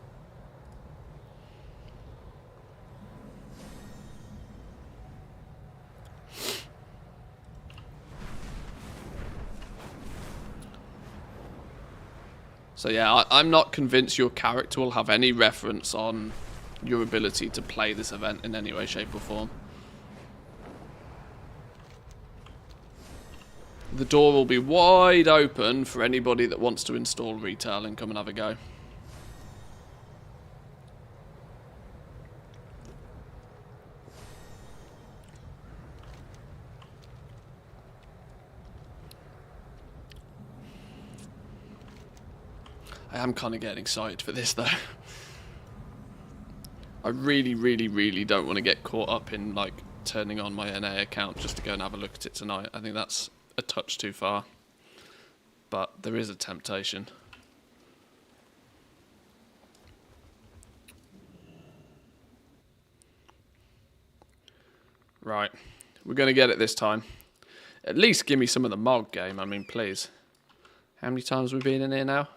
So yeah, I'm not convinced your character will have any reference on your ability to play this event in any way, shape or form. The door will be wide open for anybody that wants to install retail and come and have a go. I am kind of getting excited for this though. I really, really, really don't want to get caught up in like turning on my NA account just to go and have a look at it tonight. I think that's a touch too far. But there is a temptation. Right. We're going to get it this time. At least give me some of the Mog game. I mean, please. How many times have we been in here now?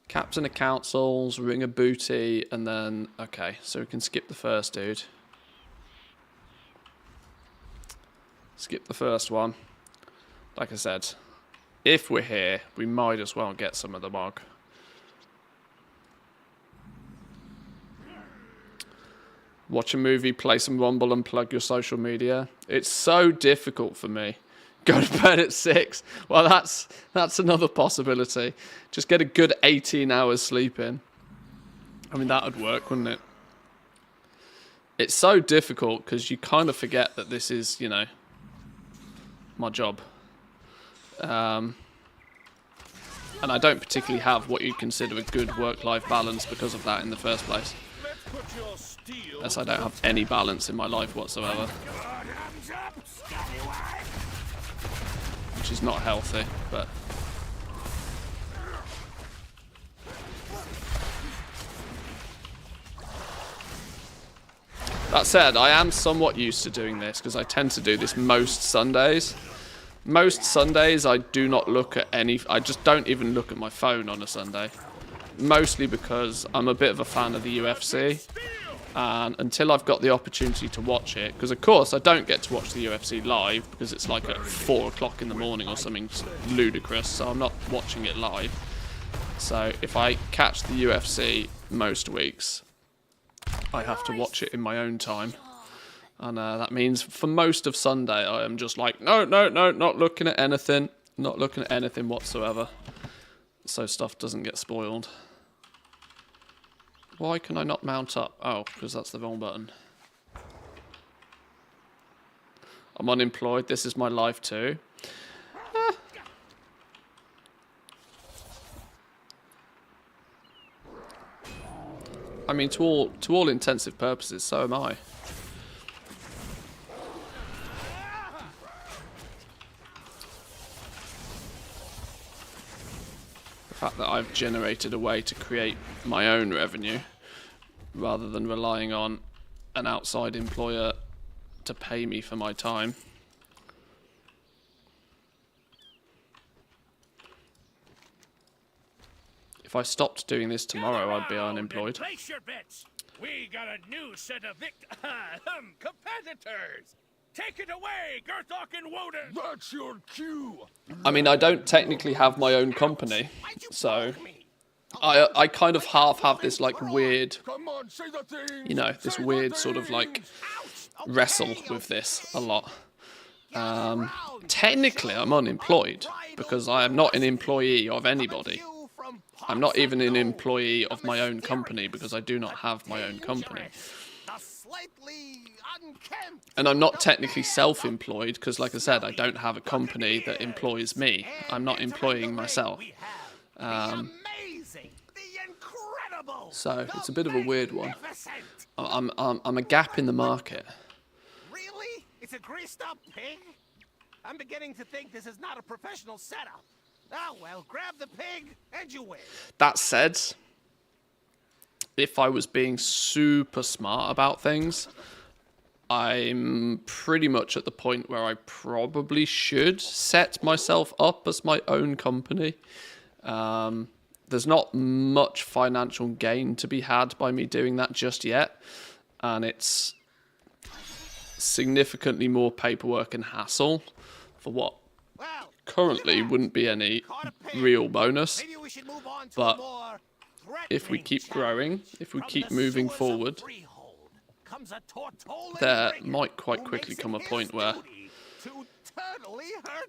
Captain of Councils, Ring of Booty, and then... Okay, so we can skip the first dude. Skip the first one. Like I said, if we're here, we might as well get some of the Mog. Watch a movie, play some Rumble, and plug your social media. It's so difficult for me. Go to bed at 6. Well, that's another possibility. Just get a good 18 hours sleep in. I mean, that would work, wouldn't it? It's so difficult because you kind of forget that this is, you know, my job. And I don't particularly have what you'd consider a good work-life balance because of that in the first place. As I don't have any balance in my life whatsoever. Which is not healthy, but... That said, I am somewhat used to doing this because I tend to do this most Sundays. Most Sundays I do not look at any... I just don't even look at my phone on a Sunday. Mostly because I'm a bit of a fan of the UFC. And until I've got the opportunity to watch it, because of course I don't get to watch the UFC live because it's like at 4 o'clock in the morning or something ludicrous, so I'm not watching it live. So if I catch the UFC most weeks, I have to watch it in my own time. And that means for most of Sunday I am just like, no, not looking at anything. Not looking at anything whatsoever. So stuff doesn't get spoiled. Why can I not mount up? Oh, because that's the wrong button. I'm unemployed. This is my life too. I mean, to all intensive purposes, so am I. The fact that I've generated a way to create my own revenue rather than relying on an outside employer to pay me for my time. If I stopped doing this tomorrow, I'd be unemployed. Place your bets. We got a new set of competitors. Take it away, Gerthok and Woden. That's your cue. I mean, I don't technically have my own company, so I kind of half have this like weird, Come on, say the thing. you know, this weird sort of like wrestle with this a lot. Technically, I'm unemployed because I am not an employee of anybody. I'm not even an employee of my own company because I do not have my own company. And I'm not technically self-employed because, like I said, I don't have a company that employs me. I'm not employing myself. So it's a bit of a weird one. I'm a gap in the market. Really? It's a greased-up pig? I'm beginning to think this is not a professional setup. Oh, well, grab the pig and you win. That said, if I was being super smart about things, I'm pretty much at the point where I probably should set myself up as my own company. There's not much financial gain to be had by me doing that just yet, and it's significantly more paperwork and hassle for what currently wouldn't be any real bonus. But if we keep growing, if we keep moving forward, there might quite quickly come a point where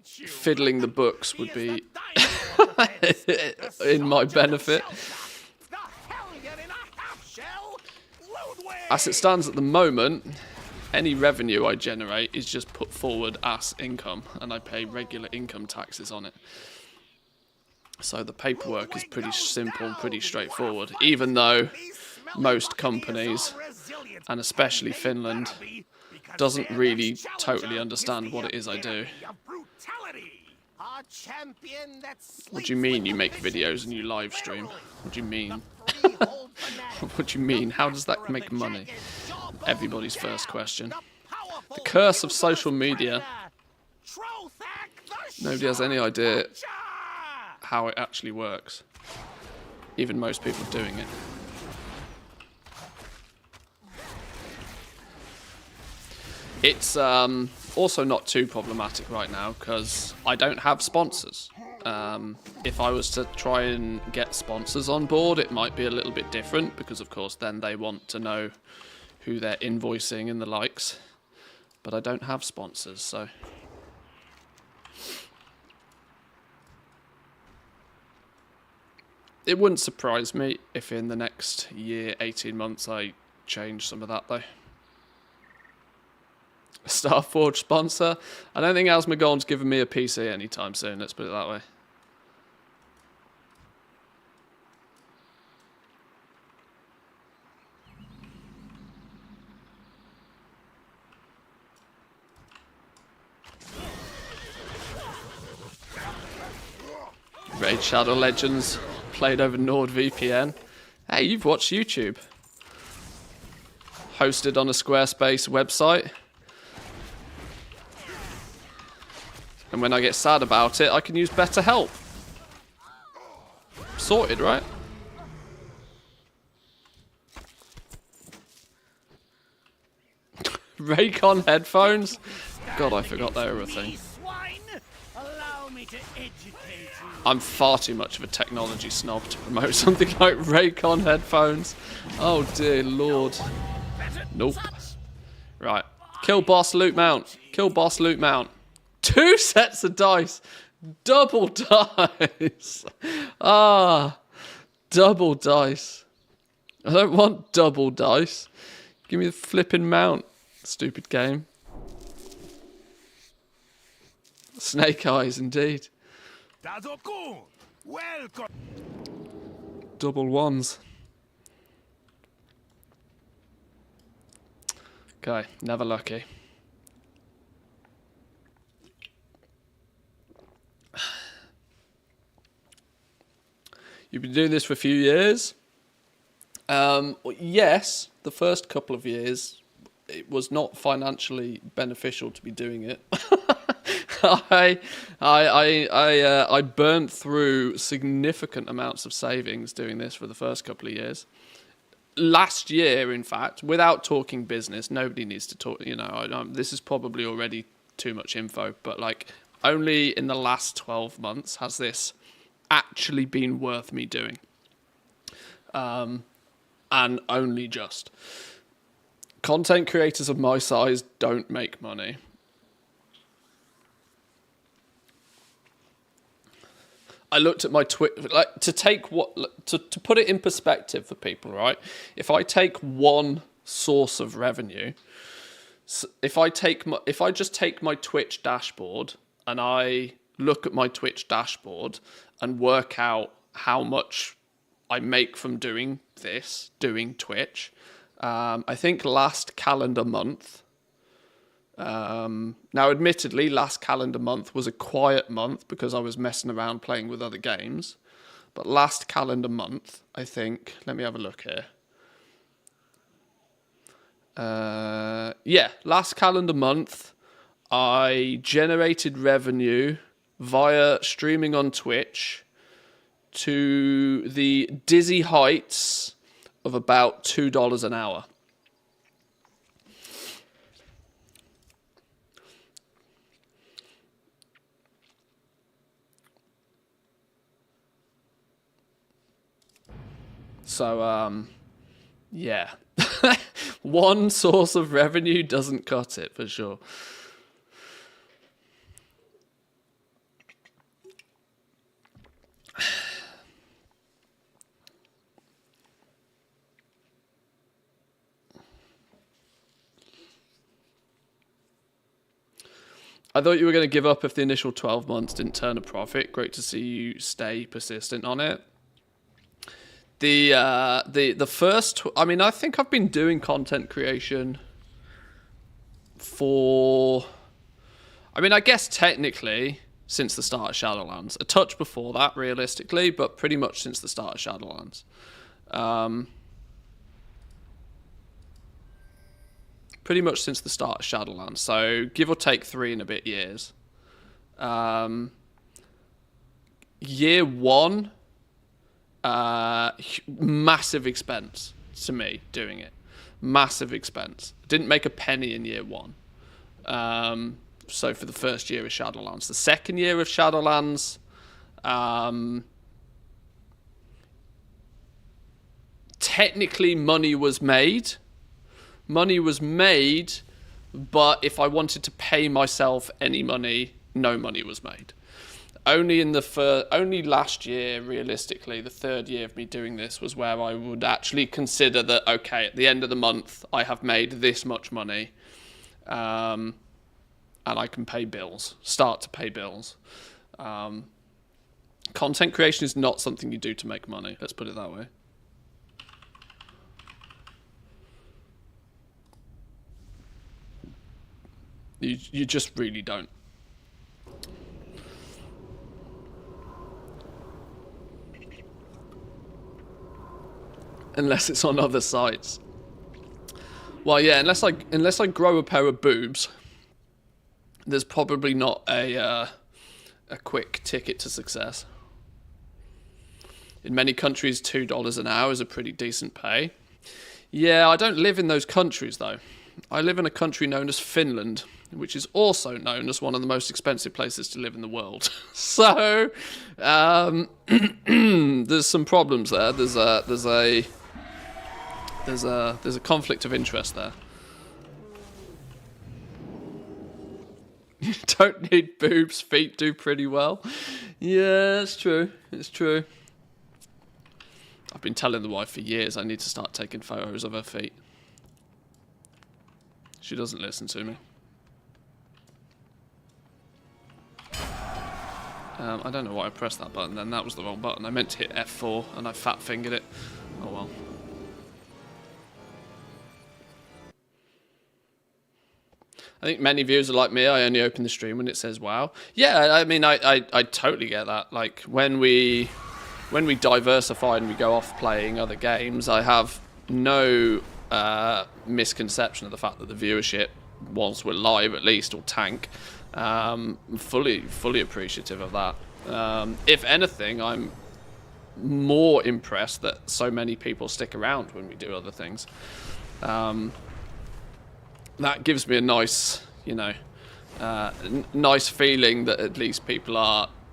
fiddling the books would be in my benefit. As it stands at the moment, any revenue I generate is just put forward as income, and I pay regular income taxes on it. So the paperwork is pretty simple, pretty straightforward, even though most companies, and especially Finland, doesn't really totally understand what it is I do. What do you mean you make videos and you live stream? What do you mean? What do you mean? How does that make money? Everybody's first question. The curse of social media. Nobody has any idea how it actually works. even most people doing it. It's also not too problematic right now because I don't have sponsors. If I was to try and get sponsors on board, it might be a little bit different because, of course, then they want to know who they're invoicing and the likes. But I don't have sponsors, so... It wouldn't surprise me if in the next year, 18 months, I change some of that, though. Starforge sponsor. I don't think Asmogorn's giving me a PC anytime soon, let's put it that way. Raid Shadow Legends played over NordVPN. Hey, you've watched YouTube. Hosted on a Squarespace website. And when I get sad about it, I can use BetterHelp. Sorted, right? Raycon headphones? God, I forgot they were a thing. I'm far too much of a technology snob to promote something like Raycon headphones. Oh dear lord. Nope. Right. Kill boss loot mount. Kill boss loot mount. 2 sets of dice. Double dice. Double dice. I don't want double dice. Give me the flipping mount. Stupid game. Snake eyes indeed. Welcome. Double ones. Okay, never lucky. You've been doing this for a few years. Yes, the first couple of years, it was not financially beneficial to be doing it. I burnt through significant amounts of savings doing this for the first couple of years. Last year, in fact, without talking business, nobody needs to talk, you know, this is probably already too much info, but like only in the last 12 months has this actually been worth me doing. And only just. Content creators of my size don't make money. I looked at my Twitter, like, to put it in perspective for people, right? If I take one source of revenue, if I just take my Twitch dashboard and I look at my Twitch dashboard and work out how much I make from doing Twitch, I think last calendar month. Now, admittedly, last calendar month was a quiet month because I was messing around playing with other games. But last calendar month, I think, let me have a look here. Yeah, last calendar month, I generated revenue via streaming on Twitch to the dizzy heights of about $2 an hour. So, yeah. One source of revenue doesn't cut it, for sure. I thought you were going to give up if the initial 12 months didn't turn a profit. Great to see you stay persistent on it. The first, I mean, I think I've been doing content creation for, I mean, I guess technically since the start of Shadowlands. A touch before that, realistically, but pretty much since the start of Shadowlands. Pretty much since the start of Shadowlands. So give or take 3 and a bit years. Year 1 Massive expense to me doing it. Massive expense. Didn't make a penny in year 1. So for the first year of Shadowlands. The second year of Shadowlands, technically money was made. Money was made, but if I wanted to pay myself any money, no money was made. Only last year, realistically, the third year of me doing this, was where I would actually consider that, okay, at the end of the month, I have made this much money, and I can pay bills, start to pay bills. Content creation is not something you do to make money, let's put it that way. You just really don't. Unless it's on other sites. Well, yeah, unless I grow a pair of boobs, there's probably not a quick ticket to success. In many countries, $2 an hour is a pretty decent pay. Yeah, I don't live in those countries though. I live in a country known as Finland, which is also known as one of the most expensive places to live in the world. So, there's some problems there. There's a conflict of interest there. You don't need boobs, feet do pretty well. Yeah, it's true. It's true. I've been telling the wife for years I need to start taking photos of her feet. She doesn't listen to me. I don't know why I pressed that button then. That was the wrong button. I meant to hit F4 and I fat fingered it. Oh well. I think many viewers are like me. I only open the stream when it says WoW. Yeah, I mean, I totally get that. Like, when we diversify and we go off playing other games, I have no misconception of the fact that the viewership, once we're live at least, will tank. Fully appreciative of that. If anything, I'm more impressed that so many people stick around when we do other things. That gives me a nice, nice feeling that at least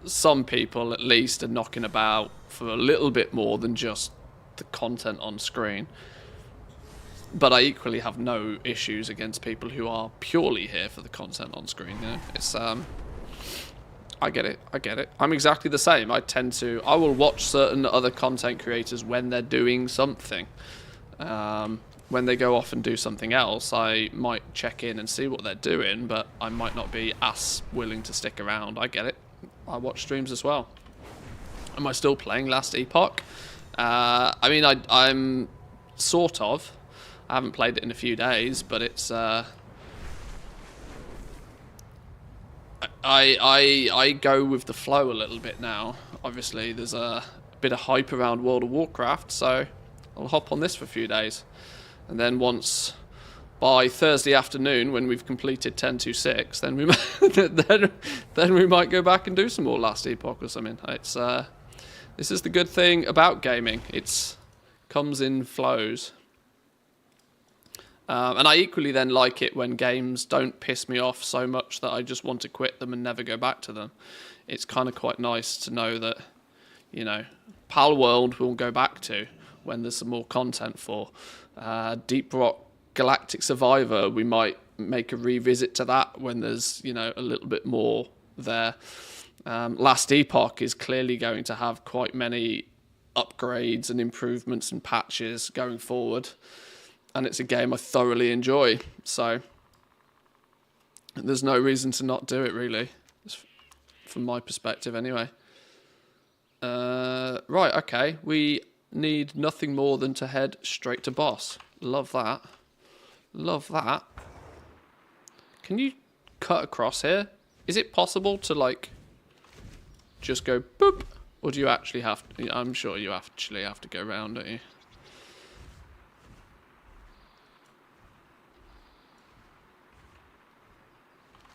some people at least are knocking about for a little bit more than just the content on screen. But I equally have no issues against people who are purely here for the content on screen. It's I get it. I'm exactly the same. I will watch certain other content creators when they're doing something. When they go off and do something else, I might check in and see what they're doing, but I might not be as willing to stick around. I get it. I watch streams as well. Am I still playing Last Epoch? I mean, I'm sort of. I haven't played it in a few days, but it's I go with the flow a little bit now. Obviously, there's a bit of hype around World of Warcraft, so I'll hop on this for a few days. And then by Thursday afternoon, when we've completed 1026, then we might go back and do some more Last Epoch or something. This is the good thing about gaming. It comes in flows. And I equally then like it when games don't piss me off so much that I just want to quit them and never go back to them. It's kind of quite nice to know that, Pal World we'll go back to when there's some more content for. Deep Rock Galactic Survivor, we might make a revisit to that when there's, a little bit more there. Last Epoch is clearly going to have quite many upgrades and improvements and patches going forward. And it's a game I thoroughly enjoy, so there's no reason to not do it, really, from my perspective anyway. Right, okay, we need nothing more than to head straight to boss. Love that. Love that. Can you cut across here? Is it possible to, just go boop? Or do you actually have to? I'm sure you actually have to go around, don't you?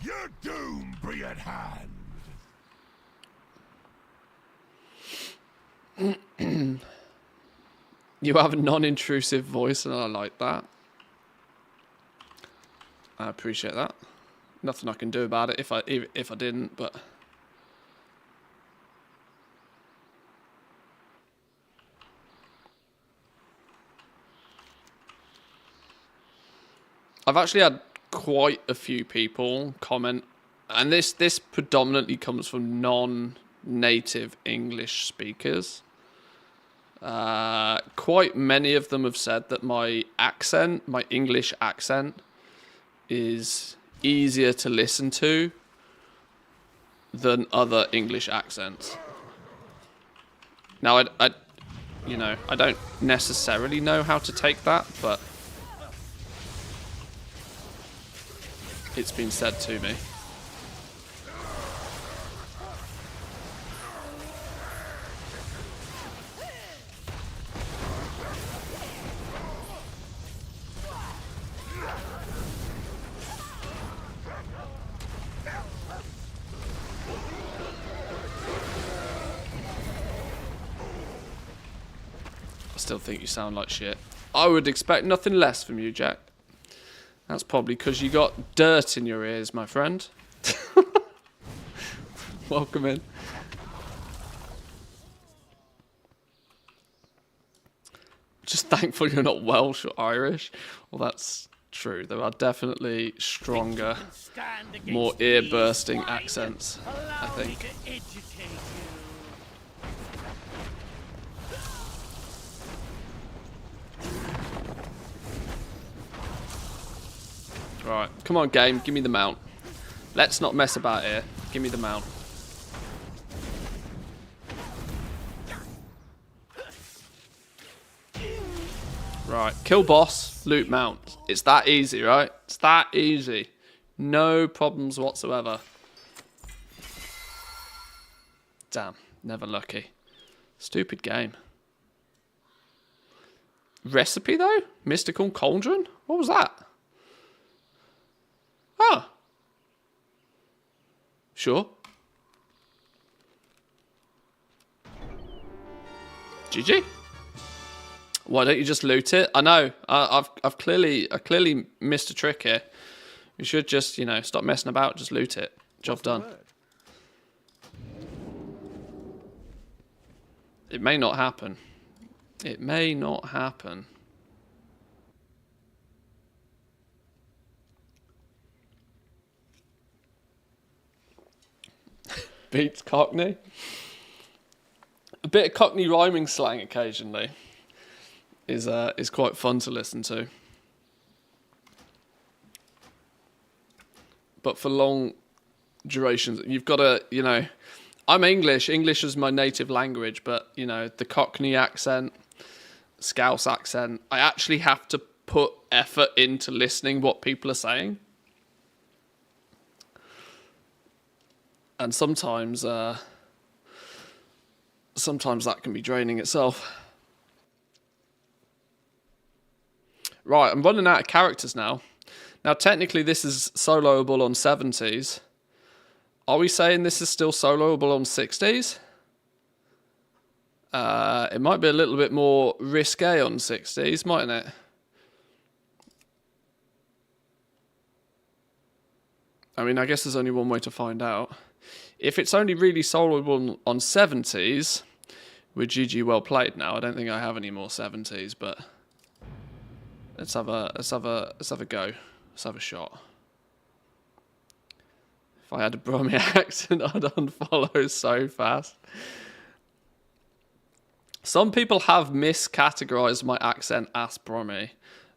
Your doom be at hand. You have a non-intrusive voice, and I like that. I appreciate that. Nothing I can do about it if I didn't, but I've actually had quite a few people comment, and this predominantly comes from non-native English speakers. Quite many of them have said that my accent, my English accent, is easier to listen to than other English accents. Now, I don't necessarily know how to take that, but it's been said to me. I still think you sound like shit. I would expect nothing less from you, Jack. That's probably because you got dirt in your ears, my friend. Welcome in. Just thankful you're not Welsh or Irish. Well, that's true. There are definitely stronger, more ear-bursting accents, I think. Right, come on game, give me the mount. Let's not mess about here. Give me the mount. Right, kill boss, loot mount. It's that easy, right? It's that easy. No problems whatsoever. Damn, never lucky. Stupid game. Recipe though? Mystical Cauldron? What was that? Oh. Sure. GG. Why don't you just loot it? I know. I've clearly missed a trick here. You should just, stop messing about. Just loot it. Job done. It may not happen. It may not happen. Beats Cockney. A bit of Cockney rhyming slang occasionally is quite fun to listen to. But for long durations, you've got to, I'm English. English is my native language, but, the Cockney accent, Scouse accent, I actually have to put effort into listening what people are saying. And sometimes that can be draining itself. Right, I'm running out of characters now. Now, technically, this is soloable on 70s. Are we saying this is still soloable on 60s? It might be a little bit more risque on 60s, mightn't it? I mean, I guess there's only one way to find out. If it's only really soloable on 70s, we're GG well played now. I don't think I have any more 70s, but let's have a go. Let's have a shot. If I had a Brummy accent, I'd unfollow so fast. Some people have miscategorized my accent as Brummy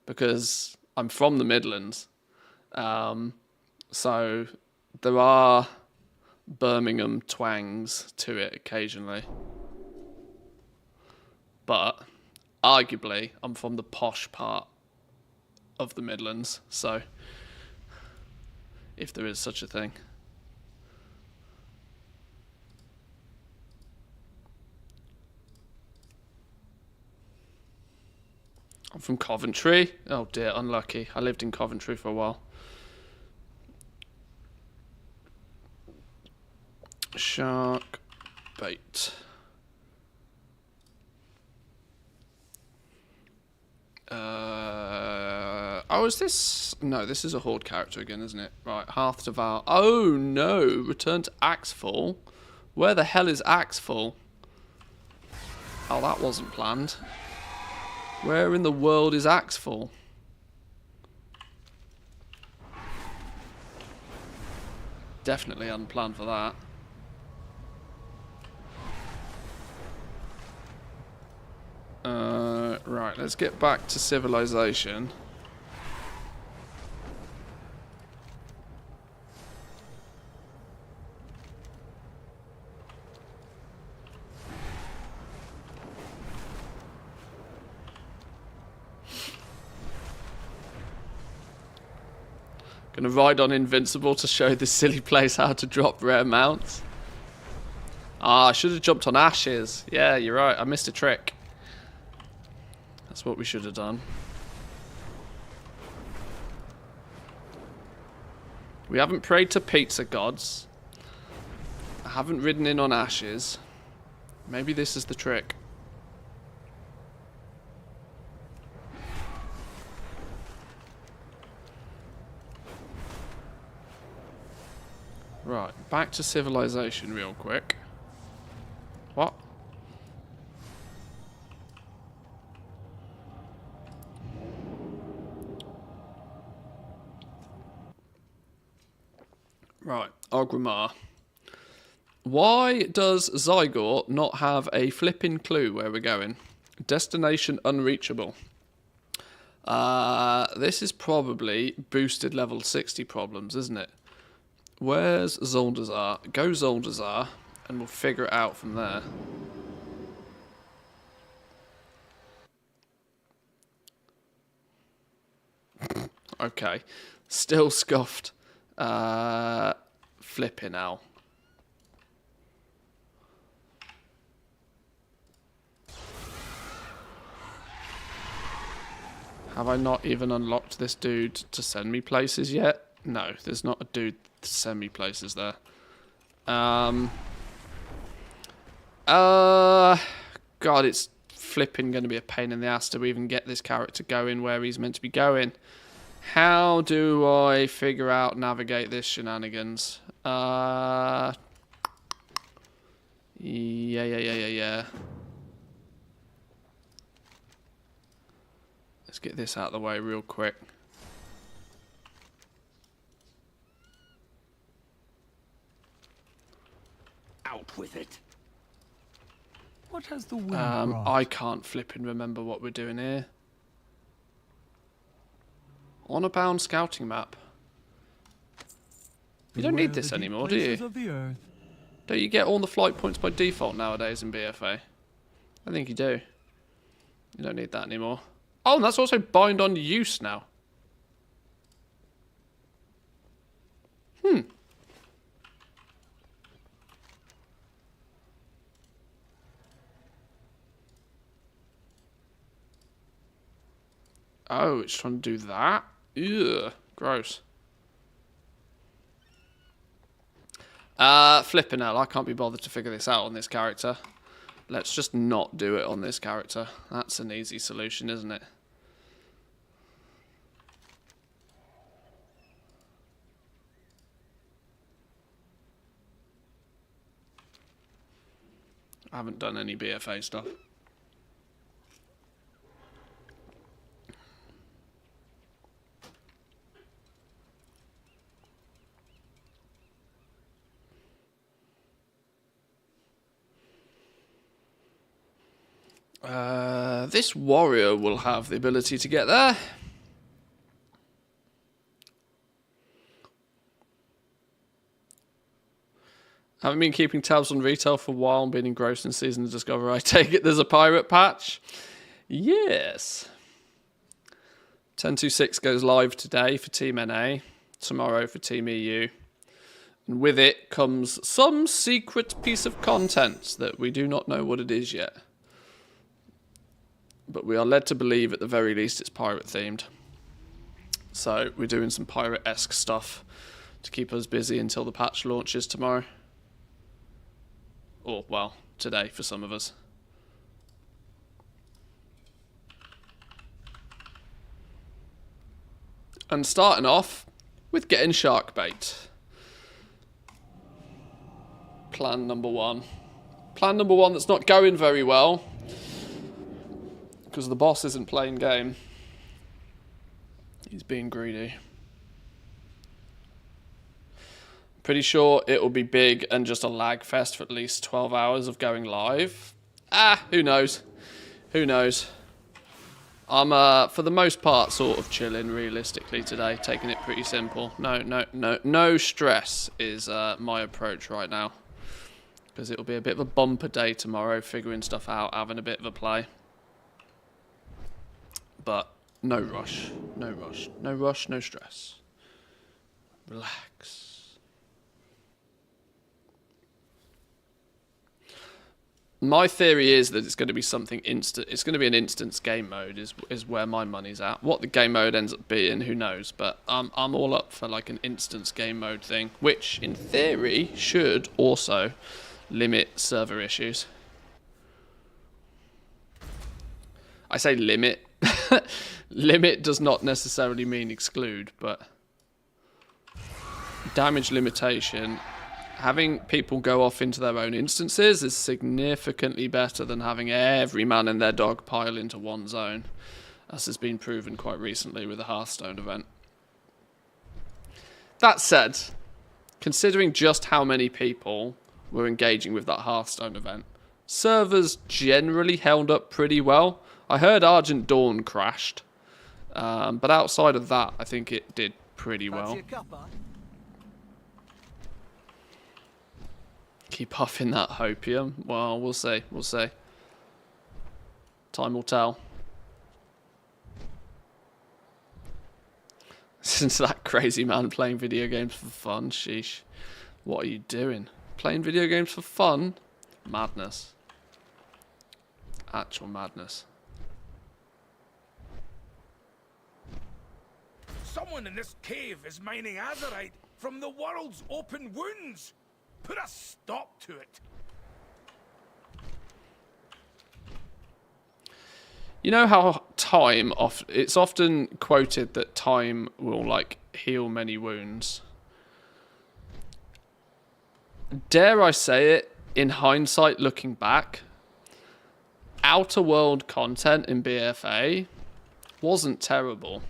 because I'm from the Midlands. So there are Birmingham twangs to it occasionally. But arguably, I'm from the posh part of the Midlands, so if there is such a thing. I'm from Coventry. Oh dear, unlucky. I lived in Coventry for a while. Shark bait. Oh, is this... No, this is a Horde character again, isn't it? Right, Hearth Devour. Oh, no. Return to Axefall. Where the hell is Axefall? Oh, that wasn't planned. Where in the world is Axefall? Definitely unplanned for that. Right, let's get back to civilization. Gonna ride on Invincible to show this silly place how to drop rare mounts. Ah, I should have jumped on Ashes. Yeah, you're right. I missed a trick. That's what we should have done. We haven't prayed to pizza gods. I haven't ridden in on Ashes. Maybe this is the trick. Right, back to civilization real quick. What? Right, Orgrimmar. Why does Zygor not have a flipping clue where we're going? Destination unreachable. This is probably boosted level 60 problems, isn't it? Where's Zuldazar? Go Zuldazar, and we'll figure it out from there. Okay. Still scuffed. Flipping out. Have I not even unlocked this dude to send me places yet? No, there's not a dude to send me places there. God, it's flipping going to be a pain in the ass to even get this character going where he's meant to be going. How do I figure out, navigate this shenanigans? Yeah. Let's get this out of the way real quick. Out with it. What has the wind brought? I can't flip and remember what we're doing here. On a bound scouting map. You don't need this anymore, do you? Of the earth. Don't you get all the flight points by default nowadays in BFA? I think you do. You don't need that anymore. Oh, and that's also bind on use now. Oh, it's trying to do that? Ugh, gross. Flipping hell, I can't be bothered to figure this out on this character. Let's just not do it on this character. That's an easy solution, isn't it? I haven't done any BFA stuff. This warrior will have the ability to get there. Haven't been keeping tabs on retail for a while and been engrossed in Season of Discovery. I take it there's a pirate patch? Yes. 10.26 goes live today for Team NA, tomorrow for Team EU. And with it comes some secret piece of content that we do not know what it is yet. But we are led to believe at the very least it's pirate themed. So we're doing some pirate-esque stuff to keep us busy until the patch launches tomorrow. Or, well, today for some of us. And starting off with getting shark bait. Plan number one. Plan number one that's not going very well. Because the boss isn't playing game. He's being greedy. Pretty sure it will be big and just a lag fest for at least 12 hours of going live. Who knows? Who knows? I'm, for the most part, sort of chilling realistically today, taking it pretty simple. No stress is my approach right now. Because it'll be a bit of a bumper day tomorrow, figuring stuff out, having a bit of a play. But no rush, no rush, no rush, no stress. Relax. My theory is that it's going to be something instant. It's going to be an instance game mode is where my money's at. What the game mode ends up being, who knows? But I'm all up for like an instance game mode thing, which in theory should also limit server issues. I say limit. Limit does not necessarily mean exclude, but damage limitation. Having people go off into their own instances is significantly better than having every man and their dog pile into one zone, as has been proven quite recently with the Hearthstone event. That said, considering just how many people were engaging with that Hearthstone event, servers generally held up pretty well. I heard Argent Dawn crashed, but outside of that, I think it did pretty well. Keep huffing that hopium. Well, we'll see. We'll see. Time will tell. Since that crazy man playing video games for fun, sheesh. What are you doing? Playing video games for fun? Madness. Actual madness. Someone in this cave is mining azurite from the world's open wounds. Put a stop to it. You know how time it's often quoted that time will like heal many wounds. Dare I say it, in hindsight looking back, Outer World content in BFA wasn't terrible.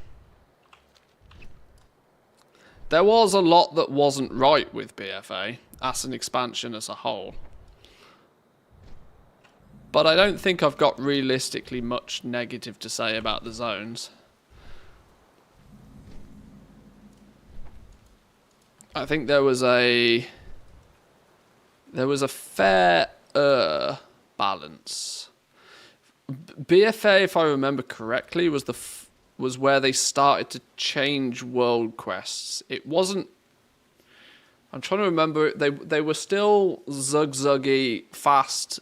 There was a lot that wasn't right with BFA as an expansion as a whole. But I don't think I've got realistically much negative to say about the zones. I think there was a fair balance. BFA, if I remember correctly, was where they started to change world quests. It wasn't. I'm trying to remember. They were still zugzuggy, fast,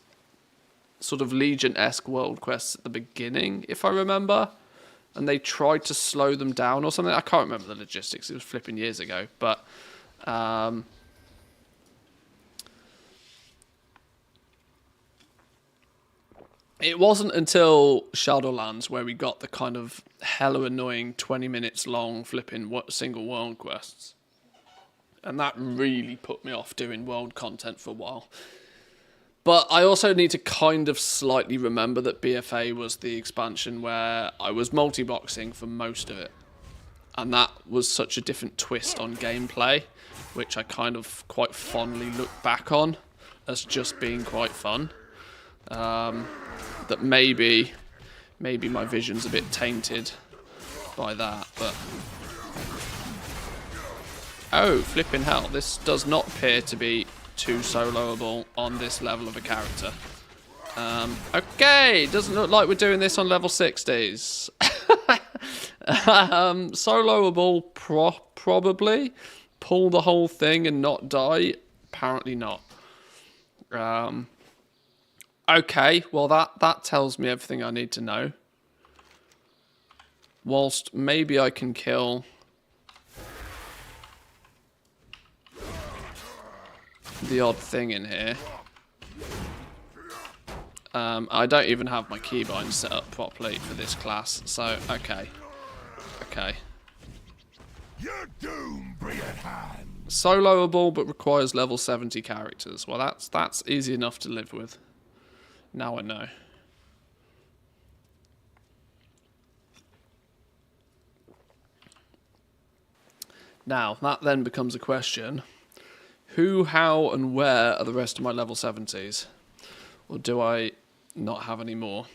sort of Legion-esque world quests at the beginning, if I remember. And they tried to slow them down or something. I can't remember the logistics. It was flipping years ago, but. It wasn't until Shadowlands where we got the kind of hella annoying 20 minutes long flipping single world quests. And that really put me off doing world content for a while. But I also need to kind of slightly remember that BFA was the expansion where I was multi-boxing for most of it. And that was such a different twist on gameplay, which I kind of quite fondly look back on as just being quite fun. That maybe my vision's a bit tainted by that, but oh, flipping hell, this does not appear to be too soloable on this level of a character. Okay, doesn't look like we're doing this on level 60s. Soloable, probably. Pull the whole thing and not die? Apparently not. Okay, well that tells me everything I need to know. Whilst maybe I can kill the odd thing in here. I don't even have my keybind set up properly for this class, so okay. Okay. Your doom be at hand. Soloable but requires level 70 characters. Well, that's easy enough to live with. Now I know. Now, that then becomes a question. Who, how, and where are the rest of my level 70s? Or do I not have any more?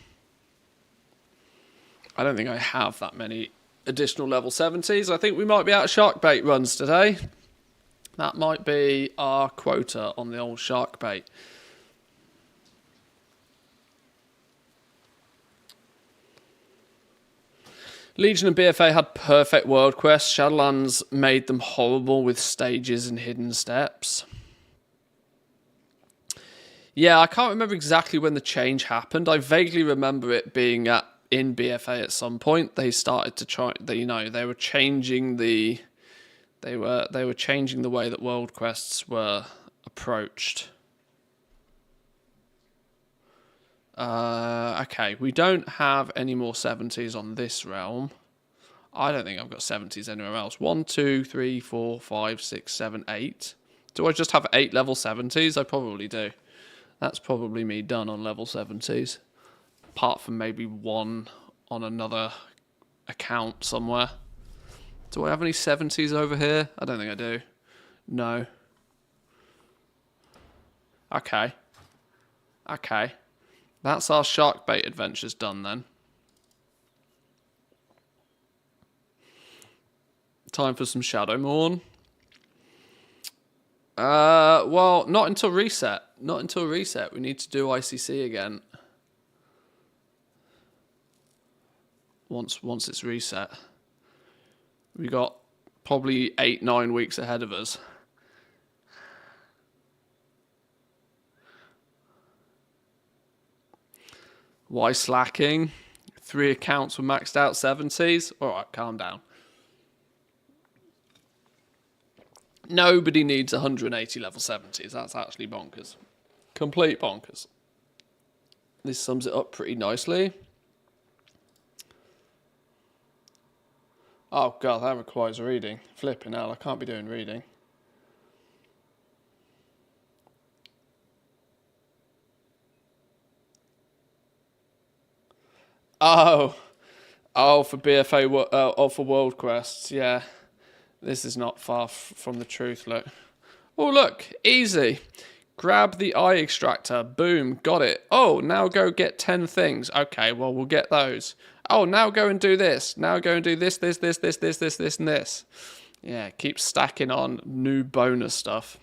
I don't think I have that many additional level 70s. I think we might be out of shark bait runs today. That might be our quota on the old shark bait. Legion and BFA had perfect world quests. Shadowlands made them horrible with stages and hidden steps. Yeah, I can't remember exactly when the change happened. I vaguely remember it being in BFA at some point. They started to try. They were changing the. They were changing the way that world quests were approached. Okay, we don't have any more 70s on this realm. I don't think I've got 70s anywhere else. 1, 2, 3, 4, 5, 6, 7, 8. Do I just have 8 level 70s? I probably do. That's probably me done on level 70s. Apart from maybe one on another account somewhere. Do I have any 70s over here? I don't think I do. No. Okay. Okay. That's our shark bait adventures done then. Time for some Shadowmourne. Well, not until reset. Not until reset. We need to do ICC again. Once it's reset. We got probably 8-9 weeks ahead of us. Why slacking? 3 accounts were maxed out 70s. Alright, calm down. Nobody needs 180 level 70s. That's actually bonkers. Complete bonkers. This sums it up pretty nicely. Oh god, that requires reading. Flipping hell, I can't be doing reading. Oh, for BFA, for world quests, yeah. This is not far from the truth, look. Oh, look, easy. Grab the eye extractor, boom, got it. Oh, now go get 10 things. Okay, well, we'll get those. Oh, now go and do this. Now go and do this, and this. Yeah, keep stacking on new bonus stuff.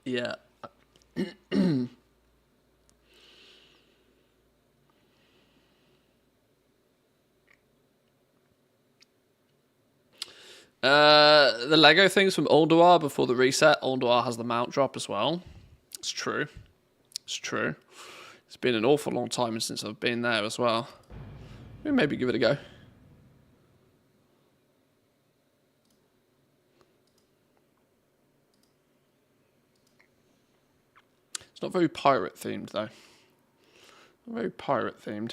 Yeah. The Lego things from Ulduar before the reset. Ulduar has the mount drop as well. It's true. It's true. It's been an awful long time since I've been there as well. Maybe give it a go. It's not very pirate themed though. Not very pirate themed.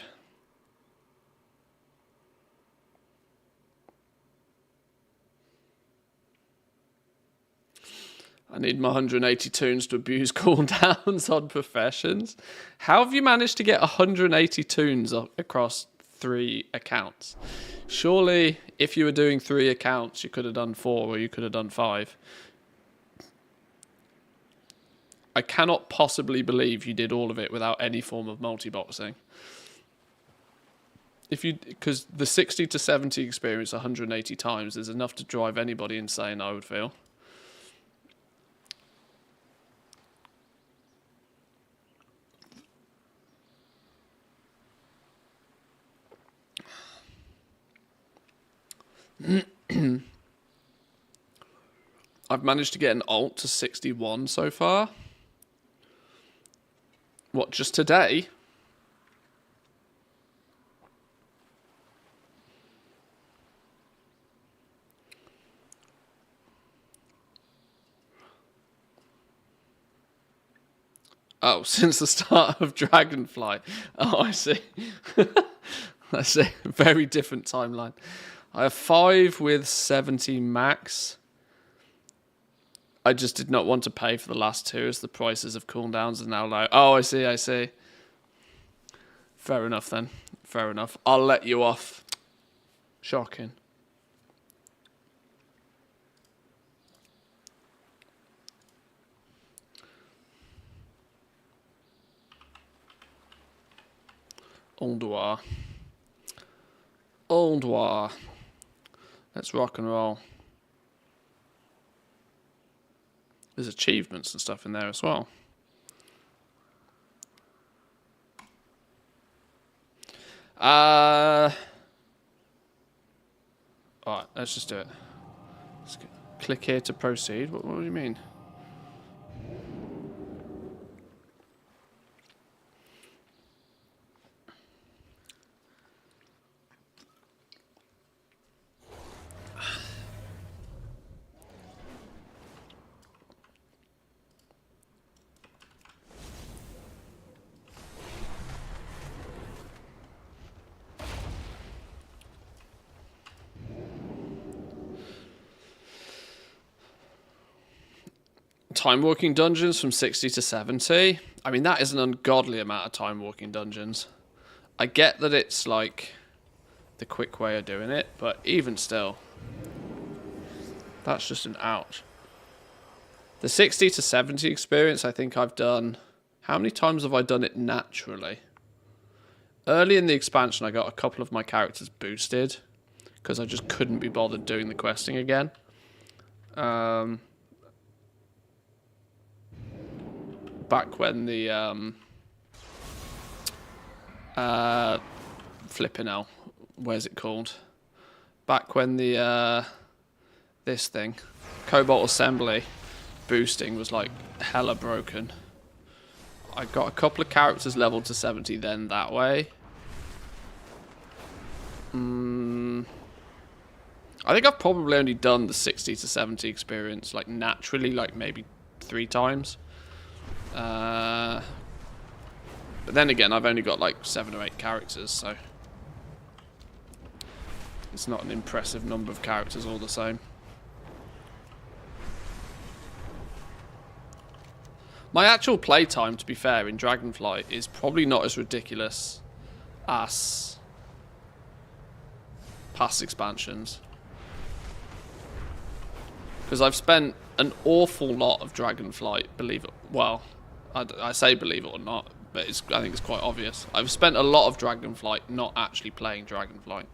I need my 180 tunes to abuse cooldowns on professions. How have you managed to get 180 tunes across 3 accounts? Surely, if you were doing 3 accounts, you could have done 4 or you could have done 5. I cannot possibly believe you did all of it without any form of multi-boxing. Because the 60 to 70 experience 180 times is enough to drive anybody insane, I would feel. I've managed to get an alt to 61 so far. What, just today? Oh, since the start of Dragonflight. Oh, I see. I see. Very different timeline. I have 5 with 70 max. I just did not want to pay for the last 2 as the prices of cooldowns are now low. Oh, I see. Fair enough then. Fair enough. I'll let you off. Shocking. Ulduar. Let's rock and roll. There's achievements and stuff in there as well. Alright, let's just do it. Click here to proceed. What do you mean? Time walking dungeons from 60 to 70. I mean, that is an ungodly amount of time walking dungeons. I get that it's like the quick way of doing it, but even still, that's just an ouch. The 60 to 70 experience, I think I've done... How many times have I done it naturally? Early in the expansion, I got a couple of my characters boosted because I just couldn't be bothered doing the questing again. Back when the flipping hell, where's it called? Back when the this thing, Cobalt Assembly boosting was like hella broken. I got a couple of characters leveled to 70 then that way. I think I've probably only done the 60 to 70 experience like naturally, like maybe 3 times. But then again, I've only got like 7 or 8 characters, so it's not an impressive number of characters all the same. My actual playtime, to be fair, in Dragonflight is probably not as ridiculous as past expansions. Because I've spent an awful lot of Dragonflight, I say believe it or not, but I think it's quite obvious. I've spent a lot of Dragonflight not actually playing Dragonflight.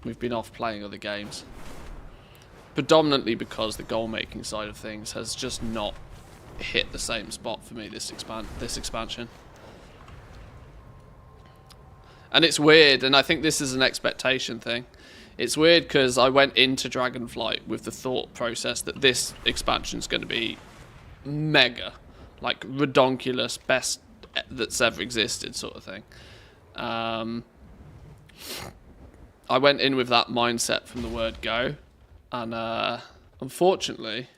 We've been off playing other games. Predominantly because the goal-making side of things has just not hit the same spot for me this expansion. And it's weird, and I think this is an expectation thing. It's weird because I went into Dragonflight with the thought process that this expansion is going to be mega. Like, redonkulous, best that's ever existed sort of thing. I went in with that mindset from the word go. And unfortunately,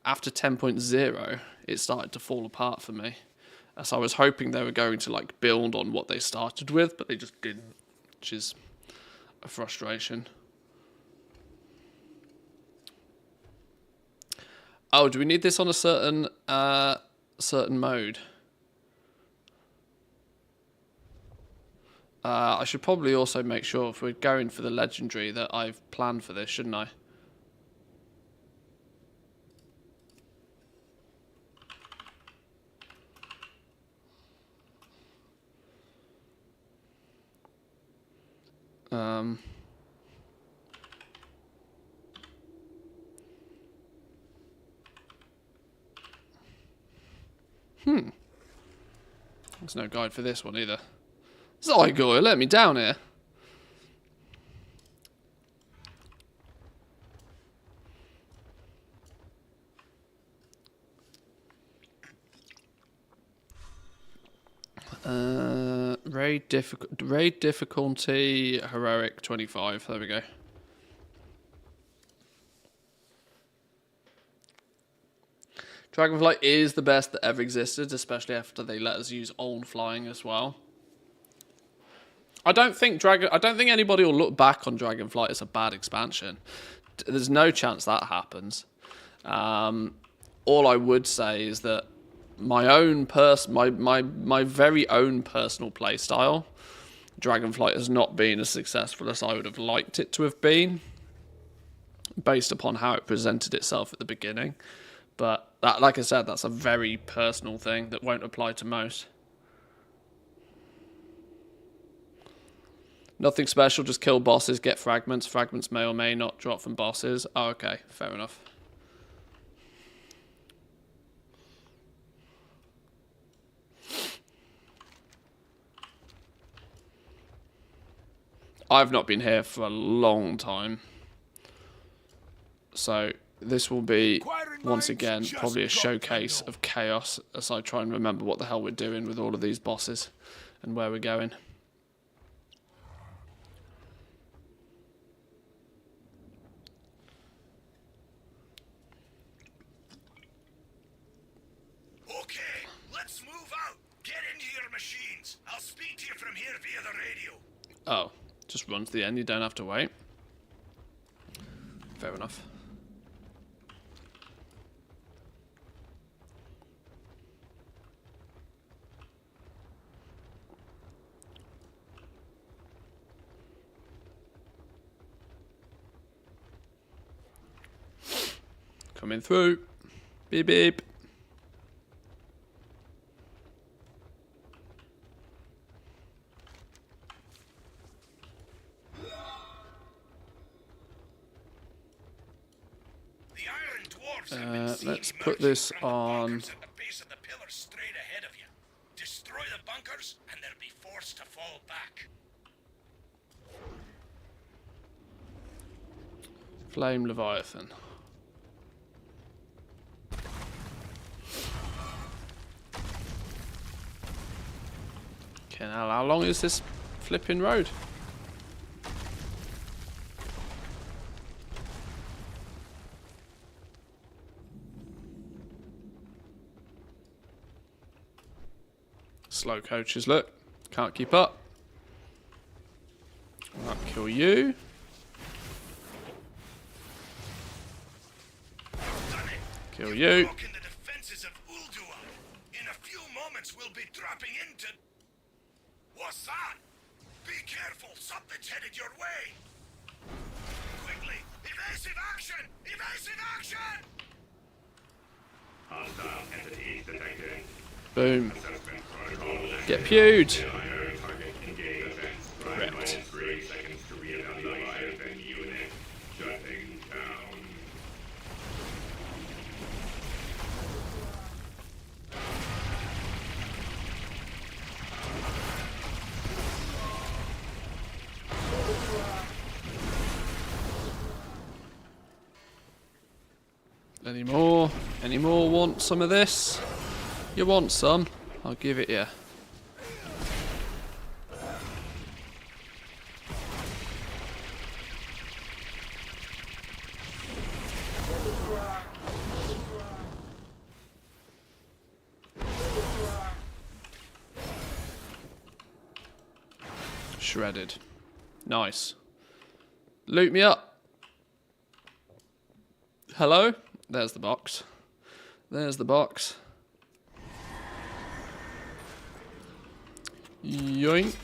after 10.0, it started to fall apart for me. As I was hoping they were going to like build on what they started with, but they just didn't, which is a frustration. Oh, do we need this on a certain mode? I should probably also make sure if we're going for the legendary that I've planned for this, shouldn't I? There's no guide for this one either. Zygoy, let me down here. Raid difficulty heroic 25. There we go. Dragonflight is the best that ever existed, especially after they let us use old flying as well. I don't think anybody will look back on Dragonflight as a bad expansion. There's no chance that happens. All I would say is that my very own personal playstyle, Dragonflight has not been as successful as I would have liked it to have been, based upon how it presented itself at the beginning. But that, like I said, that's a very personal thing that won't apply to most. Nothing special, just kill bosses, get fragments. Fragments may or may not drop from bosses. Oh, okay, fair enough. I've not been here for a long time. So this will be, once again, probably a showcase of chaos as I try and remember what the hell we're doing with all of these bosses and where we're going. Okay, let's move out. Get into your machines. I'll speak to you from here via the radio. Oh, just run to the end, you don't have to wait. Fair enough. Coming through. Beep beep. Let's put this on. At the base of the pillar straight ahead of you. Destroy the bunkers, and they'll be forced to fall back. Flame Leviathan. Okay, now how long is this flipping road? Slow coaches, look. Can't keep up. I'll kill you. Kill you. Broken the defenses of Ulduar. In a few moments, we'll be dropping into. What's that? Be careful, something's headed your way. Quickly, evasive action! Evasive action! Hostile entities detected. Boom. Get pewed. Correct. 3 seconds to reevaluate and unit shutting down. Any more? Any more want some of this? You want some? I'll give it you. Shredded. Nice. Loot me up. Hello? There's the box. There's the box. Yoink.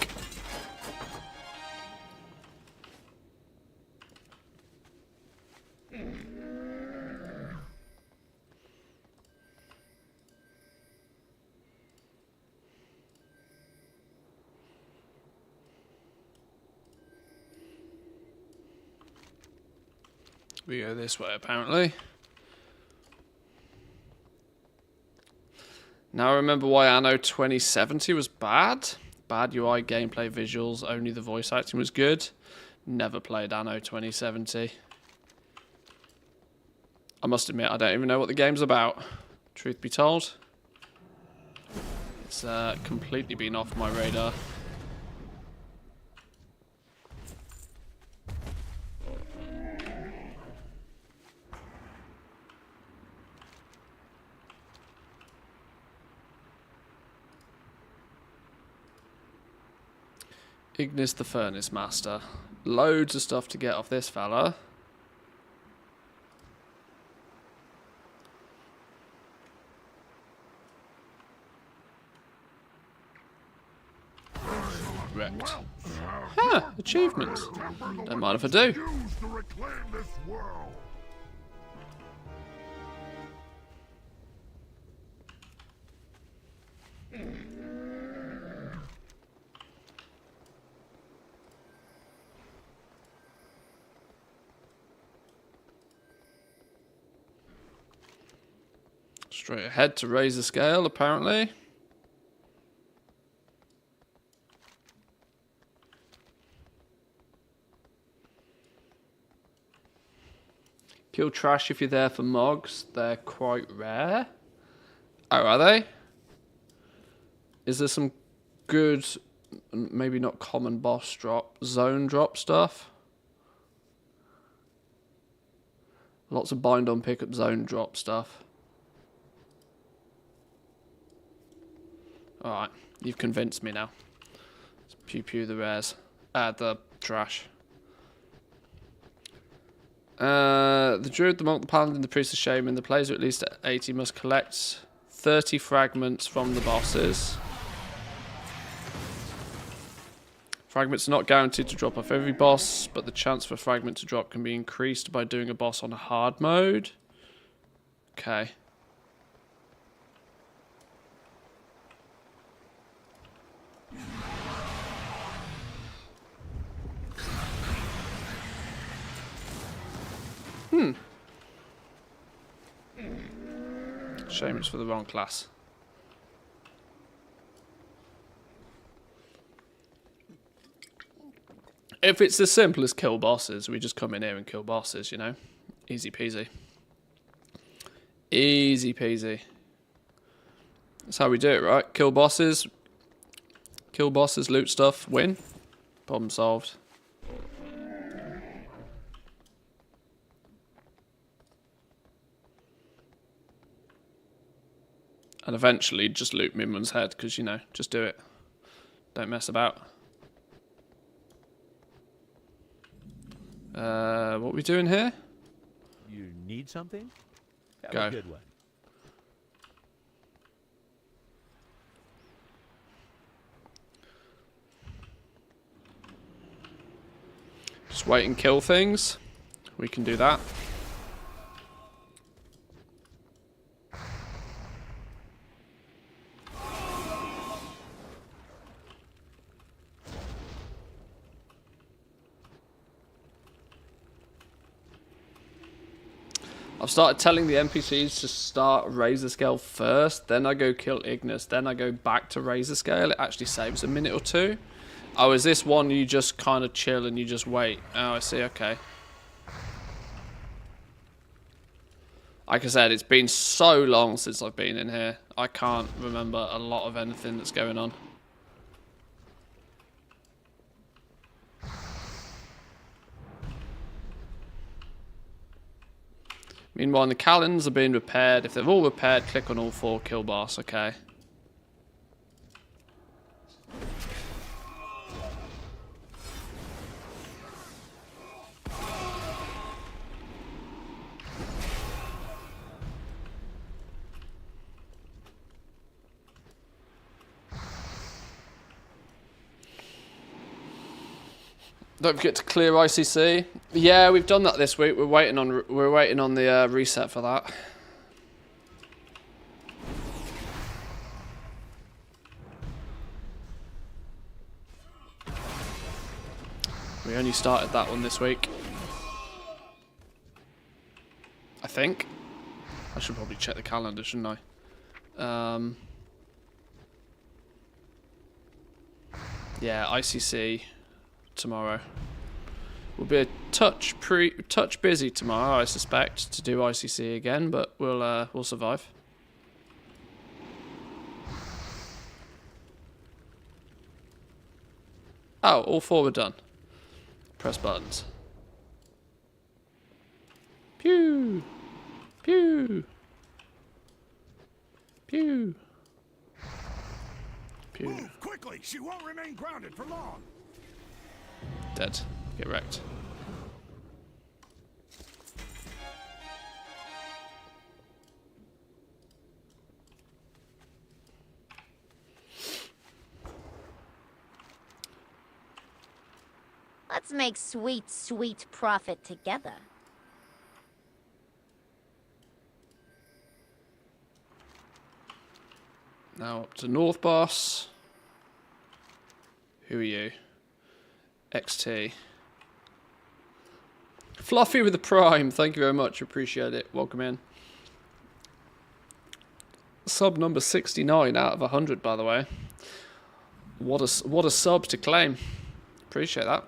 We go this way, apparently. Now I remember why Anno 2070 was bad. Bad UI, gameplay, visuals, only the voice acting was good. Never played Anno 2070. I must admit, I don't even know what the game's about. Truth be told. It's completely been off my radar. Ignis the Furnace Master. Loads of stuff to get off this fella. Wrecked. Ah, achievements. Don't mind if I do. Straight ahead to raise the scale, apparently. Kill trash if you're there for mogs. They're quite rare. Oh, are they? Is there some good, maybe not common boss drop, zone drop stuff? Lots of bind on pickup zone drop stuff. Alright, you've convinced me now. Let's pew pew the rares. The trash. The druid, the monk, the paladin, the priest, the shaman, the players at least 80 must collect 30 fragments from the bosses. Fragments are not guaranteed to drop off every boss, but the chance for a fragment to drop can be increased by doing a boss on hard mode. Okay. Shame it's for the wrong class. If it's as simple as kill bosses, we just come in here and kill bosses, you know? Easy peasy. Easy peasy. That's how we do it, right? Kill bosses, loot stuff, win. Problem solved. And eventually just loot Minmun's head, because, you know, just do it. Don't mess about. What are we doing here? You need something? Have Go. a good one. Just wait and kill things. We can do that. I've started telling the NPCs to start Razor Scale first, then I go kill Ignis, then I go back to Razor Scale. It actually saves a minute or two. Oh, is this one you just kind of chill and you just wait? Oh, I see, okay. Like I said, it's been so long since I've been in here. I can't remember a lot of anything that's going on. Meanwhile, the calendars are being repaired. If they're all repaired, click on all 4, kill boss, okay. Don't forget to clear ICC. Yeah, we've done that this week. We're waiting on the reset for that. We only started that one this week. I think. I should probably check the calendar, shouldn't I? Yeah, ICC tomorrow. We'll be a touch busy tomorrow, I suspect, to do ICC again, but we'll survive. Oh, all 4 were done. Press buttons. Pew! Pew! Pew! Pew! Move quickly! She won't remain grounded for long! dead. Get wrecked. Let's make sweet, sweet profit together. Now up to North Boss. Who are you? XT. Fluffy with the Prime. Thank you very much. Appreciate it. Welcome in. Sub number 69 out of 100, by the way. What a sub to claim. Appreciate that.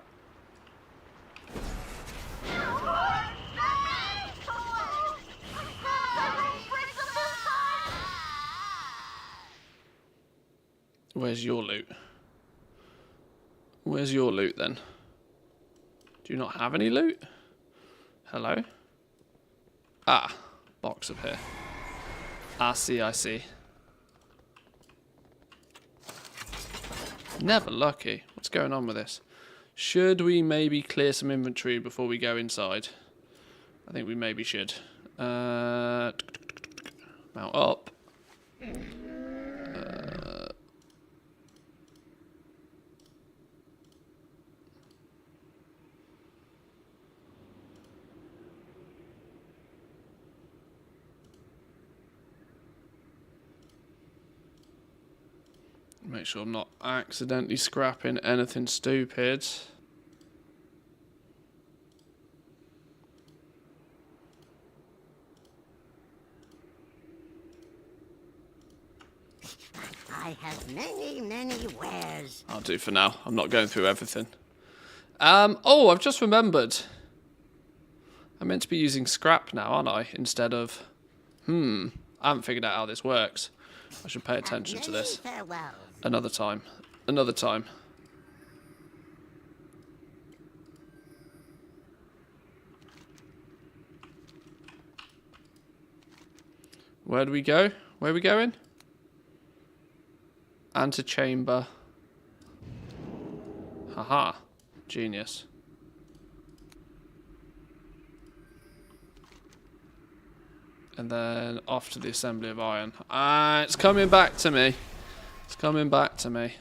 Where's your loot? Where's your loot then? Do you not have any loot? Hello? Ah, box up here. I see, I see. Never lucky. What's going on with this? Should we maybe clear some inventory before we go inside? I think we maybe should. Mount up. Make sure I'm not accidentally scrapping anything stupid. I have many, many wares. I'll do for now. I'm not going through everything. Oh, I've just remembered. I'm meant to be using scrap now, aren't I? Instead of... I haven't figured out how this works. I should pay attention to this. Another time. Another time. Where do we go? Where are we going? Antechamber. Haha. Genius. And then off to the assembly of iron. Ah, it's coming back to me. It's coming back to me.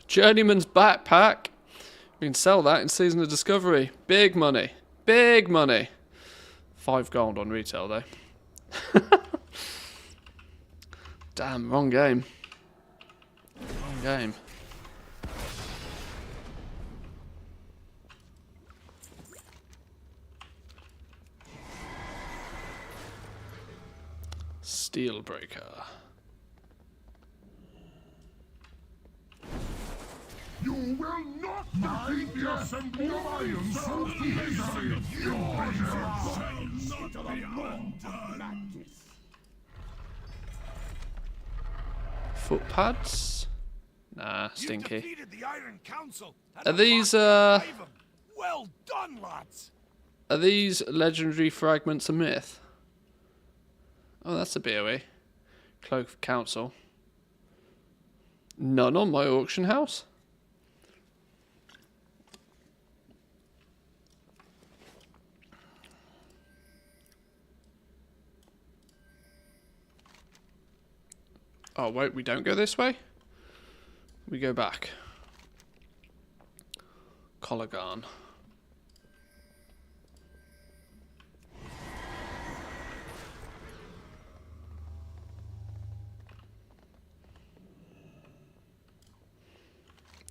Journeyman's backpack. We can sell that in Season of Discovery. Big money. Big money. 5 gold on retail, though. Damn, wrong game. Wrong game. Steelbreaker. You will not defeat the assembly of iron so easily! Your shall not be undone! Footpads? Nah, stinky. You defeated the Iron Council. Are these, Well done, lads! Are these legendary fragments a myth? Oh, that's a BOE. Cloak of Council. None on my auction house? Oh, wait, we don't go this way? We go back. Collargarn.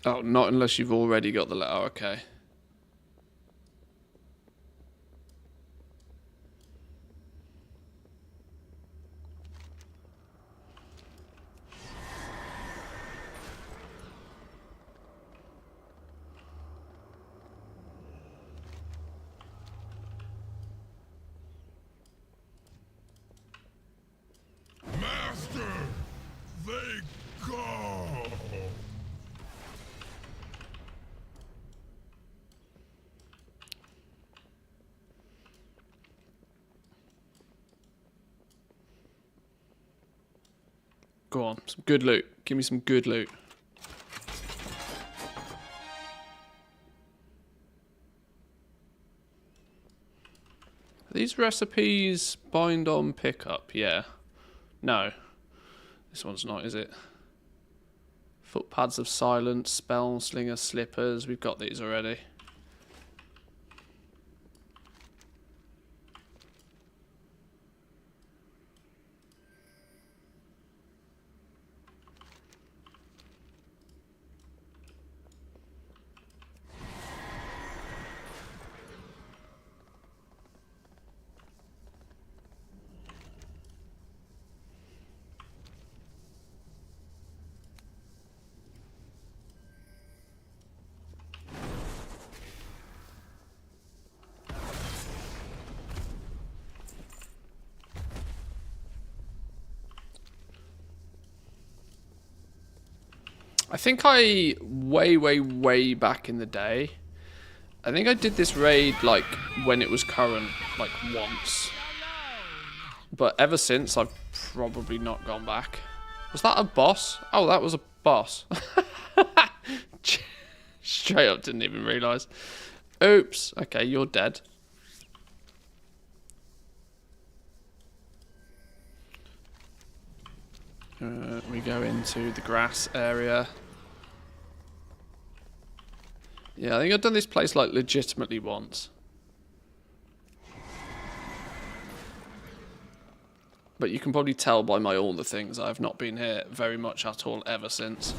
Oh, not unless you've already got the letter. Oh, okay. Go on, some good loot. Give me some good loot. These recipes bind on pickup, yeah. No. This one's not, is it? Footpads of silence, spell slinger slippers. We've got these already. I think way back in the day, I think I did this raid, like, when it was current, like, once. But ever since, I've probably not gone back. Was that a boss? Oh, that was a boss. Straight up, didn't even realise. Oops. Okay, you're dead. We go into the grass area. Yeah, I think I've done this place like legitimately once. But you can probably tell by my all the things I've not been here very much at all ever since.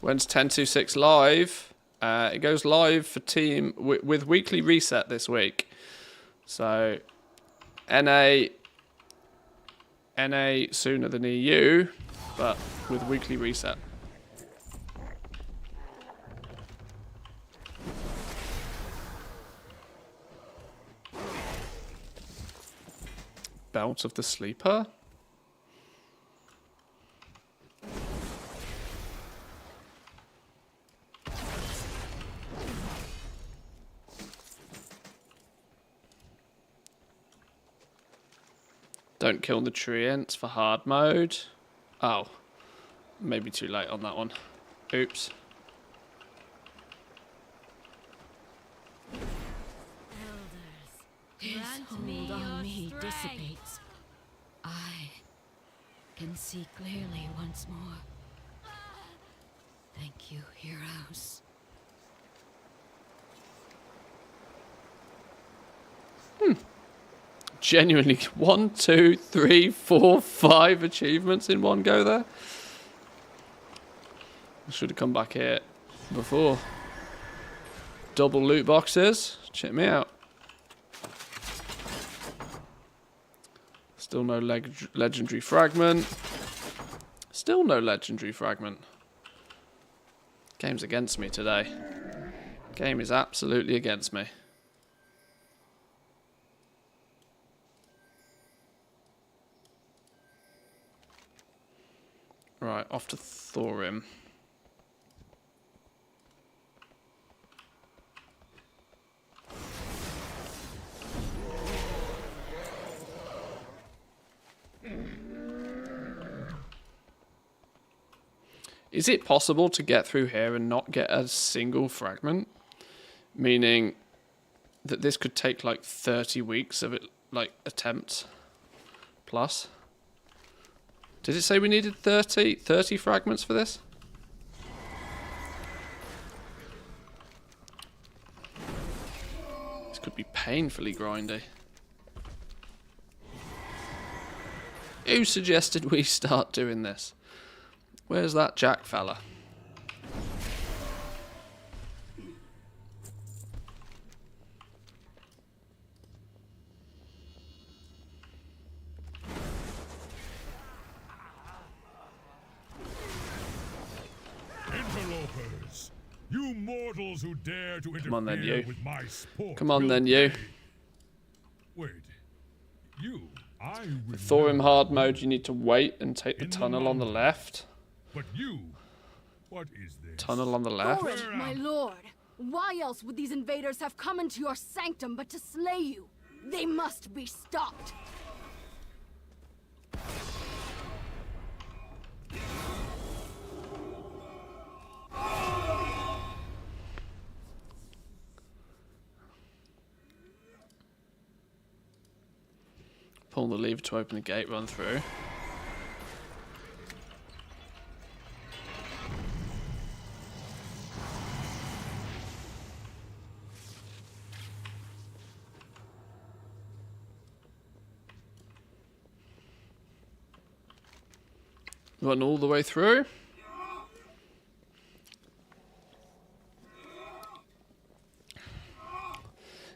When's 10.26 live? It goes live for team with weekly reset this week. So, NA sooner than EU, but with weekly reset. Belt of the Sleeper? Don't kill the treants for hard mode. Oh, maybe too late on that one. Oops. His hold on me dissipates. I can see clearly once more. Thank you, heroes. Genuinely, 1, 2, 3, 4, 5 achievements in one go there. I should have come back here before. Double loot boxes. Check me out. Still no legendary fragment. Still no legendary fragment. Game's against me today. Game is absolutely against me. Right, off to Thorim. Is it possible to get through here and not get a single fragment? Meaning that this could take like 30 weeks of it, like, attempts plus? Did it say we needed 30 fragments for this? This could be painfully grindy. Who suggested we start doing this? Where's that Jack fella? Interlopers, you mortals who dare to Come on then, you. with my sport. Come on then, you. Wait, you? With Thorim hard mode, you need to wait and take the tunnel on the left. But you, what is this? Tunnel on the left. Thorin, my lord, why else would these invaders have come into your sanctum but to slay you? They must be stopped. Pull the lever to open the gate, run through. Run all the way through.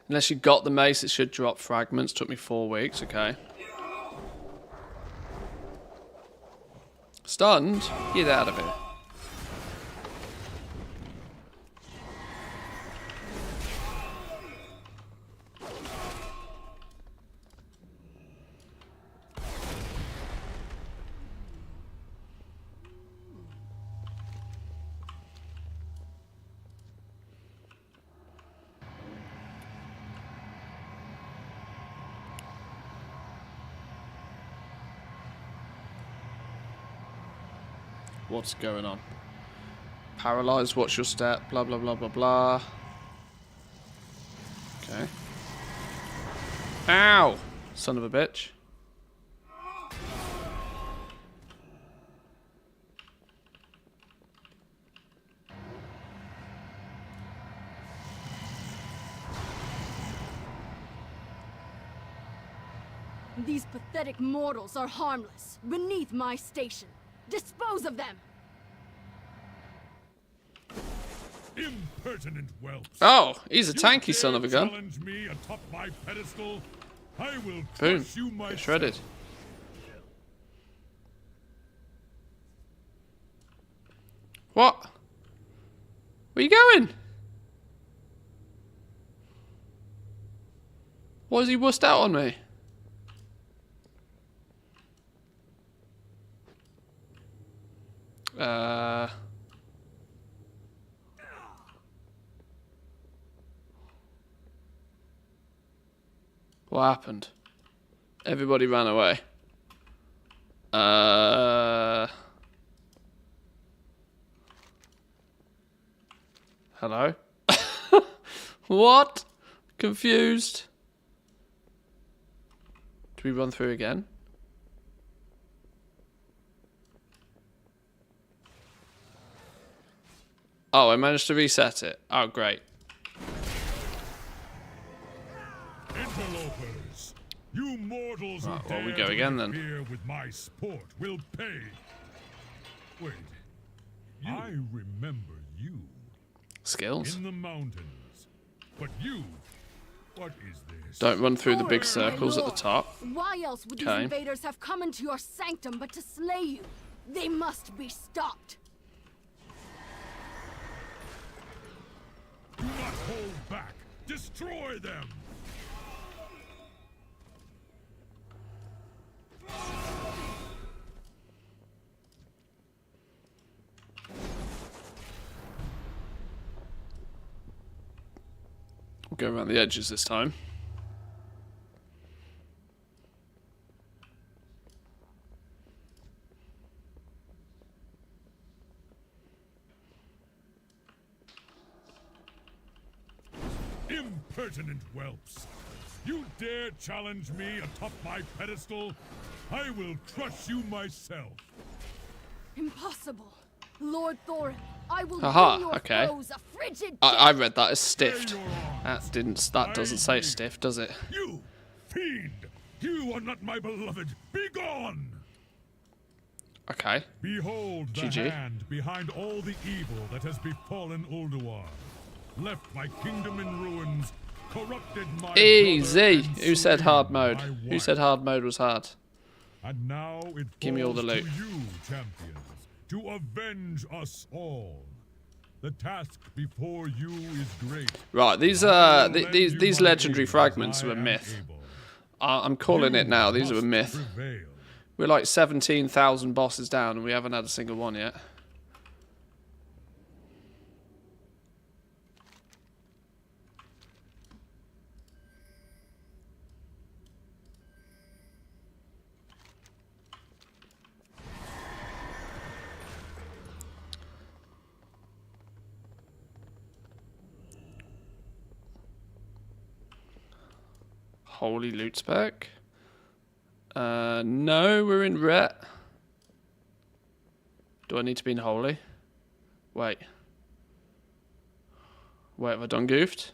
Unless you got the mace, it should drop fragments. Took me 4 weeks, okay. Stunned? Get out of here. What's going on? Paralyzed, watch your step, blah blah blah blah blah. Okay. Ow! Son of a bitch. These pathetic mortals are harmless, beneath my station. Dispose of them! Impertinent whelps. Oh, he's a tanky son of a gun. Challenge me atop my pedestal. I will Boom. crush you myself. Get shredded. What? Where you going? Why is he wussed out on me? What happened? Everybody ran away. Hello? What? Confused. Do we run through again? Oh, I managed to reset it. Oh, great. Interlopers, you mortals who Right, well, we dare go to again then. interfere with my sport will pay. Wait, I remember you. Skills. In the mountains. But you, what is this? Don't run through the big Thorin, circles my at the lord, top. Why else would these Okay. invaders have come into your sanctum but to slay you? They must be stopped. Do not hold back. Destroy them. We'll go around the edges this time. Impertinent whelps. You dare challenge me atop my pedestal? I will crush you myself. Impossible. Lord Thorin, I will Aha, bring your okay. foes a frigid I death. read that as stiffed. That doesn't say stiff, does it? You, fiend! You are not my beloved. Be gone! Okay. Behold the GG. hand behind all the evil that has befallen Ulduar. Left my kingdom in ruins, corrupted my Easy. brother, and Who said slain hard mode? my Who wife. said hard mode was hard? And now it Give me all the falls loot. to you, champions, to avenge us all. The task before you is great. Right, these I will lend you these my legendary aid as fragments I are a am myth. able. I'm calling it now. These are a myth. Prevail. We're like 17,000 bosses down and we haven't had a single one yet. Holy loot spec. No, we're in ret. Do I need to be in holy? Wait. Wait, have I done goofed?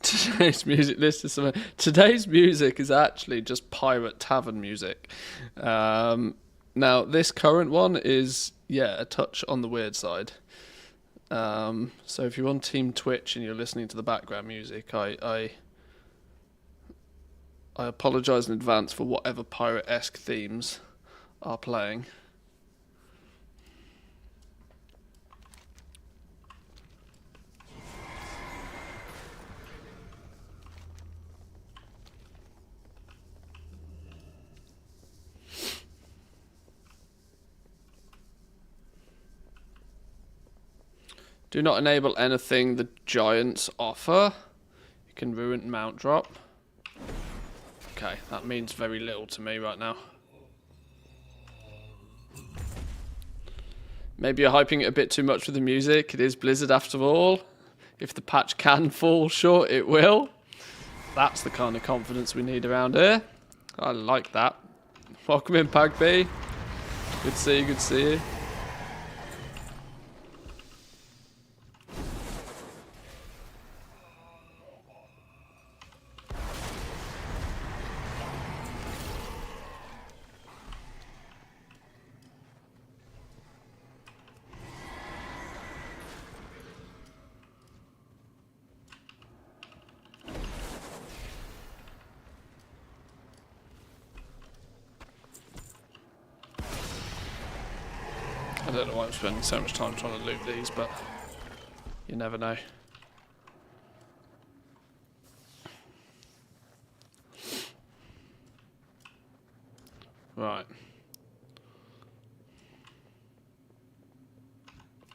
Today's music list is something. Today's music is actually just pirate tavern music. Now this current one is a touch on the weird side. So if you're on Team Twitch and you're listening to the background music, I apologise in advance for whatever pirate-esque themes are playing. Do not enable anything the giants offer. You can ruin mount drop. Okay, that means very little to me right now. Maybe you're hyping it a bit too much with the music. It is Blizzard after all. If the patch can fall short, it will. That's the kind of confidence we need around here. I like that. Welcome in, Pagby. Good to see you, good to see you. I don't know why I'm spending so much time trying to loot these, but you never know. Right.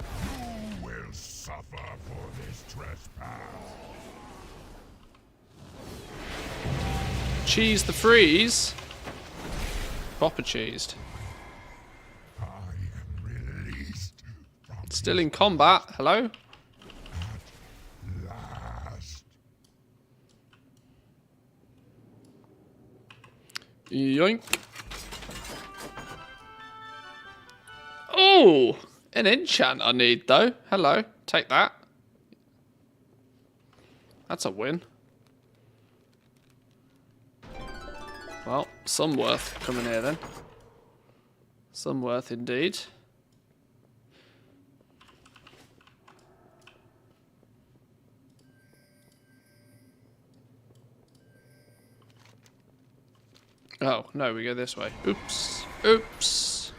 You will suffer for this trespass. Cheese the freeze. Proper cheesed. Still in combat. Hello? Last. Yoink. Oh! An enchant I need, though. Hello. Take that. That's a win. Well, some worth coming here, then. Some worth, indeed. Oh, no, we go this way. Oops. Oops.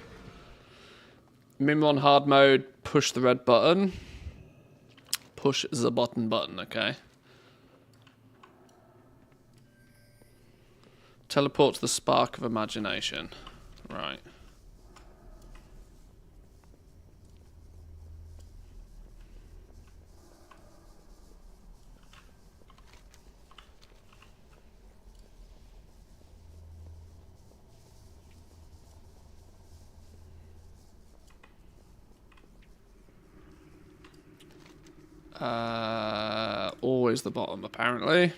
Mim on hard mode, push the red button. Push the button, okay. Teleport to the spark of imagination. Right. Always the bottom, apparently.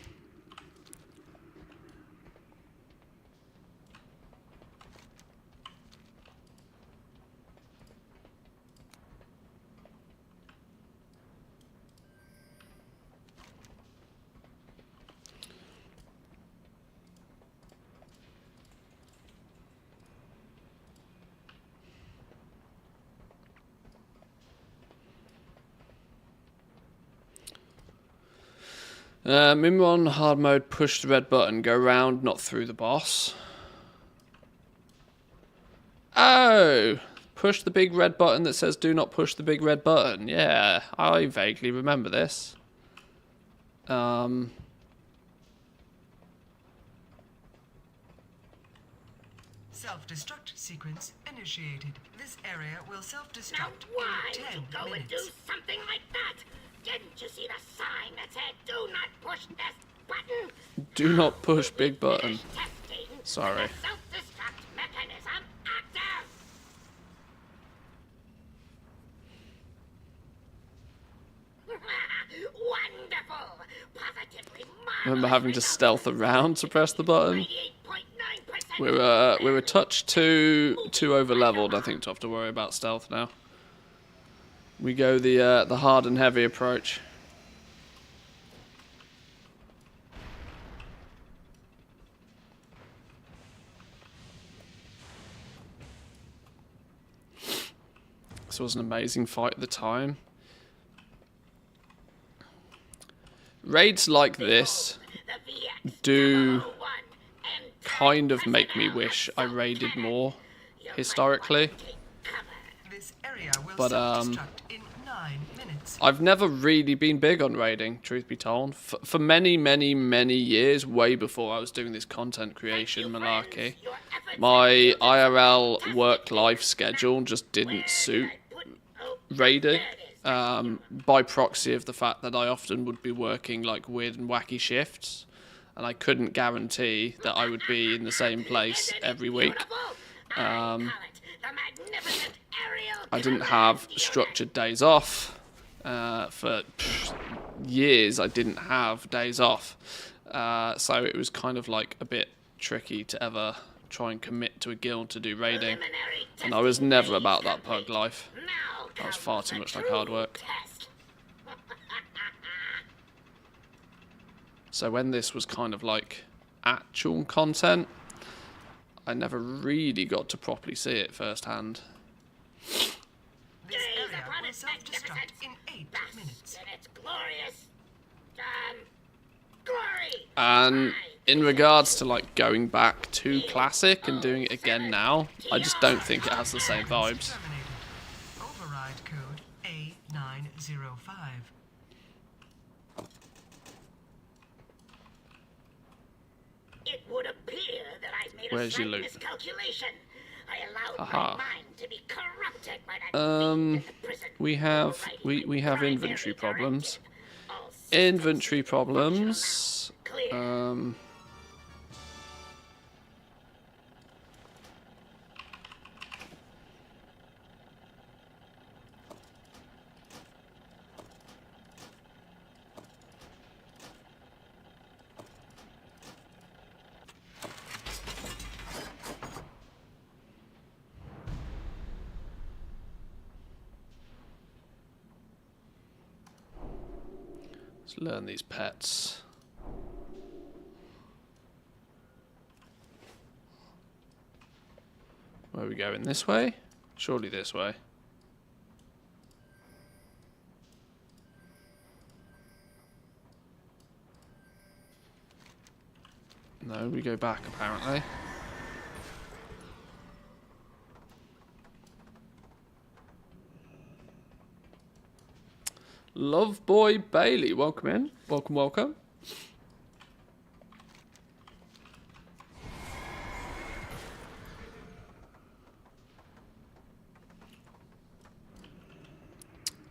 Mimron hard mode, push the red button, go round, not through the boss. Oh! Push the big red button that says do not push the big red button. Yeah, I vaguely remember this. Self-destruct sequence initiated. This area will self-destruct Now why in 10 would you go and minutes. do something like that? Didn't you see the sign that said do not push this button? Do not push big button. Finish testing. Sorry. The self-destruct mechanism active. Wonderful. Positively marvelous. I remember having to stealth around to press the button. 98.9% We were a touch too over leveled, I think, to have to worry about stealth now. We go the hard and heavy approach. This was an amazing fight at the time. Raids like this do kind of make me wish I raided more historically. But I've never really been big on raiding, truth be told. For many, many, many years, way before I was doing this content creation malarkey, my IRL work-life schedule just didn't suit raiding. By proxy of the fact that I often would be working like weird and wacky shifts, and I couldn't guarantee that I would be in the same place every week. I didn't have structured days off. For years I didn't have days off, so it was kind of like a bit tricky to ever try and commit to a guild to do raiding, and I was never about that pug life. That was far too much like hard work. So when this was kind of like actual content, I never really got to properly see it firsthand. This area will self-destruct in 8 minutes. And in regards to like going back to classic and doing it again now, I just don't think it has the same vibes. Override code A905. It would appear that I made Where's a your slight loot? miscalculation. I allowed Aha. my mind to be corrupted by that fiend in the prison. We have inventory problems. Inventory problems. Let's learn these pets. Where are we going? This way? Surely this way. No, we go back apparently. Love Boy Bailey, welcome in. Welcome, welcome.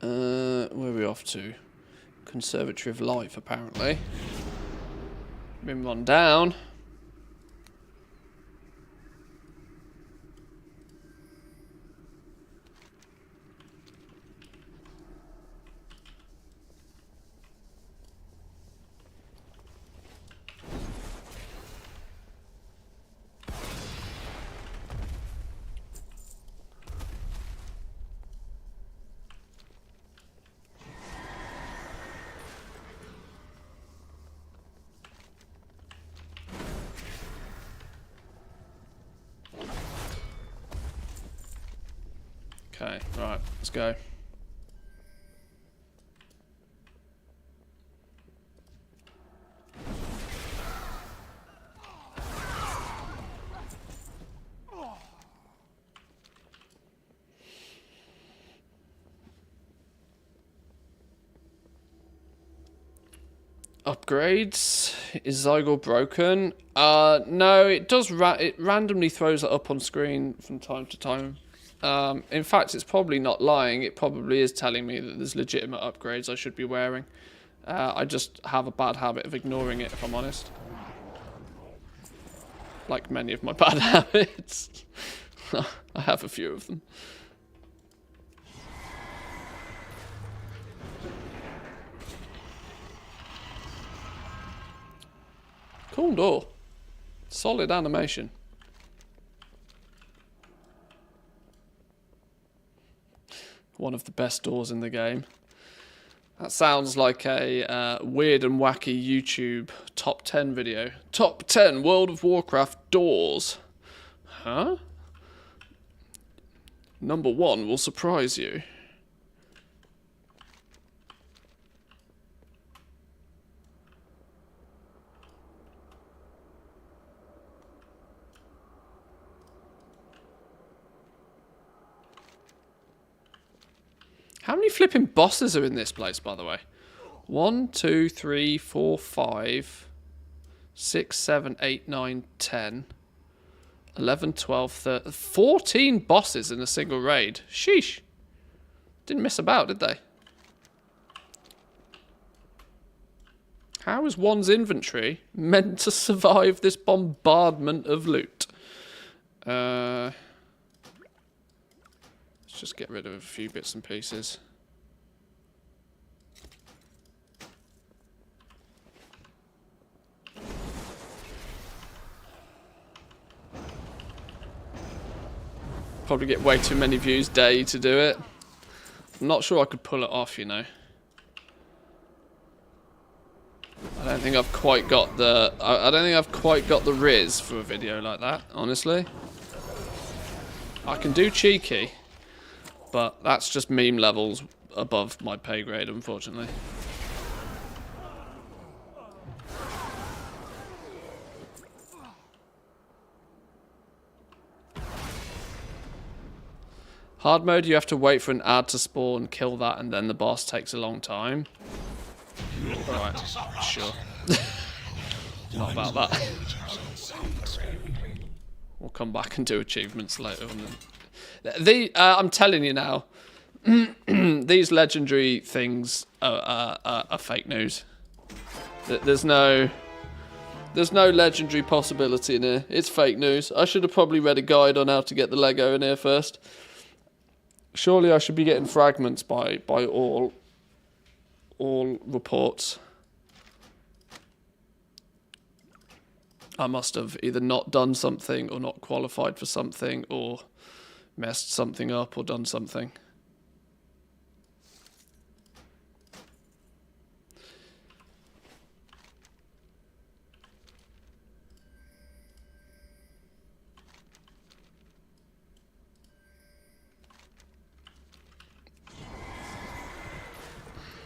Where are we off to? Conservatory of Life, apparently. Been run down. Okay, right, let's go. upgrades. Is Zygor broken? No, it does. It randomly throws it up on screen from time to time. In fact, it's probably not lying. It probably is telling me that there's legitimate upgrades I should be wearing. I just have a bad habit of ignoring it, if I'm honest. Like many of my bad habits. I have a few of them. Cool door. Solid animation. One of the best doors in the game. That sounds like a weird and wacky YouTube top 10 video. Top 10 World of Warcraft doors. Huh? Number 1 will surprise you. How many flipping bosses are in this place, by the way? 1, 2, 3, 4, 5, 6, 7, 8, 9, 10, 11, 12, 13, 14 bosses in a single raid. Sheesh. Didn't miss about, did they? How is one's inventory meant to survive this bombardment of loot? Let's just get rid of a few bits and pieces. Probably get way too many views day to do it. I'm not sure I could pull it off, you know. I don't think I've quite got the I don't think I've quite got the riz for a video like that, honestly. I can do cheeky, but that's just meme levels above my pay grade, unfortunately. Hard mode, you have to wait for an ad to spawn, kill that, and then the boss takes a long time. Right, sure. Not about that. We'll come back and do achievements later on. I'm telling you now, these legendary things are fake news. There's no legendary possibility in here. It's fake news. I should have probably read a guide on how to get the Lego in here first. Surely I should be getting fragments by all reports. I must have either not done something or not qualified for something or messed something up or done something.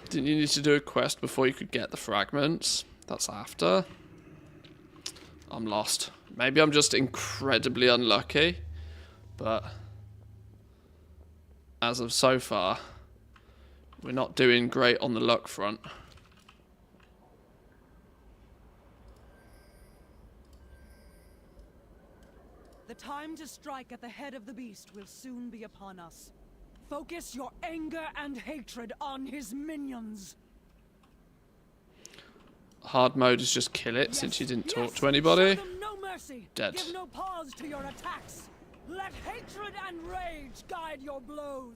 Didn't you need to do a quest before you could get the fragments? That's after. I'm lost. Maybe I'm just incredibly unlucky, but as of so far, we're not doing great on the luck front. The time to strike at the head of the beast will soon be upon us. Focus your anger and hatred on his minions. Hard mode is just kill it, since you didn't talk to anybody. Show them no mercy. Dead. Give no pause to your attacks. Let hatred and rage guide your blows.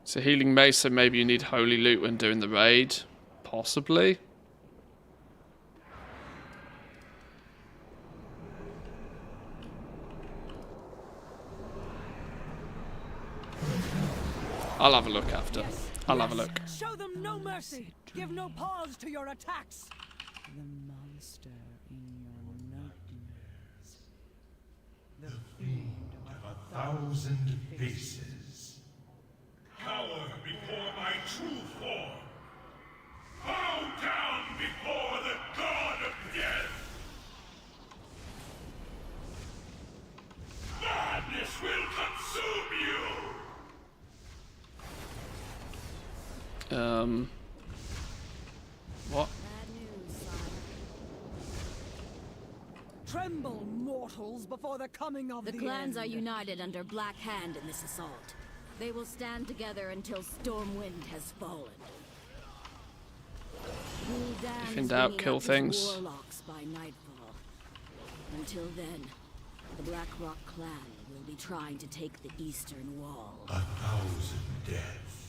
So healing mace, so maybe you need holy loot when doing the raid. Possibly. I'll have a look after. I'll have a look. Show them no mercy. Give no pause to your attacks. The monster in your nightmares. The fiend of 1,000 faces. Cower before my true form. Bow down before the god of death. Madness will consume you. What? Tremble, mortals, before the coming of the clans end. are united under Black Hand in this assault. They will stand together until Stormwind has fallen. If in doubt, kill things. Warlocks by nightfall. Until then, the Black Rock clan will be trying to take the eastern wall. 1,000 deaths.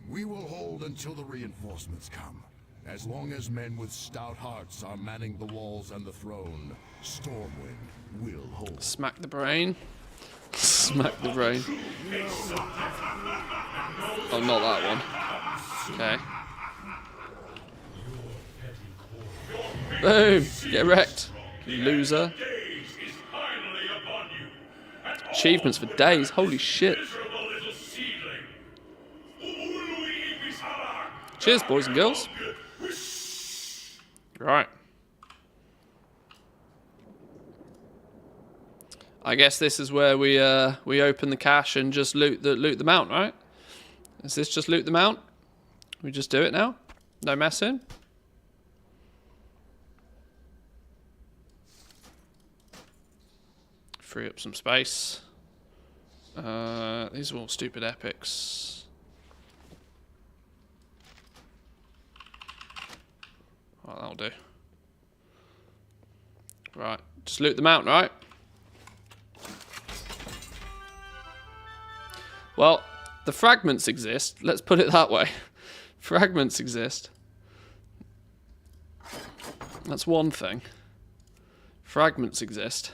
We will hold until the reinforcements come. As long as men with stout hearts are manning the walls and the throne, Stormwind will hold. Smack the brain. Smack the brain. Oh, not that one. Okay. Boom! Get wrecked, you loser. Achievements for days. Holy shit. Cheers, boys and girls. Right. I guess this is where we open the cache and just loot the mount, right? Is this just loot the mount? We just do it now? No messing? Free up some space. These are all stupid epics. Oh, that'll do. Right, just loot the mountain, right? Well, the fragments exist. Let's put it that way. Fragments exist. That's one thing. Fragments exist.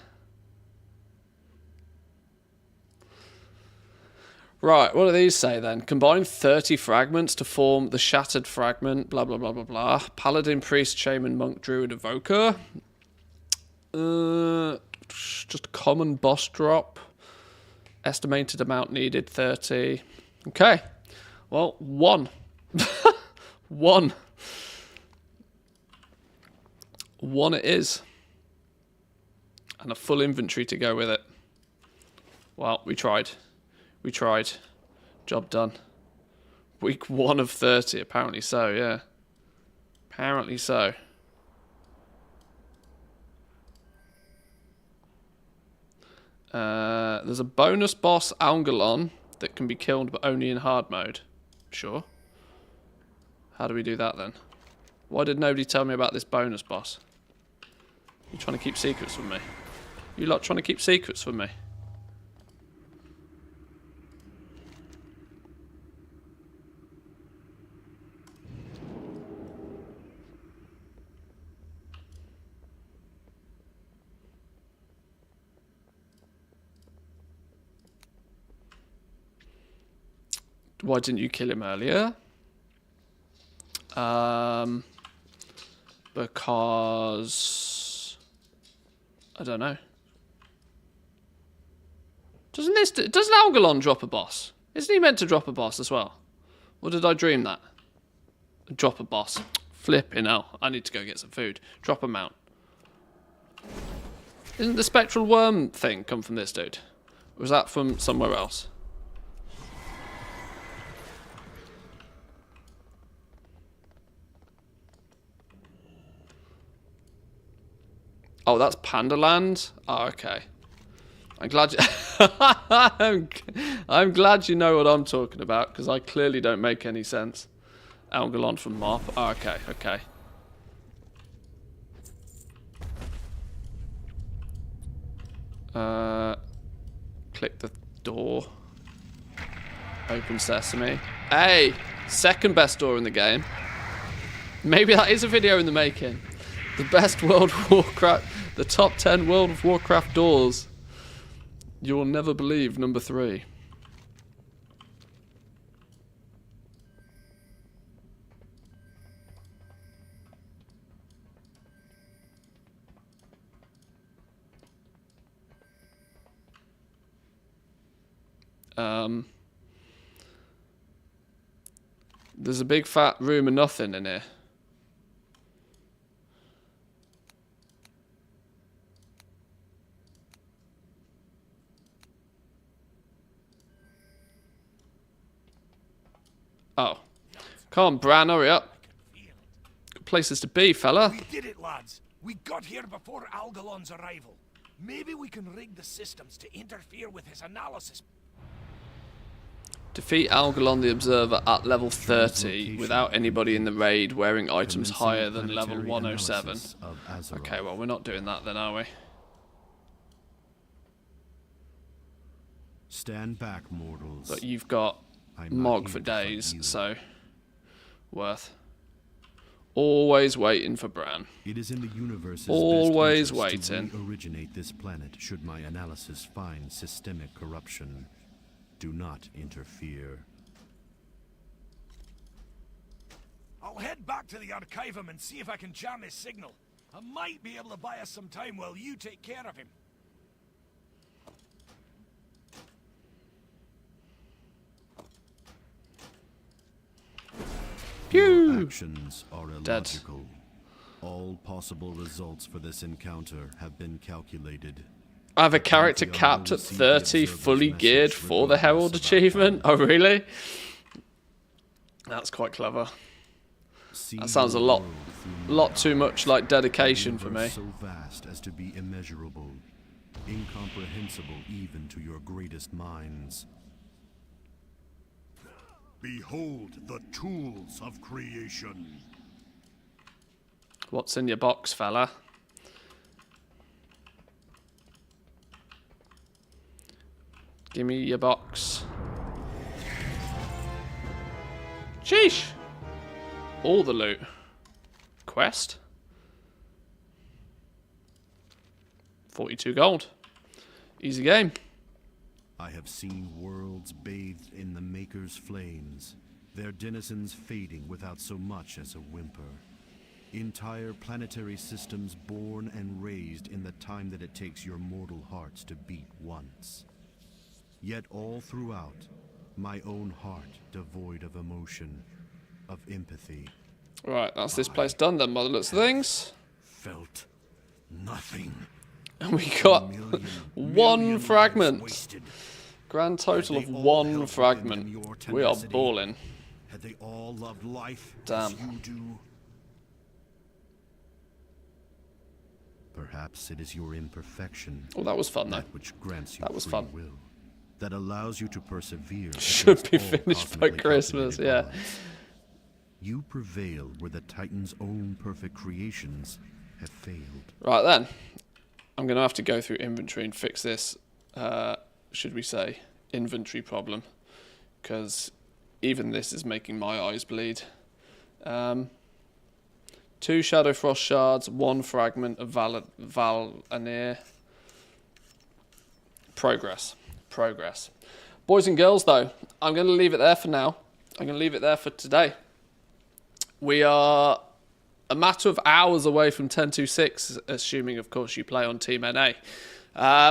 Right, what do these say then? Combine 30 fragments to form the shattered fragment, blah, blah, blah, blah, blah. Paladin, priest, shaman, monk, druid, evoker. Just a common boss drop. Estimated amount needed, 30. Okay. Well, 1. 1. 1 it is. And a full inventory to go with it. Well, we tried. We tried. Job done. Week 1 of 30. Apparently so, yeah. Apparently so. There's a bonus boss, Algalon, that can be killed but only in hard mode. Sure. How do we do that then? Why did nobody tell me about this bonus boss? You trying to keep secrets from me? You lot trying to keep secrets from me? Why didn't you kill him earlier? Because I don't know. Doesn't Algalon drop a boss? Isn't he meant to drop a boss as well? Or did I dream that? Drop a boss. Flipping hell. I need to go get some food. Drop a mount. Isn't the spectral worm thing come from this dude? Or was that from somewhere else? Oh, that's Pandaland? Oh, okay. I'm glad you I'm glad you know what I'm talking about, because I clearly don't make any sense. Algalon from Mop. Oh, okay, okay. Click the door. Open sesame. Hey! Second best door in the game. Maybe that is a video in the making. The best World of Warcraft, the top 10 World of Warcraft doors. You will never believe number 3. There's a big fat room of nothing in here. Oh. Come on, Bran, hurry up. Good places to be, fella. We did it, lads. We got here before Algalon's arrival. Maybe we can rig the systems to interfere with his analysis. Defeat Algalon the Observer at level 30 without anybody in the raid wearing items higher than level 107. Okay, well, we're not doing that then, are we? Stand back, mortals. But you've got Mog for days, so worth. Always waiting for Bran. It is in the universe's always best interest waiting. To originate this planet should my analysis find systemic corruption. Do not interfere. I'll head back to the Archivum and see if I can jam his signal. I might be able to buy us some time while you take care of him. Your actions are Dead. illogical. All possible results for this encounter have been calculated. I have a character capped at 30, fully geared for the Herald achievement. Oh, really? That's quite clever. That sounds a lot too much like dedication for me. So vast as to be immeasurable, incomprehensible even to your greatest minds. Behold the tools of creation. What's in your box, fella? Give me your box. Sheesh! All the loot. Quest. 42 gold. Easy game. I have seen worlds bathed in the Maker's flames, their denizens fading without so much as a whimper. Entire planetary systems born and raised in the time that it takes your mortal hearts to beat once. Yet all throughout, my own heart devoid of emotion, of empathy. Right, that's this place done then, by the looks of things. Felt nothing. And we got one fragment. Grand total of one fragment. We are balling. Had they all loved life Damn. as you do? Perhaps it is your imperfection. Oh, that was fun though. That which grants you that was free fun. will, that allows you to persevere. Should be against all finished by cosmically Christmas, calculated yeah. odds. You prevail where the Titan's own perfect creations have failed. Right then. I'm going to have to go through inventory and fix this, should we say, inventory problem. Because even this is making my eyes bleed. 2 Shadow Frost shards, 1 fragment of Valanir. Progress. Progress. Boys and girls, though, I'm going to leave it there for now. I'm going to leave it there for today. We are a matter of hours away from 1026, assuming, of course, you play on Team NA.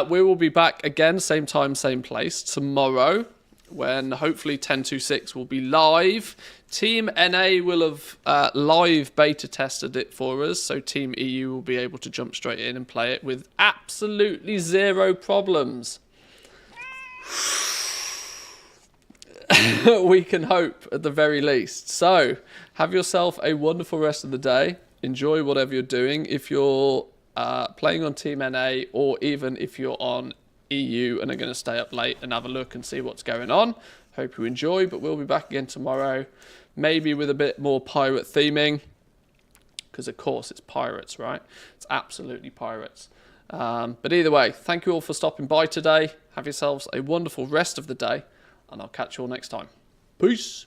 We will be back again, same time, same place, tomorrow, when hopefully 1026 will be live. Team NA will have live beta tested it for us, so Team EU will be able to jump straight in and play it with absolutely 0 problems. We can hope, at the very least. So, have yourself a wonderful rest of the day. Enjoy whatever you're doing. If you're playing on Team NA, or even if you're on EU and are going to stay up late and have a look and see what's going on, hope you enjoy. But we'll be back again tomorrow, maybe with a bit more pirate theming, because of course it's pirates, right? It's absolutely pirates. But either way, thank you all for stopping by today. Have yourselves a wonderful rest of the day, and I'll catch you all next time. Peace.